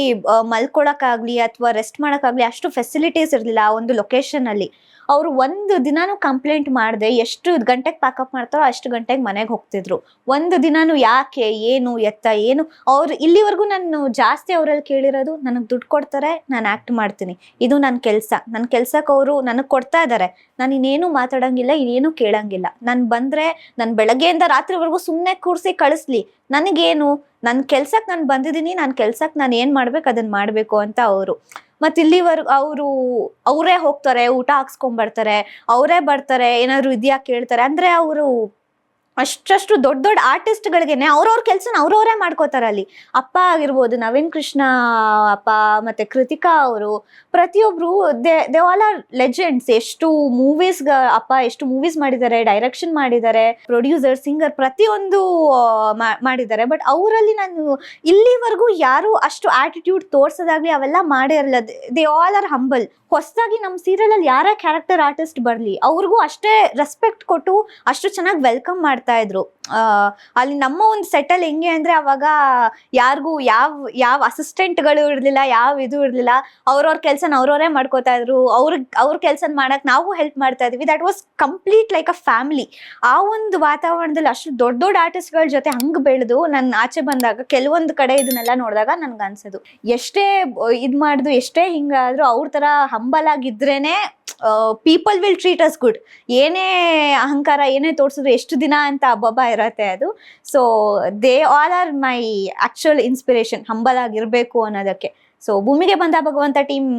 ಮಲ್ಕೊಳಕ್ಕಾಗ್ಲಿ ಅಥವಾ ರೆಸ್ಟ್ ಮಾಡಕ್ಕಾಗ್ಲಿ ಅಷ್ಟು ಫೆಸಿಲಿಟೀಸ್ ಇರ್ಲಿಲ್ಲ ಆ ಒಂದು ಲೊಕೇಶನ್ ಅಲ್ಲಿ. ಅವ್ರು ಒಂದು ದಿನಾನು ಕಂಪ್ಲೇಂಟ್ ಮಾಡದೆ ಎಷ್ಟು ಗಂಟೆಗೆ ಪ್ಯಾಕಪ್ ಮಾಡ್ತಾರೋ ಅಷ್ಟು ಗಂಟೆಗೆ ಮನೆಗೆ ಹೋಗ್ತಿದ್ರು. ಒಂದು ದಿನಾನು ಯಾಕೆ, ಏನು, ಎತ್ತ, ಏನು. ಅವ್ರು ಇಲ್ಲಿವರೆಗೂ ನಾನು ಜಾಸ್ತಿ ಅವರಲ್ಲಿ ಕೇಳಿರೋದು, ನನಗೆ ದುಡ್ಡು ಕೊಡ್ತಾರೆ, ನಾನು ಆಕ್ಟ್ ಮಾಡ್ತೀನಿ, ಇದು ನನ್ನ ಕೆಲಸ. ನನ್ನ ಕೆಲ್ಸಕ್ಕೆ ಅವರು ನನಗೆ ಕೊಡ್ತಾ ಇದ್ದಾರೆ, ನಾನು ಇನ್ನೇನು ಮಾತಾಡಂಗಿಲ್ಲ, ಇನ್ನೇನು ಕೇಳಂಗಿಲ್ಲ. ನಾನು ಬಂದ್ರೆ ನಾನು ಬೆಳಗ್ಗೆಯಿಂದ ರಾತ್ರಿವರೆಗೂ ಸುಮ್ಮನೆ ಕೂರಿಸಿ ಕಳಿಸ್ಲಿ, ನನಗೇನು, ನನ್ನ ಕೆಲ್ಸಕ್ಕೆ ನಾನು ಬಂದಿದ್ದೀನಿ, ನನ್ನ ಕೆಲ್ಸಕ್ಕೆ ನಾನು ಏನು ಮಾಡ್ಬೇಕು ಅದನ್ನ ಮಾಡಬೇಕು ಅಂತ ಅವರು. ಮತ್ತೆ ಇಲ್ಲಿವರೆಗೂ ಅವರೇ ಹೋಗ್ತಾರೆ, ಊಟ ಹಾಕ್ಸ್ಕೊಂಡ್ಬರ್ತಾರೆ, ಅವರೇ ಬರ್ತಾರೆ, ಏನಾದ್ರು ಇದೆಯಾ ಕೇಳ್ತಾರೆ. ಅಂದ್ರೆ ಅವರು ಅಷ್ಟು ದೊಡ್ಡ ದೊಡ್ಡ ಆರ್ಟಿಸ್ಟ್ಗಳಿಗೇನೆ ಅವ್ರವ್ರ ಕೆಲ್ಸನ ಅವ್ರವರೇ ಮಾಡ್ಕೋತಾರೆ. ಅಲ್ಲಿ ಅಪ್ಪ ಆಗಿರ್ಬೋದು, ನವೀನ್ ಕೃಷ್ಣ ಅಪ್ಪ, ಮತ್ತೆ ಕೃತಿಕಾ ಅವರು, ಪ್ರತಿಯೊಬ್ರು ದೇ ಆಲ್ ಆರ್ ಲೆಜೆಂಡ್ಸ್. ಎಷ್ಟು ಮೂವೀಸ್ ಅಪ್ಪ ಎಷ್ಟು ಮೂವೀಸ್ ಮಾಡಿದ್ದಾರೆ, ಡೈರೆಕ್ಷನ್ ಮಾಡಿದ್ದಾರೆ, ಪ್ರೊಡ್ಯೂಸರ್, ಸಿಂಗರ್, ಪ್ರತಿಯೊಂದು ಮಾಡಿದ್ದಾರೆ. ಬಟ್ ಅವರಲ್ಲಿ ನಾನು ಇಲ್ಲಿವರೆಗೂ ಯಾರು ಅಷ್ಟು ಆಟಿಟ್ಯೂಡ್ ತೋರ್ಸೋದಾಗ್ಲಿ ಅವೆಲ್ಲ ಮಾಡೇ ಇರಲ್ಲ. They all are humble. ಹೊಸದಾಗಿ ನಮ್ಮ ಸೀರಿಯಲ್ ಅಲ್ಲಿ ಯಾರ ಕ್ಯಾರೆಕ್ಟರ್ ಆರ್ಟಿಸ್ಟ್ ಬರ್ಲಿ ಅವ್ರಿಗೂ ಅಷ್ಟೇ ರೆಸ್ಪೆಕ್ಟ್ ಕೊಟ್ಟು ಅಷ್ಟು ಚೆನ್ನಾಗಿ ವೆಲ್ಕಮ್ ಮಾಡ್ತಾ ಇದ್ರು. ಅಲ್ಲಿ ನಮ್ಮ ಒಂದು ಸೆಟಲ್ ಹೆಂಗೆ ಅಂದ್ರೆ ಅವಾಗ ಯಾರಿಗೂ ಯಾವ ಅಸಿಸ್ಟೆಂಟ್ಗಳು ಇರ್ಲಿಲ್ಲ, ಯಾವ ಇದು ಇರ್ಲಿಲ್ಲ. ಅವ್ರವ್ರ ಕೆಲ್ಸನ ಅವ್ರವರೇ ಮಾಡ್ಕೋತಾ ಇದ್ರು. ಅವ್ರ ಕೆಲ್ಸನ ಮಾಡಕ್ ನಾವು ಹೆಲ್ಪ್ ಮಾಡ್ತಾ ಇದ್ವಿ. That was complete like a family. ಆ ಒಂದು ವಾತಾವರಣದಲ್ಲಿ ಅಷ್ಟು ದೊಡ್ಡ ದೊಡ್ಡ ಆರ್ಟಿಸ್ಟ್ಗಳ ಜೊತೆ ಹಂಗ್ ಬೆಳೆದು ನಾನು ಆಚೆ ಬಂದಾಗ ಕೆಲವೊಂದು ಕಡೆ ಇದನ್ನೆಲ್ಲ ನೋಡಿದಾಗ ನನ್ಗೆ ಅನ್ಸೋದು, ಎಷ್ಟೇ ಇದ್ ಮಾಡುದು, ಎಷ್ಟೇ ಹಿಂಗಾದ್ರೂ ಅವ್ರ ತರ ಹಂಬಲ್ ಆಗಿದ್ರೇನೆ people will treat us good. ಏನೇ ಅಹಂಕಾರ ಏನೇ ತೋರ್ಸಿದ್ರು ಎಷ್ಟು ದಿನ ಅಂತ ಅಬ್ಬಬ್ಬ ಇರತ್ತೆ ಅದು. So they all are my actual inspiration, humble ಆಗಿರ್ಬೇಕು ಅನ್ನೋದಕ್ಕೆ. ಸೊ ಭೂಮಿಗೆ ಬಂದ ಭಗವಂತ ಟೀಮ್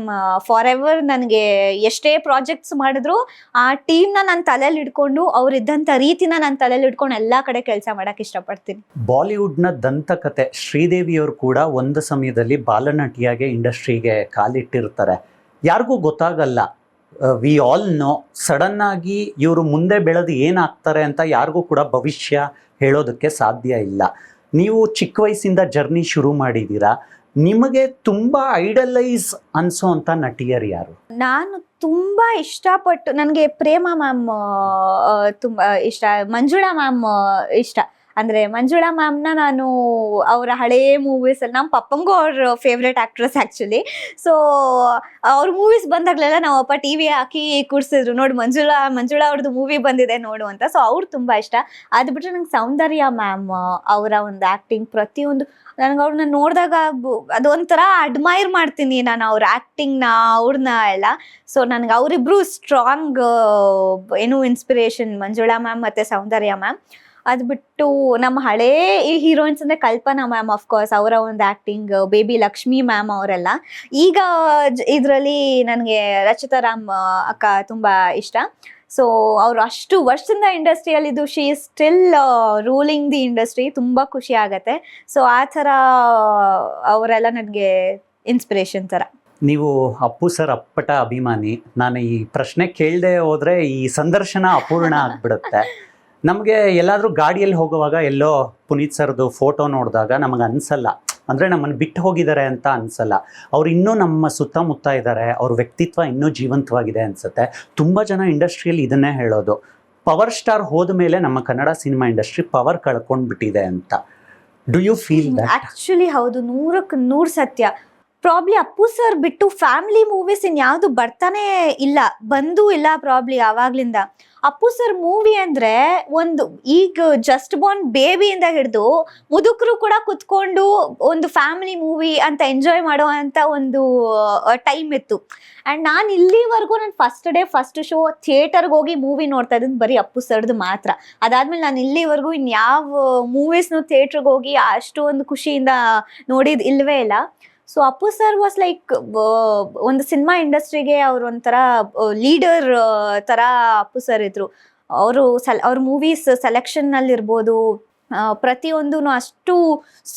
ಫಾರ್ ಎವರ್ ನನಗೆ ಎಷ್ಟೇ ಪ್ರಾಜೆಕ್ಟ್ಸ್ ಮಾಡಿದ್ರು ಆ ಟೀಮ್ನ ನನ್ನ ತಲೆಯಲ್ಲಿ ಇಟ್ಕೊಂಡು, ಅವ್ರಿದ್ದಂಥ ರೀತಿನ ನನ್ನ ತಲೆಯಲ್ಲಿ ಇಟ್ಕೊಂಡು ಎಲ್ಲಾ ಕಡೆ ಕೆಲಸ ಮಾಡಕ್ ಇಷ್ಟಪಡ್ತೀನಿ. ಬಾಲಿವುಡ್ನ ದಂತಕತೆ ಶ್ರೀದೇವಿಯವರು ಕೂಡ ಒಂದು ಸಮಯದಲ್ಲಿ ಬಾಲನಟಿಯಾಗಿ ಇಂಡಸ್ಟ್ರಿಗೆ ಕಾಲಿಟ್ಟಿರ್ತಾರೆ. ಯಾರಿಗೂ ಗೊತ್ತಾಗಲ್ಲ. ವಿ ಆಲ್ ನೋ, ಸಡನ್ ಆಗಿ ಇವರು ಮುಂದೆ ಬೆಳೆದು ಏನಾಗ್ತಾರೆ ಅಂತ ಯಾರಿಗೂ ಕೂಡ ಭವಿಷ್ಯ ಹೇಳೋದಕ್ಕೆ ಸಾಧ್ಯ ಇಲ್ಲ. ನೀವು ಚಿಕ್ಕ ವಯಸ್ಸಿಂದ ಜರ್ನಿ ಶುರು ಮಾಡಿದ್ದೀರಾ. ನಿಮಗೆ ತುಂಬಾ ಐಡಲೈಸ್ ಅನ್ಸೋ ಅಂತ ನಟಿಯರು ಯಾರು? ನಾನು ತುಂಬಾ ಇಷ್ಟಪಟ್ಟು, ನನಗೆ ಪ್ರೇಮ ಮ್ಯಾಮ್ ತುಂಬಾ ಇಷ್ಟ, ಮಂಜುಳಾ ಮ್ಯಾಮ್ ಇಷ್ಟ. ಅಂದ್ರೆ ಮಂಜುಳಾ ಮ್ಯಾಮ್ನ ನಾನು ಅವರ ಹಳೇ ಮೂವೀಸ್ ಅಲ್ಲಿ, ನಮ್ಮ ಪಪ್ಪಂಗೂ ಅವ್ರ ಫೇವ್ರೆಟ್ ಆಕ್ಟ್ರೆಸ್ ಆಕ್ಚುಲಿ. ಸೊ ಅವ್ರ ಮೂವೀಸ್ ಬಂದಾಗ್ಲೆಲ್ಲ ನಾವು ಅಪ್ಪ ಟಿವಿ ಹಾಕಿ ಕೂರ್ಸಿದ್ರು, ನೋಡಿ ಮಂಜುಳಾ ಅವ್ರದ್ದು ಮೂವಿ ಬಂದಿದೆ ನೋಡು ಅಂತ. ಸೊ ಅವ್ರು ತುಂಬಾ ಇಷ್ಟ. ಅದು ಬಿಟ್ರೆ ನಂಗೆ ಸೌಂದರ್ಯ ಮ್ಯಾಮ್ ಅವರ ಒಂದು ಆಕ್ಟಿಂಗ್ ಪ್ರತಿಯೊಂದು, ನನಗೆ ಅವ್ರನ್ನ ನೋಡಿದಾಗ ಅದೊಂಥರ ಅಡ್ಮೈರ್ ಮಾಡ್ತೀನಿ ನಾನು ಅವ್ರ ಆಕ್ಟಿಂಗ್ನ, ಅವ್ರನ್ನ ಎಲ್ಲ. ಸೊ ನನಗೆ ಅವರಿಬ್ರು ಸ್ಟ್ರಾಂಗ್ ಏನು ಇನ್ಸ್ಪಿರೇಷನ್, ಮಂಜುಳಾ ಮ್ಯಾಮ್ ಮತ್ತೆ ಸೌಂದರ್ಯ ಮ್ಯಾಮ್. ಅದು ಬಿಟ್ಟು ನಮ್ಮ ಹಳೇ ಈ ಹೀರೋಯಿನ್ಸ್ ಅಂದ್ರೆ ಕಲ್ಪನಾ ಮ್ಯಾಮ್, ಅಫ್ಕೋರ್ಸ್ ಅವರ ಒಂದು ಆಕ್ಟಿಂಗ್, ಬೇಬಿ ಲಕ್ಷ್ಮಿ ಮ್ಯಾಮ್ ಅವರೆಲ್ಲ. ಈಗ ಇದರಲ್ಲಿ ನನಗೆ ರಚಿತಾ ರಾಮ್ ಅಕ್ಕ ತುಂಬಾ ಇಷ್ಟ. ಸೊ ಅವ್ರು ಅಷ್ಟು ವರ್ಷದಿಂದ ಇಂಡಸ್ಟ್ರಿಯಲ್ಲಿ ಇದ್ದು, she is still ruling the industry. ತುಂಬಾ ಖುಷಿ ಆಗತ್ತೆ. ಸೊ ಆ ಥರ ಅವರೆಲ್ಲ ನನಗೆ ಇನ್ಸ್ಪಿರೇಷನ್ ಥರ. ನೀವು ಅಪ್ಪು ಸರ್ ಅಪ್ಪಟ ಅಭಿಮಾನಿ. ನಾನು ಈ ಪ್ರಶ್ನೆ ಕೇಳದೆ ಹೋದ್ರೆ ಈ ಸಂದರ್ಶನ ಅಪೂರ್ಣ ಆಗ್ಬಿಡುತ್ತೆ. ನಮಗೆ ಎಲ್ಲಾದರೂ ಗಾಡಿಯಲ್ಲಿ ಹೋಗುವಾಗ ಎಲ್ಲೋ ಪುನೀತ್ ಸರ್ದು ಫೋಟೋ ನೋಡಿದಾಗ ನಮಗೆ ಅನಿಸಲ್ಲ, ಅಂದರೆ ನಮ್ಮನ್ನು ಬಿಟ್ಟು ಹೋಗಿದ್ದಾರೆ ಅಂತ ಅನಿಸಲ್ಲ. ಅವ್ರು ಇನ್ನೂ ನಮ್ಮ ಸುತ್ತಮುತ್ತ ಇದ್ದಾರೆ, ಅವ್ರ ವ್ಯಕ್ತಿತ್ವ ಇನ್ನೂ ಜೀವಂತವಾಗಿದೆ ಅನಿಸುತ್ತೆ. ತುಂಬ ಜನ ಇಂಡಸ್ಟ್ರಿಯಲ್ಲಿ ಇದನ್ನೇ ಹೇಳೋದು, ಪವರ್ ಸ್ಟಾರ್ ಹೋದ ಮೇಲೆ ನಮ್ಮ ಕನ್ನಡ ಸಿನಿಮಾ ಇಂಡಸ್ಟ್ರಿ ಪವರ್ ಕಳ್ಕೊಂಡ್ಬಿಟ್ಟಿದೆ ಅಂತ. Do you feel that? Actually ಹೌದು, 100ಕ್ಕೆ 100 ಸತ್ಯ. ಪ್ರಾಬ್ಲಿ ಅಪ್ಪು ಸರ್ ಬಿಟ್ಟು ಫ್ಯಾಮಿಲಿ ಮೂವೀಸ್ ಇನ್ಯಾವುದು ಬರ್ತಾನೆ ಇಲ್ಲ, ಬಂದೂ ಇಲ್ಲ ಪ್ರಾಬ್ಲಿ ಆವಾಗ್ಲಿಂದ. ಅಪ್ಪು ಸರ್ ಮೂವಿ ಅಂದ್ರೆ ಒಂದು, ಈಗ ಜಸ್ಟ್ ಬಾರ್ನ್ ಬೇಬಿಯಿಂದ ಹಿಡಿದು ಮುದುಕರು ಕೂಡ ಕುತ್ಕೊಂಡು ಒಂದು ಫ್ಯಾಮಿಲಿ ಮೂವಿ ಅಂತ ಎಂಜಾಯ್ ಮಾಡೋ ಅಂತ ಒಂದು ಟೈಮ್ ಇತ್ತು. ಅಂಡ್ ನಾನು ಇಲ್ಲಿವರೆಗೂ ನಾನು ಫಸ್ಟ್ ಶೋ ಥಿಯೇಟರ್ಗೆ ಹೋಗಿ ಮೂವಿ ನೋಡ್ತಾ ಇದ್ದೀನಿ ಬರೀ ಅಪ್ಪು ಸರ್ದು ಮಾತ್ರ. ಅದಾದ್ಮೇಲೆ ನಾನು ಇಲ್ಲಿವರೆಗೂ ಇನ್ಯಾವ ಮೂವೀಸ್ನು ಥಿಯೇಟ್ರಿಗೆ ಹೋಗಿ ಅಷ್ಟು ಒಂದು ಖುಷಿಯಿಂದ ನೋಡಿದ್ ಇಲ್ವೇ ಇಲ್ಲ. So Appu sir was like ಒಂದು ಸಿನಿಮಾ ಇಂಡಸ್ಟ್ರಿಗೆ ಅವ್ರು ಒಂಥರ ಲೀಡರ್ ತರ ಅಪ್ಪು ಸರ್ ಇದ್ರು. ಅವ್ರ ಮೂವೀಸ್ ಸೆಲೆಕ್ಷನ್ ನಲ್ಲಿ ಇರ್ಬೋದು, ಪ್ರತಿಯೊಂದು ಅಷ್ಟು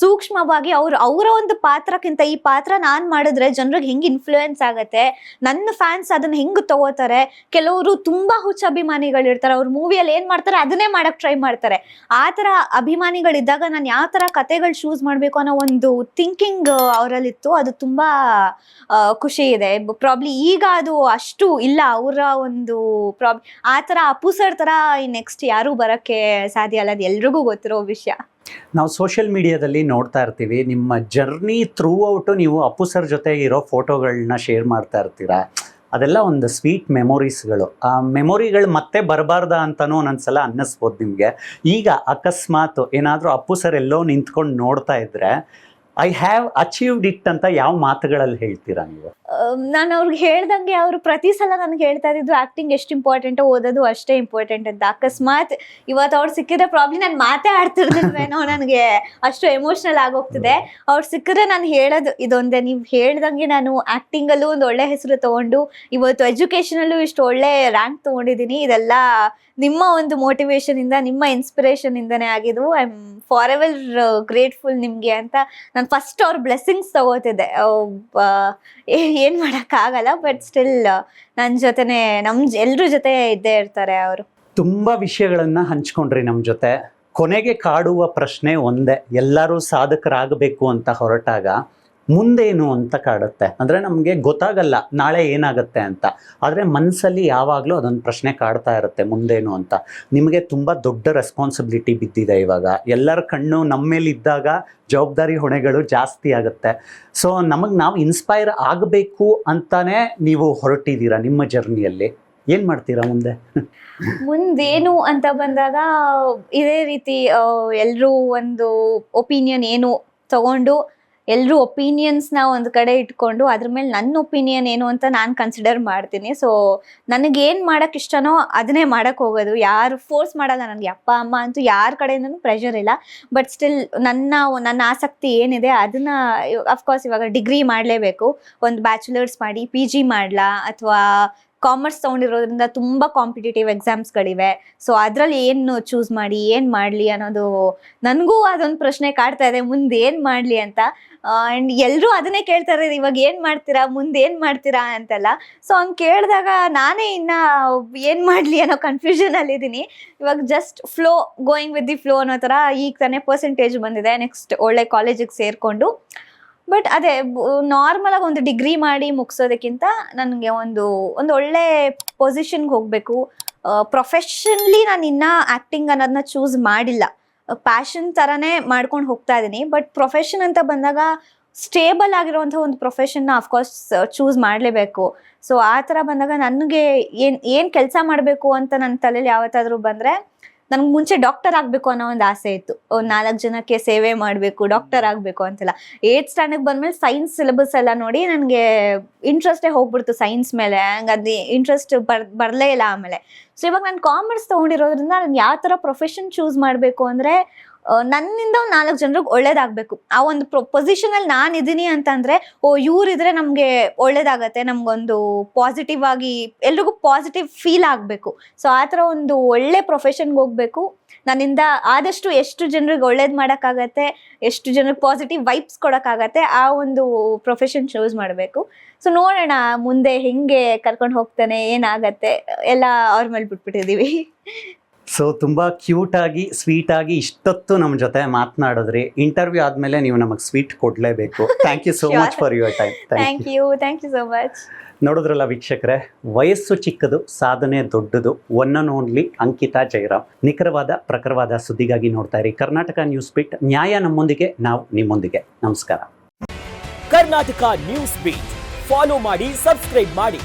ಸೂಕ್ಷ್ಮವಾಗಿ ಅವರ ಒಂದು ಪಾತ್ರಕ್ಕಿಂತ ಈ ಪಾತ್ರ ನಾನ್ ಮಾಡಿದ್ರೆ ಜನರಿಗೆ ಹೆಂಗ್ ಇನ್ಫ್ಲೂಯೆನ್ಸ್ ಆಗತ್ತೆ, ನನ್ನ ಫ್ಯಾನ್ಸ್ ಅದನ್ನ ಹೆಂಗ್ ತಗೋತಾರೆ. ಕೆಲವರು ತುಂಬಾ ಹುಚ್ಚ ಅಭಿಮಾನಿಗಳಿರ್ತಾರೆ, ಅವ್ರ ಮೂವಿಯಲ್ಲಿ ಏನ್ ಮಾಡ್ತಾರೆ ಅದನ್ನೇ ಮಾಡಕ್ ಟ್ರೈ ಮಾಡ್ತಾರೆ. ಆ ತರ ಅಭಿಮಾನಿಗಳಿದ್ದಾಗ ನಾನು ಯಾವ ತರ ಕತೆಗಳು ಚೂಸ್ ಮಾಡ್ಬೇಕು ಅನ್ನೋ ಒಂದು ಥಿಂಕಿಂಗ್ ಅವರಲ್ಲಿತ್ತು. ಅದು ತುಂಬಾ ಖುಷಿ ಇದೆ. ಪ್ರಾಬ್ಲಿ ಈಗ ಅದು ಅಷ್ಟು ಇಲ್ಲ ಅವರ ಒಂದು ಆ ತರ ಅಪ್ಪು ಸರ್ ತರ ನೆಕ್ಸ್ಟ್ ಯಾರು ಬರಕ್ಕೆ ಸಾಧ್ಯ ಅಲ್ಲ, ಅದು ಎಲ್ರಿಗೂ ಗೊತ್ತಿರೋ ವಿಷಯ. ನಾವು ಸೋಷಿಯಲ್ ಮೀಡಿಯಾದಲ್ಲಿ ನೋಡ್ತಾ ಇರ್ತೀವಿ, ನಿಮ್ಮ ಜರ್ನಿ ಥ್ರೂ ಔಟು ನೀವು ಅಪ್ಪು ಸರ್ ಜೊತೆ ಇರೋ ಫೋಟೋಗಳನ್ನ ಶೇರ್ ಮಾಡ್ತಾ ಇರ್ತೀರಾ. ಅದೆಲ್ಲ ಒಂದು ಸ್ವೀಟ್ ಮೆಮೊರೀಸ್ಗಳು. ಆ ಮೆಮೊರಿಗಳು ಮತ್ತೆ ಬರಬಾರ್ದ ಅಂತನೂ ಒಂದೊಂದ್ಸಲ ಅನ್ನಿಸ್ಬೋದು ನಿಮಗೆ. ಈಗ ಅಕಸ್ಮಾತ್ ಏನಾದರೂ ಅಪ್ಪು ಸರ್ ಎಲ್ಲೋ ನಿಂತ್ಕೊಂಡು ನೋಡ್ತಾ ಇದ್ರೆ ಐ ಹ್ಯಾವ್ ಅಚೀವ್ಡ್ ಇಟ್ ಅಂತ ಯಾವ ಮಾತುಗಳಲ್ಲಿ ಹೇಳ್ತೀರಾ ನೀವು? ನಾನು ಅವ್ರಿಗೆ ಹೇಳ್ದಂಗೆ ಅವರು ಪ್ರತಿ ಸಲ ನನಗೆ ಹೇಳ್ತಾ ಇದ್ದು ಆಕ್ಟಿಂಗ್ ಎಷ್ಟು ಇಂಪಾರ್ಟೆಂಟ್, ಓದೋದು ಅಷ್ಟೇ ಇಂಪಾರ್ಟೆಂಟ್ ಅಂತ. ಅಕಸ್ಮಾತ್ ಇವತ್ತು ಅವ್ರು ಸಿಕ್ಕಿದ್ರೆ ಪ್ರಾಬ್ಲಿ ನಾನು ಮಾತೇ ಆಡ್ತಿರ್ಲಿಲ್ವೇನೋ, ನನಗೆ ಅಷ್ಟು ಎಮೋಷನಲ್ ಆಗೋಗ್ತಿದೆ. ಅವ್ರು ಸಿಕ್ಕಿದ್ರೆ ನಾನು ಹೇಳೋದು ಇದೊಂದೇ, ನೀವು ಹೇಳ್ದಂಗೆ ನಾನು ಆಕ್ಟಿಂಗಲ್ಲೂ ಒಂದು ಒಳ್ಳೆ ಹೆಸರು ತಗೊಂಡು ಇವತ್ತು ಎಜುಕೇಶನಲ್ಲೂ ಇಷ್ಟು ಒಳ್ಳೆ ರ್ಯಾಂಕ್ ತಗೊಂಡಿದ್ದೀನಿ. ಇದೆಲ್ಲ ನಿಮ್ಮ ಒಂದು ಮೋಟಿವೇಶನ್ ಇಂದ, ನಿಮ್ಮ ಇನ್ಸ್ಪಿರೇಷನ್ ಇಂದಾನೇ ಆಗಿದ್ದು. I am for ever grateful ನಿಮ್ಗೆ ಅಂತ ನಾನು ಫಸ್ಟ್ ಅವ್ರ ಬ್ಲೆಸ್ಸಿಂಗ್ಸ್ ತಗೋತಿದ್ದೆ. ಏನ್ ಮಾಡಕ್ ಆಗಲ್ಲ, ಬಟ್ ಸ್ಟಿಲ್ ನನ್ನ ಜೊತೆನೆ ಎಲ್ರ ಜೊತೆ ಇದ್ದೇ ಇರ್ತಾರೆ ಅವರು. ತುಂಬಾ ವಿಷಯಗಳನ್ನ ಹಂಚ್ಕೊಂಡ್ರಿ ನಮ್ಮ ಜೊತೆ. ಕೊನೆಗೆ ಕಾಡುವ ಪ್ರಶ್ನೆ ಒಂದೇ, ಎಲ್ಲರೂ ಸಾಧಕರಾಗಬೇಕು ಅಂತ ಹೊರಟಾಗ ಮುಂದೇನು ಅಂತ ಕಾಡುತ್ತೆ. ಅಂದರೆ ನಮಗೆ ಗೊತ್ತಾಗಲ್ಲ ನಾಳೆ ಏನಾಗುತ್ತೆ ಅಂತ, ಆದರೆ ಮನಸ್ಸಲ್ಲಿ ಯಾವಾಗಲೂ ಅದೊಂದು ಪ್ರಶ್ನೆ ಕಾಡ್ತಾ ಇರುತ್ತೆ, ಮುಂದೇನು ಅಂತ. ನಿಮಗೆ ತುಂಬ ದೊಡ್ಡ ರೆಸ್ಪಾನ್ಸಿಬಿಲಿಟಿ ಬಿದ್ದಿದೆ ಇವಾಗ. ಎಲ್ಲರ ಕಣ್ಣು ನಮ್ಮ ಮೇಲೆ ಇದ್ದಾಗ ಜವಾಬ್ದಾರಿ ಹೊಣೆಗಳು ಜಾಸ್ತಿ ಆಗುತ್ತೆ. ಸೊ ನಾವು ಇನ್ಸ್ಪೈರ್ ಆಗಬೇಕು ಅಂತಾನೆ ನೀವು ಹೊರಟಿದ್ದೀರಾ ನಿಮ್ಮ ಜರ್ನಿಯಲ್ಲಿ. ಏನು ಮಾಡ್ತೀರಾ ಮುಂದೆ? ಮುಂದೇನು ಅಂತ ಬಂದಾಗ ಇದೇ ರೀತಿ ಎಲ್ಲರೂ ಒಂದು ಒಪಿನಿಯನ್ ಏನು ತಗೊಂಡು ಎಲ್ಲರೂ ಒಪಿನಿಯನ್ಸ್ನ ಒಂದು ಕಡೆ ಇಟ್ಕೊಂಡು ಅದ್ರ ಮೇಲೆ ನನ್ನ ಒಪಿನಿಯನ್ ಏನು ಅಂತ ನಾನು ಕನ್ಸಿಡರ್ ಮಾಡ್ತೀನಿ. ಸೊ ನನಗೇನು ಮಾಡೋಕ್ಕೆ ಇಷ್ಟನೋ ಅದನ್ನೇ ಮಾಡೋಕ್ಕೆ ಹೋಗೋದು. ಯಾರು ಫೋರ್ಸ್ ಮಾಡಲ್ಲ ನನಗೆ. ಅಪ್ಪ ಅಮ್ಮ ಅಂತೂ ಯಾರ ಕಡೆಯಿಂದನೂ ಪ್ರೆಷರ್ ಇಲ್ಲ. ಬಟ್ ಸ್ಟಿಲ್ ನನ್ನ ಆಸಕ್ತಿ ಏನಿದೆ ಅದನ್ನು ಅಫ್ಕೋರ್ಸ್ ಇವಾಗ ಡಿಗ್ರಿ ಮಾಡಲೇಬೇಕು. ಒಂದು ಬ್ಯಾಚುಲರ್ಸ್ ಮಾಡಿ PG ಮಾಡಲಾ ಅಥವಾ ಕಾಮರ್ಸ್ ತೊಗೊಂಡಿರೋದ್ರಿಂದ ತುಂಬ ಕಾಂಪಿಟೇಟಿವ್ ಎಕ್ಸಾಮ್ಸ್ಗಳಿವೆ. ಸೊ ಅದರಲ್ಲಿ ಏನು ಚೂಸ್ ಮಾಡಿ ಏನು ಮಾಡಲಿ ಅನ್ನೋದು ನನಗೂ ಅದೊಂದು ಪ್ರಶ್ನೆ ಕಾಡ್ತಾ ಇದೆ, ಮುಂದೆ ಏನು ಮಾಡಲಿ ಅಂತ. ಆ್ಯಂಡ್ ಎಲ್ಲರೂ ಅದನ್ನೇ ಕೇಳ್ತಾರೆ, ಇವಾಗ ಏನು ಮಾಡ್ತೀರಾ, ಮುಂದೆ ಏನು ಮಾಡ್ತೀರಾ ಅಂತೆಲ್ಲ. ಸೊ ಹಂಗೆ ಕೇಳಿದಾಗ ನಾನೇ ಇನ್ನು ಏನು ಮಾಡಲಿ ಅನ್ನೋ ಕನ್ಫ್ಯೂಷನಲ್ಲಿದ್ದೀನಿ. ಇವಾಗ just going with the flow ಅನ್ನೋ ಥರ. ಈಗ ತಾನೇ ಪರ್ಸೆಂಟೇಜ್ ಬಂದಿದೆ, ನೆಕ್ಸ್ಟ್ ಒಳ್ಳೆ ಕಾಲೇಜಿಗೆ ಸೇರಿಕೊಂಡು. ಬಟ್ ಅದೇ ನಾರ್ಮಲಾಗಿ ಒಂದು ಡಿಗ್ರಿ ಮಾಡಿ ಮುಗಿಸೋದಕ್ಕಿಂತ ನನಗೆ ಒಂದು ಒಳ್ಳೆ ಪೊಸಿಷನ್ಗೆ ಹೋಗಬೇಕು. ಪ್ರೊಫೆಷನ್ಲಿ ನಾನು ಇನ್ನೂ ಆ್ಯಕ್ಟಿಂಗ್ ಅನ್ನೋದನ್ನ ಚೂಸ್ ಮಾಡಿಲ್ಲ. ಪ್ಯಾಷನ್ ಥರನೇ ಮಾಡ್ಕೊಂಡು ಹೋಗ್ತಾ ಇದ್ದೀನಿ. ಬಟ್ ಪ್ರೊಫೆಷನ್ ಅಂತ ಬಂದಾಗ ಸ್ಟೇಬಲ್ ಆಗಿರುವಂಥ ಒಂದು ಪ್ರೊಫೆಷನ್ನ ಅಫ್ಕೋರ್ಸ್ ಚೂಸ್ ಮಾಡಲೇಬೇಕು. ಸೊ ಆ ಥರ ಬಂದಾಗ ನನಗೆ ಏನು ಕೆಲಸ ಮಾಡಬೇಕು ಅಂತ ನನ್ನ ತಲೆಯಲ್ಲಿ ಯಾವತ್ತಾದರೂ ಬಂದರೆ, ನನಗೆ ಮುಂಚೆ ಡಾಕ್ಟರ್ ಆಗಬೇಕು ಅನ್ನೋ ಒಂದು ಆಸೆ ಇತ್ತು. 4 ಜನಕ್ಕೆ ಸೇವೆ ಮಾಡಬೇಕು, ಡಾಕ್ಟರ್ ಆಗಬೇಕು ಅಂತೆಲ್ಲ. 8th ಸ್ಟ್ಯಾಂಡರ್ಡ್ ಬಂದಮೇಲೆ ಸೈನ್ಸ್ ಸಿಲೆಬಸ್ ಎಲ್ಲ ನೋಡಿ ನನಗೆ ಇಂಟ್ರೆಸ್ಟೇ ಹೋಗ್ಬಿಡ್ತು ಸೈನ್ಸ್ ಮೇಲೆ. ಹಂಗೆ ಅದು ಇಂಟ್ರೆಸ್ಟ್ ಬರಲೇ ಇಲ್ಲ ಆಮೇಲೆ. ಸೊ ಇವಾಗ ನಾನು ಕಾಮರ್ಸ್ ತೊಗೊಂಡಿರೋದ್ರಿಂದ ನಾನು ಯಾವ ಥರ ಪ್ರೊಫೆಷನ್ ಚೂಸ್ ಮಾಡಬೇಕು ಅಂದರೆ, ನನ್ನಿಂದ ಒಂದು 4 ಜನರಿಗೆ ಒಳ್ಳೇದಾಗಬೇಕು. ಆ ಒಂದು ಪೊಸಿಷನಲ್ಲಿ ನಾನು ಇದ್ದೀನಿ ಅಂತಂದರೆ, ಇವರಿದ್ರೆ ನಮಗೆ ಒಳ್ಳೇದಾಗತ್ತೆ, ನಮಗೊಂದು ಪಾಸಿಟಿವ್ ಆಗಿ ಎಲ್ರಿಗೂ ಪಾಸಿಟಿವ್ ಫೀಲ್ ಆಗಬೇಕು. ಸೊ ಆ ಥರ ಒಂದು ಒಳ್ಳೆ ಪ್ರೊಫೆಷನ್ಗೆ ಹೋಗಬೇಕು. ನನ್ನಿಂದ ಆದಷ್ಟು ಎಷ್ಟು ಜನರಿಗೆ ಒಳ್ಳೇದು ಮಾಡೋಕ್ಕಾಗತ್ತೆ, ಎಷ್ಟು ಜನರಿಗೆ ಪಾಸಿಟಿವ್ ವೈಬ್ಸ್ ಕೊಡೋಕ್ಕಾಗತ್ತೆ, ಆ ಒಂದು ಪ್ರೊಫೆಷನ್ ಚೂಸ್ ಮಾಡಬೇಕು. ಸೊ ನೋಡೋಣ ಮುಂದೆ ಹೆಂಗೆ ಕರ್ಕೊಂಡು ಹೋಗ್ತಾನೆ, ಏನಾಗತ್ತೆ ಎಲ್ಲ ಅವ್ರ ಮೇಲೆ ಬಿಟ್ಬಿಟ್ಟಿದ್ದೀವಿ. ಸೊ ತುಂಬ ಕ್ಯೂಟಾಗಿ ಸ್ವೀಟಾಗಿ ಇಷ್ಟೊತ್ತು ನಮ್ಮ ಜೊತೆ ಮಾತನಾಡಿದ್ರಿ. ಇಂಟರ್ವ್ಯೂ ಆದಮೇಲೆ ನೀವು ನಮಗೆ ಸ್ವೀಟ್ ಕೊಡಲೇಬೇಕು. Thank you so much for your time. Thank you so much. ನೋಡಿದ್ರಲ್ಲ ವೀಕ್ಷಕರೇ, ವಯಸ್ಸು ಚಿಕ್ಕದು, ಸಾಧನೆ ದೊಡ್ಡದು. One and only Ankita Jayaram. ನಿಖರವಾದ ಪ್ರಖರವಾದ ಸುದ್ದಿಗಾಗಿ ನೋಡ್ತಾ ಇರಿ ಕರ್ನಾಟಕ ನ್ಯೂಸ್ ಬೀಟ್. ನ್ಯಾಯ ನಮ್ಮೊಂದಿಗೆ, ನಾವು ನಿಮ್ಮೊಂದಿಗೆ. ನಮಸ್ಕಾರ. ಕರ್ನಾಟಕ ನ್ಯೂಸ್ ಬೀಟ್ ಫಾಲೋ ಮಾಡಿ, ಸಬ್ಸ್ಕ್ರೈಬ್ ಮಾಡಿ.